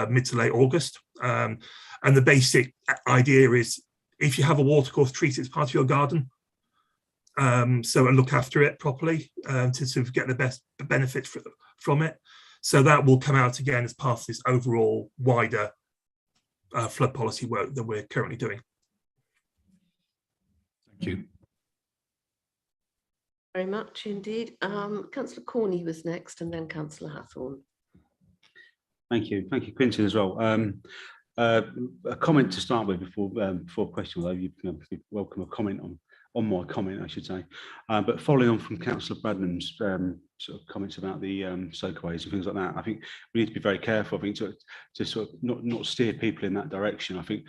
mid to late August. And the basic idea is, if you have a watercourse, treat it as part of your garden. And look after it properly to sort of get the best benefit from it. So that will come out again as part of this overall wider flood policy work that we're currently doing. Thank you. Very much indeed. Councillor Corney was next, and then Councillor Hathorn. Thank you, Quintin, as well. A comment to start with before question, although you welcome a comment on my comment, I should say. But following on from Councillor Bradnam's sort of comments about the soakaways and things like that, I think we need to be very careful. I think to sort of not steer people in that direction. I think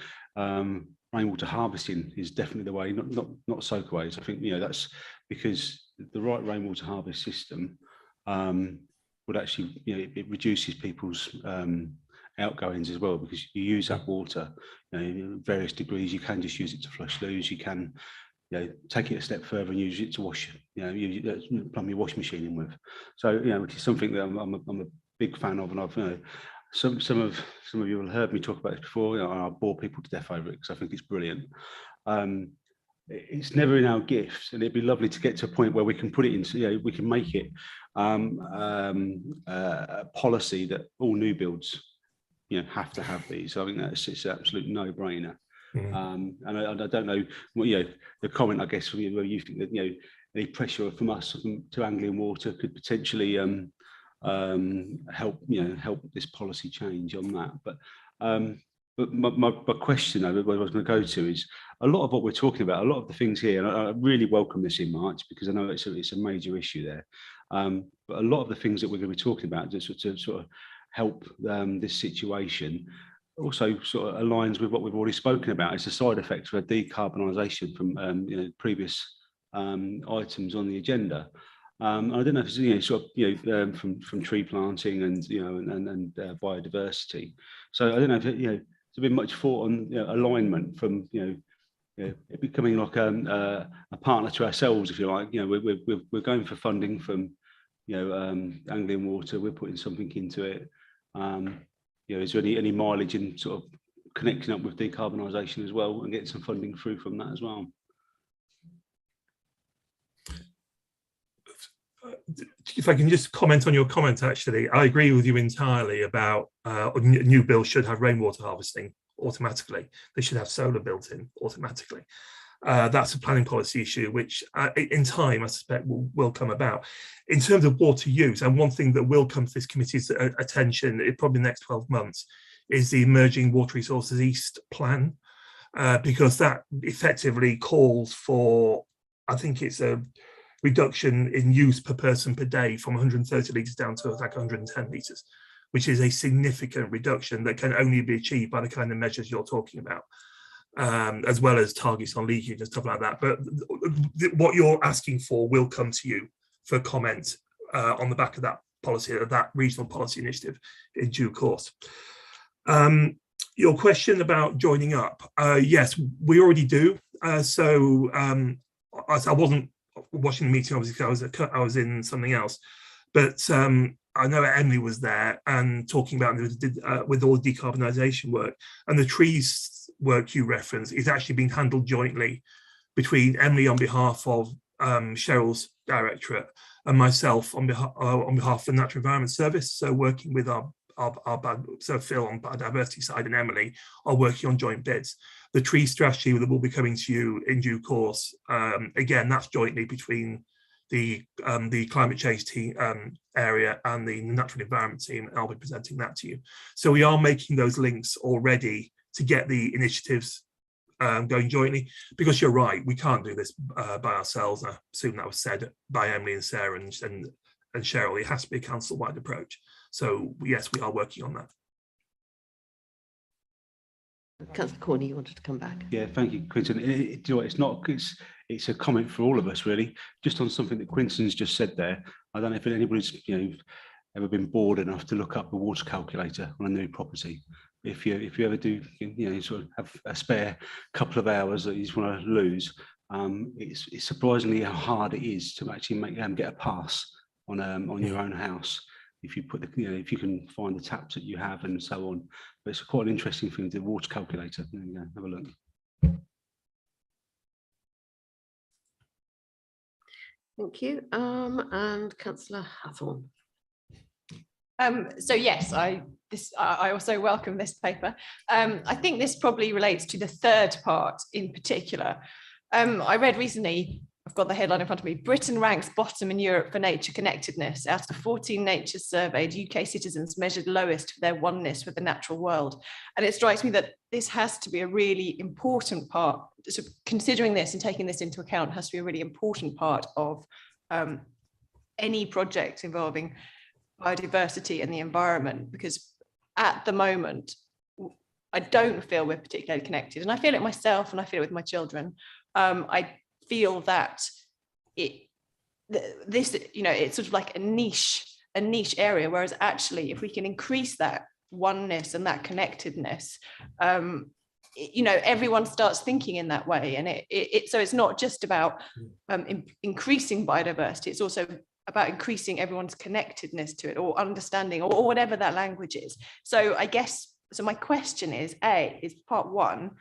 rainwater harvesting is definitely the way, not soakaways. I think that's because the right rainwater harvest system would actually, it reduces people's outgoings as well, because you use that water in various degrees. You can just use it to flush loos. You can take it a step further and use it to wash, plumb your washing machine in with. So, which is something that I'm a big fan of, and I've, some of you will have heard me talk about this before. I bore people to death over it because I think it's brilliant. It's never in our gifts, and it'd be lovely to get to a point where we can put it into, we can make it a policy that all new builds, have to have these. I think it's an absolute no-brainer. And I don't know, the comment, I guess, from you, where you think that any pressure from us to Anglian Water could potentially help this policy change on that. But my question I was going to go to is, a lot of what we're talking about, a lot of the things here, and I really welcome this in March, because I know it's a major issue there. But a lot of the things that we're going to be talking about to sort of help this situation also sort of aligns with what we've already spoken about. It's a side effect of a decarbonisation from previous items on the agenda. I don't know if it's from tree planting and and biodiversity. So I don't know if there's been much thought on alignment from it becoming like a partner to ourselves, if you like. We're going for funding from Anglian Water. We're putting something into it. Is there any mileage in sort of connecting up with decarbonisation as well and getting some funding through from that as well? If I can just comment on your comment, actually, I agree with you entirely about new builds should have rainwater harvesting automatically. They should have solar built in automatically. That's a planning policy issue, which in time, I suspect, will come about. In terms of water use, and one thing that will come to this committee's attention in probably the next 12 months is the Emerging Water Resources East plan, because that effectively calls for, I think it's a reduction in use per person per day from 130 litres down to like 110 litres, which is a significant reduction that can only be achieved by the kind of measures you're talking about. As well as targets on leakage and stuff like that. But what you're asking for will come to you for comment on the back of that policy, that regional policy initiative in due course. Your question about joining up, yes, we already do. I wasn't watching the meeting, obviously, because I was in something else, but I know Emily was there and talking about with all the decarbonisation work, and the trees work you reference is actually being handled jointly between Emily on behalf of Cheryl's directorate and myself on behalf of the Natural Environment Service. So working with so Phil on biodiversity side and Emily are working on joint bids. The tree strategy that will be coming to you in due course. Again, that's jointly between the climate change team area and the natural environment team, and I'll be presenting that to you. So we are making those links already to get the initiatives going jointly, because you're right, we can't do this by ourselves. I assume that was said by Emily and Sarah and Cheryl. It has to be a council-wide approach. So yes, we are working on that. Councillor Corney, you wanted to come back. Yeah, thank you, Quinton. It's a comment for all of us, really, just on something that Quinton's just said there. I don't know if anybody's ever been bored enough to look up the water calculator on a new property. If you ever do, sort of have a spare couple of hours that you just want to lose, it's surprisingly how hard it is to actually get a pass on your own house. If you put if you can find the taps that you have and so on. But it's quite an interesting thing, the water calculator. There you go, have a look. Thank you. And Councillor Hathorn. So yes, I also welcome this paper. I think this probably relates to the third part in particular. I read recently, I've got the headline in front of me, Britain ranks bottom in Europe for nature connectedness. Out of 14 nature surveyed, UK citizens measured lowest for their oneness with the natural world. And it strikes me that this has to be a really important part. So considering this and taking this into account has to be a really important part of any project involving biodiversity and the environment, because at the moment, I don't feel we're particularly connected. And I feel it myself and I feel it with my children. I feel that it's sort of like a niche area, whereas actually if we can increase that oneness and that connectedness, everyone starts thinking in that way. And so it's not just about increasing biodiversity, it's also about increasing everyone's connectedness to it, or understanding, or whatever that language is. So I guess, so my question is part one,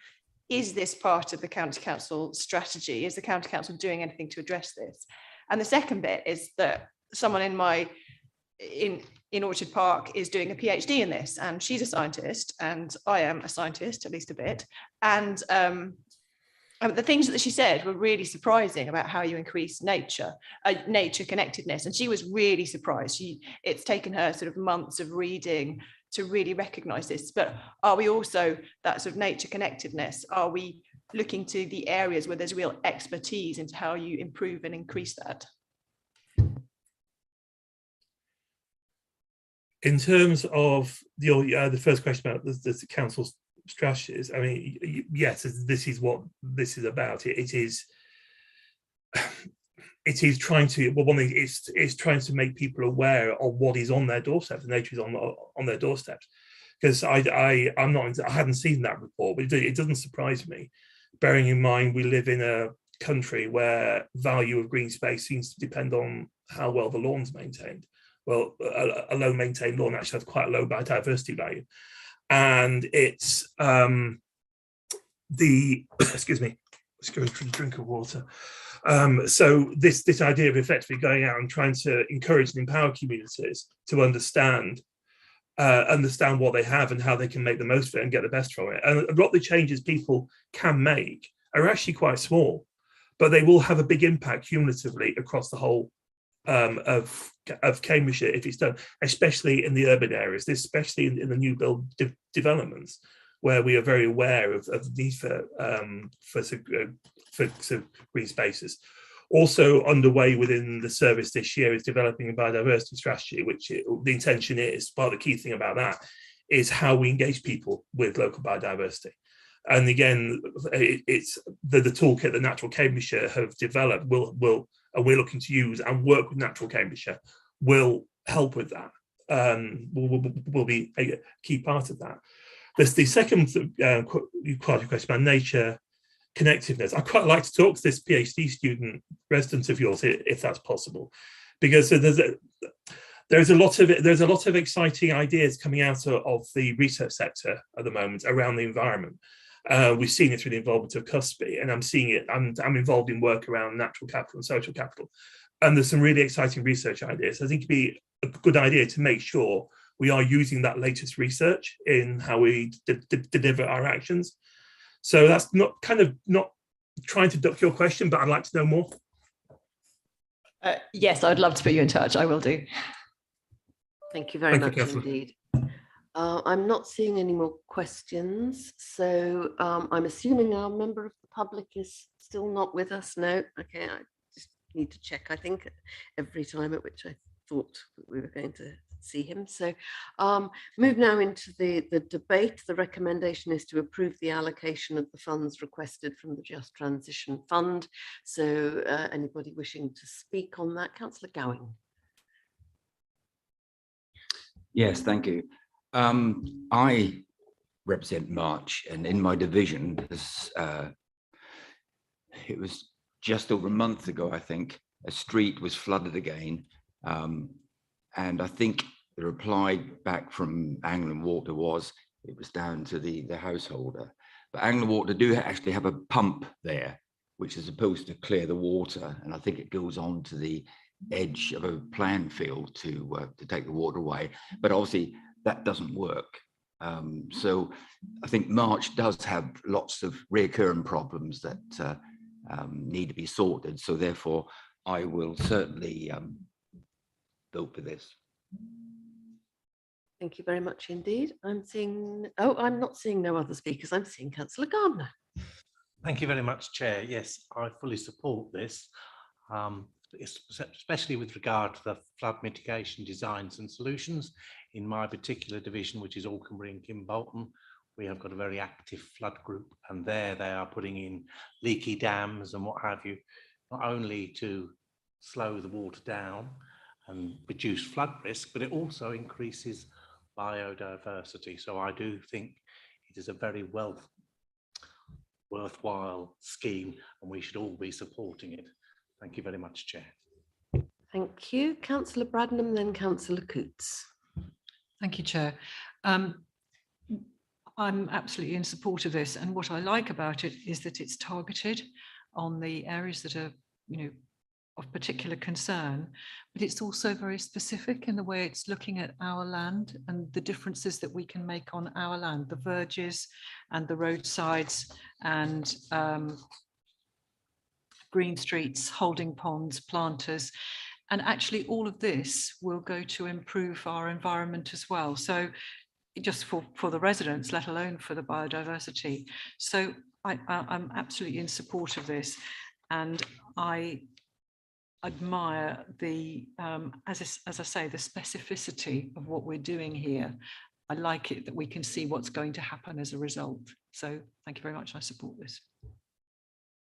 is this part of the county council strategy? Is the county council doing anything to address this? And the second bit is that someone in Orchard Park is doing a PhD in this, and she's a scientist, and I am a scientist, at least a bit. And the things that she said were really surprising about how you increase nature connectedness. And she was really surprised. It's taken her sort of months of reading to really recognize this. But are we also, that sort of nature connectedness, are we looking to the areas where there's real expertise into how you improve and increase that? In terms of the first question about the council's strategies, I mean, yes, this is what this is about. It is trying to, well, one thing is trying to make people aware of what is on their doorstep. The nature is on their doorsteps. Because I hadn't seen that report, but it doesn't surprise me, bearing in mind we live in a country where value of green space seems to depend on how well the lawn's maintained. Well, a low maintained lawn actually has quite a low biodiversity value. And it's excuse me, let's go for a drink of water. So this idea of effectively going out and trying to encourage and empower communities to understand what they have and how they can make the most of it and get the best from it. And a lot of the changes people can make are actually quite small, but they will have a big impact cumulatively across the whole of Cambridgeshire if it's done, especially in the urban areas, especially in the new build developments, where we are very aware of the need for green spaces. Also underway within the service this year is developing a biodiversity strategy, which the intention is, part of the key thing about that is how we engage people with local biodiversity. And again, it's the toolkit that Natural Cambridgeshire have developed and we're looking to use and work with Natural Cambridgeshire will help with that, will be a key part of that. There's the second part of your question about nature connectiveness. I'd quite like to talk to this PhD student resident of yours, if that's possible, because there's a lot of exciting ideas coming out of the research sector at the moment around the environment. We've seen it through the involvement of CUSPI, and I'm seeing it. I'm involved in work around natural capital and social capital, and there's some really exciting research ideas. I think it'd be a good idea to make sure we are using that latest research in how we deliver our actions. So that's not trying to duck your question, but I'd like to know more. Yes, I'd love to put you in touch. I will do. Thank you very much indeed. I'm not seeing any more questions, so I'm assuming our member of the public is still not with us. No, okay, I just need to check. I think every time at which I thought we were going to see him. So move now into the debate. The recommendation is to approve the allocation of the funds requested from the Just Transition Fund. So anybody wishing to speak on that? Councillor Gowing. Yes, thank you. I represent March, and in my division, it was just over a month ago, I think, a street was flooded again. And I think the reply back from Anglian Water was it was down to the householder. But Anglian Water do actually have a pump there, which is supposed to clear the water. And I think it goes on to the edge of a plant field to take the water away. But obviously that doesn't work. So I think March does have lots of recurring problems that need to be sorted. So therefore, I will certainly vote for this. Thank you very much indeed. I'm not seeing no other speakers. I'm seeing Councillor Gardner. Thank you very much, Chair. Yes, I fully support this, especially with regard to the flood mitigation designs and solutions. In my particular division, which is Alconbury and Kimbolton, we have got a very active flood group, and there they are putting in leaky dams and what have you, not only to slow the water down and reduce flood risk, but it also increases biodiversity. So I do think it is a very worthwhile scheme, and we should all be supporting it. Thank you very much, Chair. Thank you. Councillor Bradnam, then Councillor Coates. Thank you, Chair. I'm absolutely in support of this, and what I like about it is that it's targeted on the areas that are, of particular concern, but it's also very specific in the way it's looking at our land and the differences that we can make on our land, the verges and the roadsides and green streets, holding ponds, planters. And actually all of this will go to improve our environment as well. So just for the residents, let alone for the biodiversity. So I'm absolutely in support of this. And I admire the, as I say, the specificity of what we're doing here. I like it that we can see what's going to happen as a result. So thank you very much. I support this.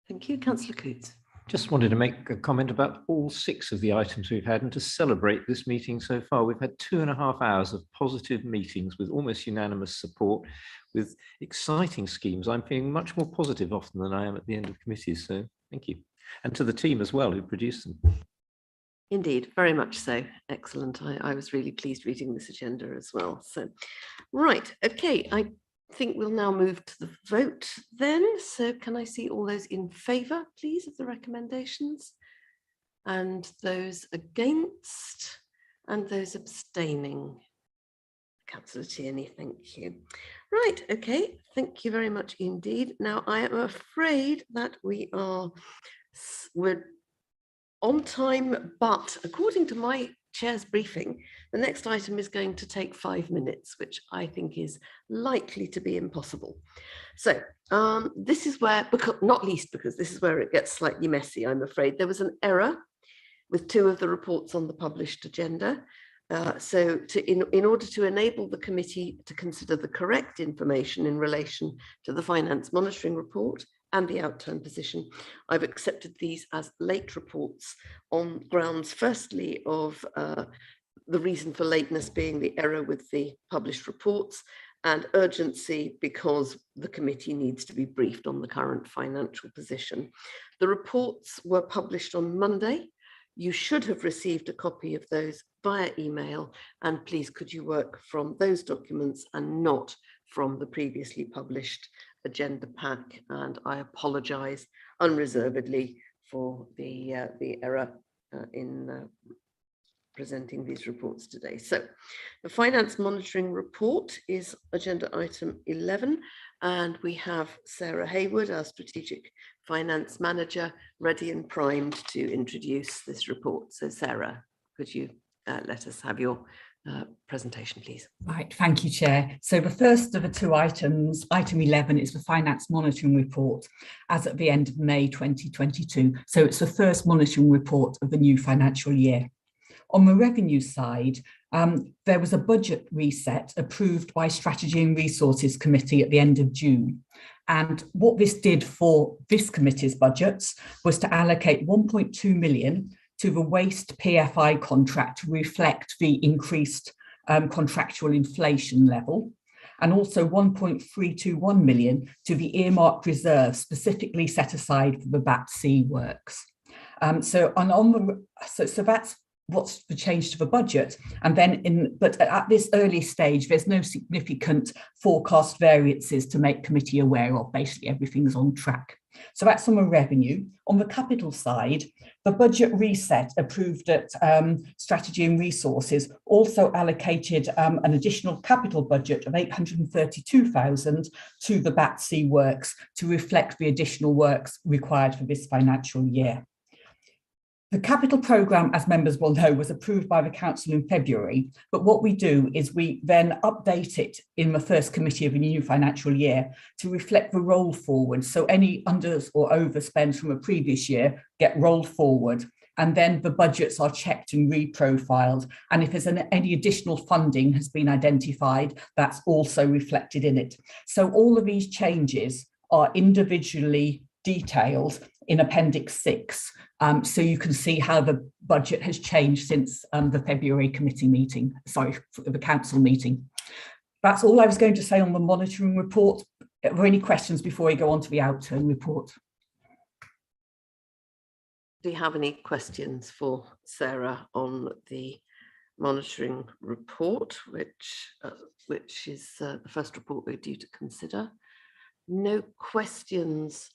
Thank you. Councillor Coates. Just wanted to make a comment about all 6 of the items we've had and to celebrate this meeting so far. We've had 2.5 hours of positive meetings with almost unanimous support with exciting schemes. I'm feeling much more positive often than I am at the end of committees. So thank you. And to the team as well who produced them. Indeed, very much so. Excellent. I was really pleased reading this agenda as well. So, right, okay, I think we'll now move to the vote then. So can I see all those in favour, please, of the recommendations? And those against? And those abstaining? Councillor Tierney, thank you. Right, okay, thank you very much indeed. Now, I am afraid that we're on time, but according to my chair's briefing, the next item is going to take 5 minutes, which I think is likely to be impossible. So this is where, not least because this is where it gets slightly messy, I'm afraid. There was an error with 2 of the reports on the published agenda. So in order to enable the committee to consider the correct information in relation to the finance monitoring report and the outturn position, I've accepted these as late reports on grounds, firstly, of the reason for lateness being the error with the published reports, and urgency because the committee needs to be briefed on the current financial position. The reports were published on Monday. You should have received a copy of those via email, and please could you work from those documents and not from the previously published agenda pack, and I apologise unreservedly for the error in presenting these reports today. So the finance monitoring report is agenda item 11, and we have Sarah Hayward, our strategic finance manager, ready and primed to introduce this report. So Sarah, could you let us have your presentation, please? Right, thank you, Chair. So the first of the two items, item 11, is the finance monitoring report as at the end of May 2022. So it's the first monitoring report of the new financial year. On the revenue side, there was a budget reset approved by Strategy and Resources Committee at the end of June. And what this did for this committee's budgets was to allocate 1.2 million to the waste PFI contract to reflect the increased contractual inflation level, and also 1.321 million to the earmarked reserve specifically set aside for the BAT-C works. So that's what's the change to the budget. And then but at this early stage, there's no significant forecast variances to make committee aware of. Basically, everything's on track. So that's on the revenue. On the capital side, the budget reset approved at Strategy and Resources also allocated an additional capital budget of 832,000 to the BAT-C works to reflect the additional works required for this financial year. The capital programme, as members will know, was approved by the council in February, but what we do is we then update it in the first committee of the new financial year to reflect the roll forward. So any unders or overspends from a previous year get rolled forward, and then the budgets are checked and reprofiled. And if there's any additional funding has been identified, that's also reflected in it. So all of these changes are individually detailed in Appendix 6. So you can see how the budget has changed since the February committee meeting, the council meeting. That's all I was going to say on the monitoring report. Are there any questions before we go on to the outturn report? Do you have any questions for Sarah on the monitoring report, which is the first report we're due to consider? No questions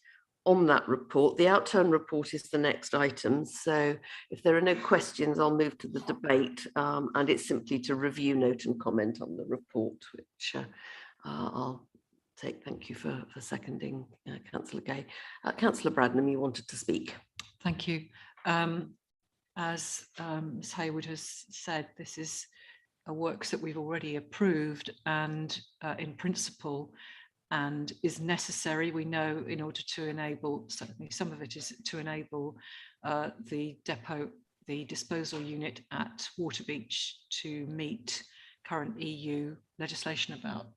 on that report. The outturn report is the next item. So if there are no questions, I'll move to the debate, and it's simply to review, note and comment on the report, which I'll take. Thank you for seconding, Councillor Gay. Councillor Bradnam, you wanted to speak. Thank you. As Ms Hayward has said, this is a works that we've already approved and in principle, and is necessary, we know, in order to enable, certainly some of it is to enable the depot, the disposal unit at Waterbeach to meet current EU legislation about,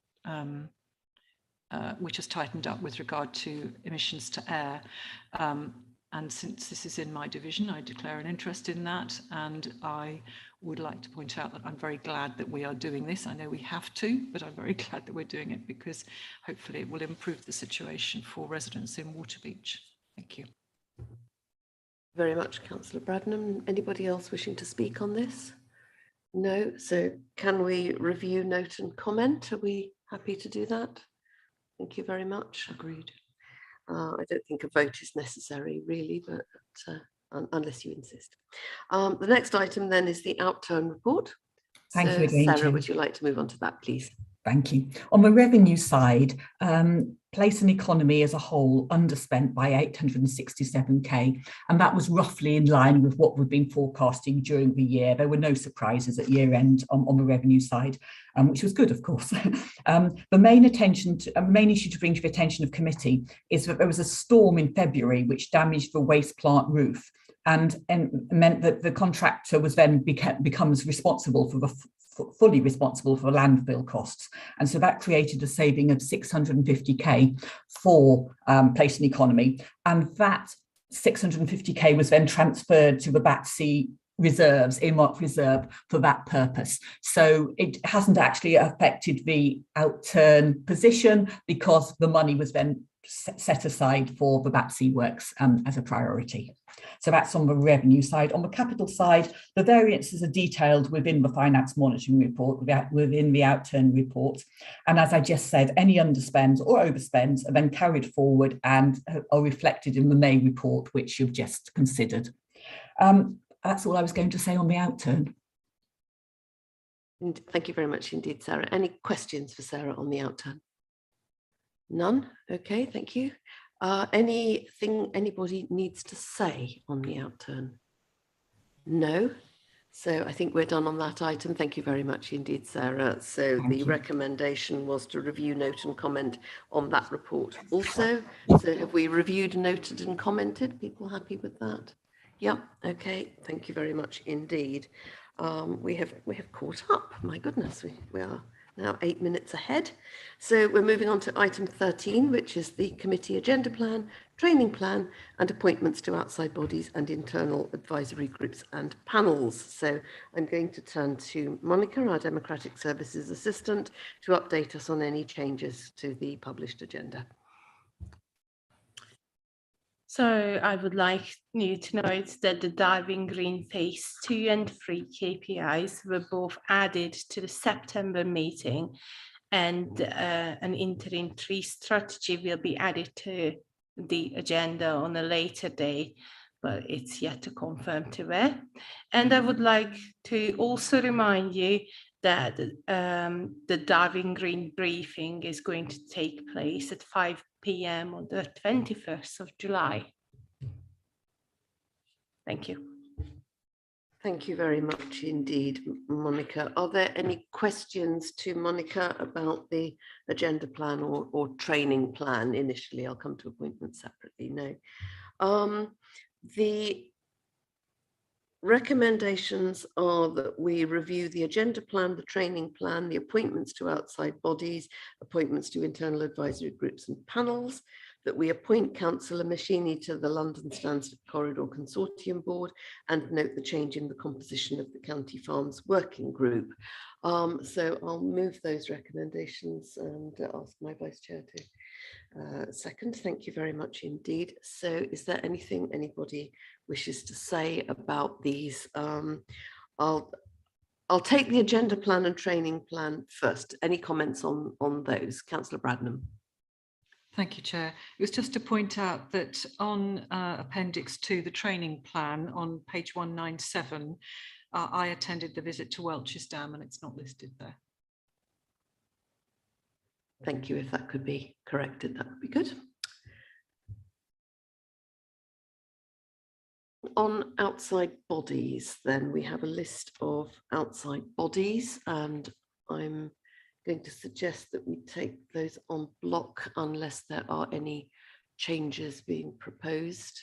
which has tightened up with regard to emissions to air. And since this is in my division, I declare an interest in that. And I would like to point out that I'm very glad that we are doing this. I know we have to, but I'm very glad that we're doing it because hopefully it will improve the situation for residents in Waterbeach. Thank you. Very much, Councillor Bradnam. Anybody else wishing to speak on this? No. So can we review, note and comment? Are we happy to do that? Thank you very much. Agreed. I don't think a vote is necessary, really, but unless you insist. The next item then is the outturn report. Thank you again, Sarah, would you like to move on to that, please? Thank you. On the revenue side, place and economy as a whole underspent by 867k, and that was roughly in line with what we've been forecasting during the year. There were no surprises at year end on the revenue side, which was good, of course. The main issue to bring to the attention of committee is that there was a storm in February which damaged the waste plant roof and meant that the contractor was then becomes responsible for the fully responsible for landfill costs. And so that created a saving of 650k for place and economy. And that 650k was then transferred to the BAT-C earmarked reserve for that purpose. So it hasn't actually affected the outturn position because the money was then set aside for the BAPC works as a priority. So that's on the revenue side. On the capital side, the variances are detailed within the finance monitoring report, within the outturn report. And as I just said, any underspends or overspends are then carried forward and are reflected in the May report, which you've just considered. That's all I was going to say on the outturn. Thank you very much indeed, Sarah. Any questions for Sarah on the outturn? None? Okay, thank you. Anything anybody needs to say on the outturn? No? So I think we're done on that item. Thank you very much indeed, Sarah. So the recommendation was to review, note and comment on that report also. So have we reviewed, noted and commented? People happy with that? Yep. Okay. Thank you very much indeed. We have caught up. My goodness, we are now 8 minutes ahead. So we're moving on to item 13, which is the committee agenda plan, training plan, and appointments to outside bodies and internal advisory groups and panels. So I'm going to turn to Monica, our Democratic Services Assistant, to update us on any changes to the published agenda. So I would like you to note that the Diving Green Phase 2 and 3 KPIs were both added to the September meeting, and an interim 3 strategy will be added to the agenda on a later date, but it's yet to confirm to where. And I would like to also remind you that the Diving Green briefing is going to take place at 5 p.m. on the 21st of July. Thank you. Thank you very much indeed, Monica. Are there any questions to Monica about the agenda plan or training plan initially? I'll come to appointments separately. No. The recommendations are that we review the agenda plan, the training plan, the appointments to outside bodies, appointments to internal advisory groups and panels, that we appoint Councillor Machini to the London Stansted Corridor Consortium Board, and note the change in the composition of the County Farms Working Group. So I'll move those recommendations and ask my Vice Chair to second. Thank you very much indeed. So is there anything anybody wishes to say about these? I'll take the agenda plan and training plan first. Any comments on those? Councillor Bradnam. Thank you, Chair. It was just to point out that on Appendix 2, the training plan on page 197, I attended the visit to Welch's Dam and it's not listed there. Thank you. If that could be corrected, that would be good. On outside bodies, then we have a list of outside bodies, and I'm going to suggest that we take those on block unless there are any changes being proposed.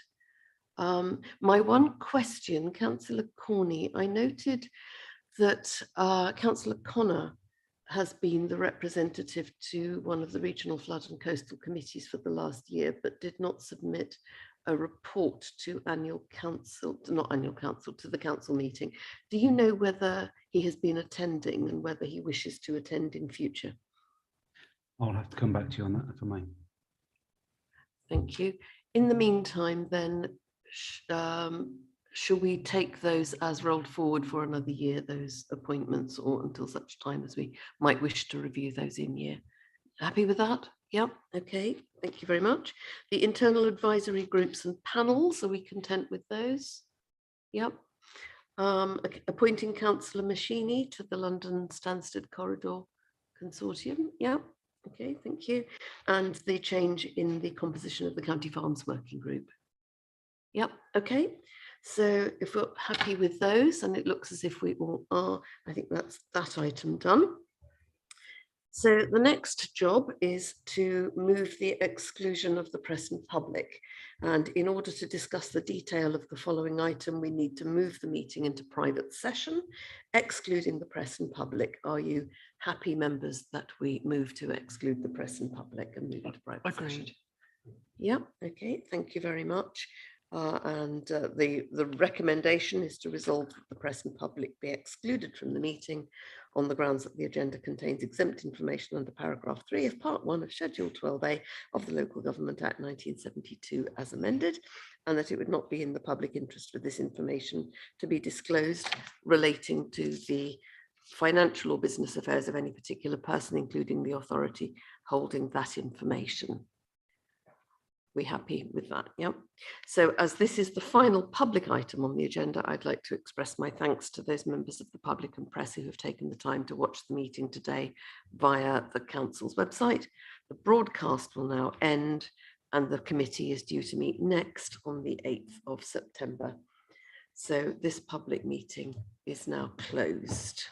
My one question, Councillor Corney, I noted that Councillor Connor has been the representative to one of the regional flood and coastal committees for the last year, but did not submit a report to annual council, not annual council, to the council meeting. Do you know whether he has been attending and whether he wishes to attend in future? I'll have to come back to you on that if I may. Thank you. In the meantime, then, shall we take those as rolled forward for another year, those appointments, or until such time as we might wish to review those in year? Happy with that? Yep. Okay. Thank you very much. The internal advisory groups and panels, are we content with those? Yep. Appointing Councillor Machini to the London Stansted Corridor Consortium. Yep. Okay. Thank you. And the change in the composition of the County Farms Working Group. Yep. Okay. So if we're happy with those, and it looks as if we all are, I think that's that item done. So the next job is to move the exclusion of the press and public. And in order to discuss the detail of the following item, we need to move the meeting into private session, excluding the press and public. Are you happy, members, that we move to exclude the press and public and move into private session? Yeah, okay, thank you very much. The recommendation is to resolve that the press and public be excluded from the meeting on the grounds that the agenda contains exempt information under paragraph 3 of part 1 of schedule 12A of the Local Government Act 1972 as amended, and that it would not be in the public interest for this information to be disclosed relating to the financial or business affairs of any particular person, including the authority holding that information. We happy with that? Yeah. So as this is the final public item on the agenda, I'd like to express my thanks to those members of the public and press who have taken the time to watch the meeting today via the council's website. The broadcast will now end and the committee is due to meet next on the 8th of September. So this public meeting is now closed.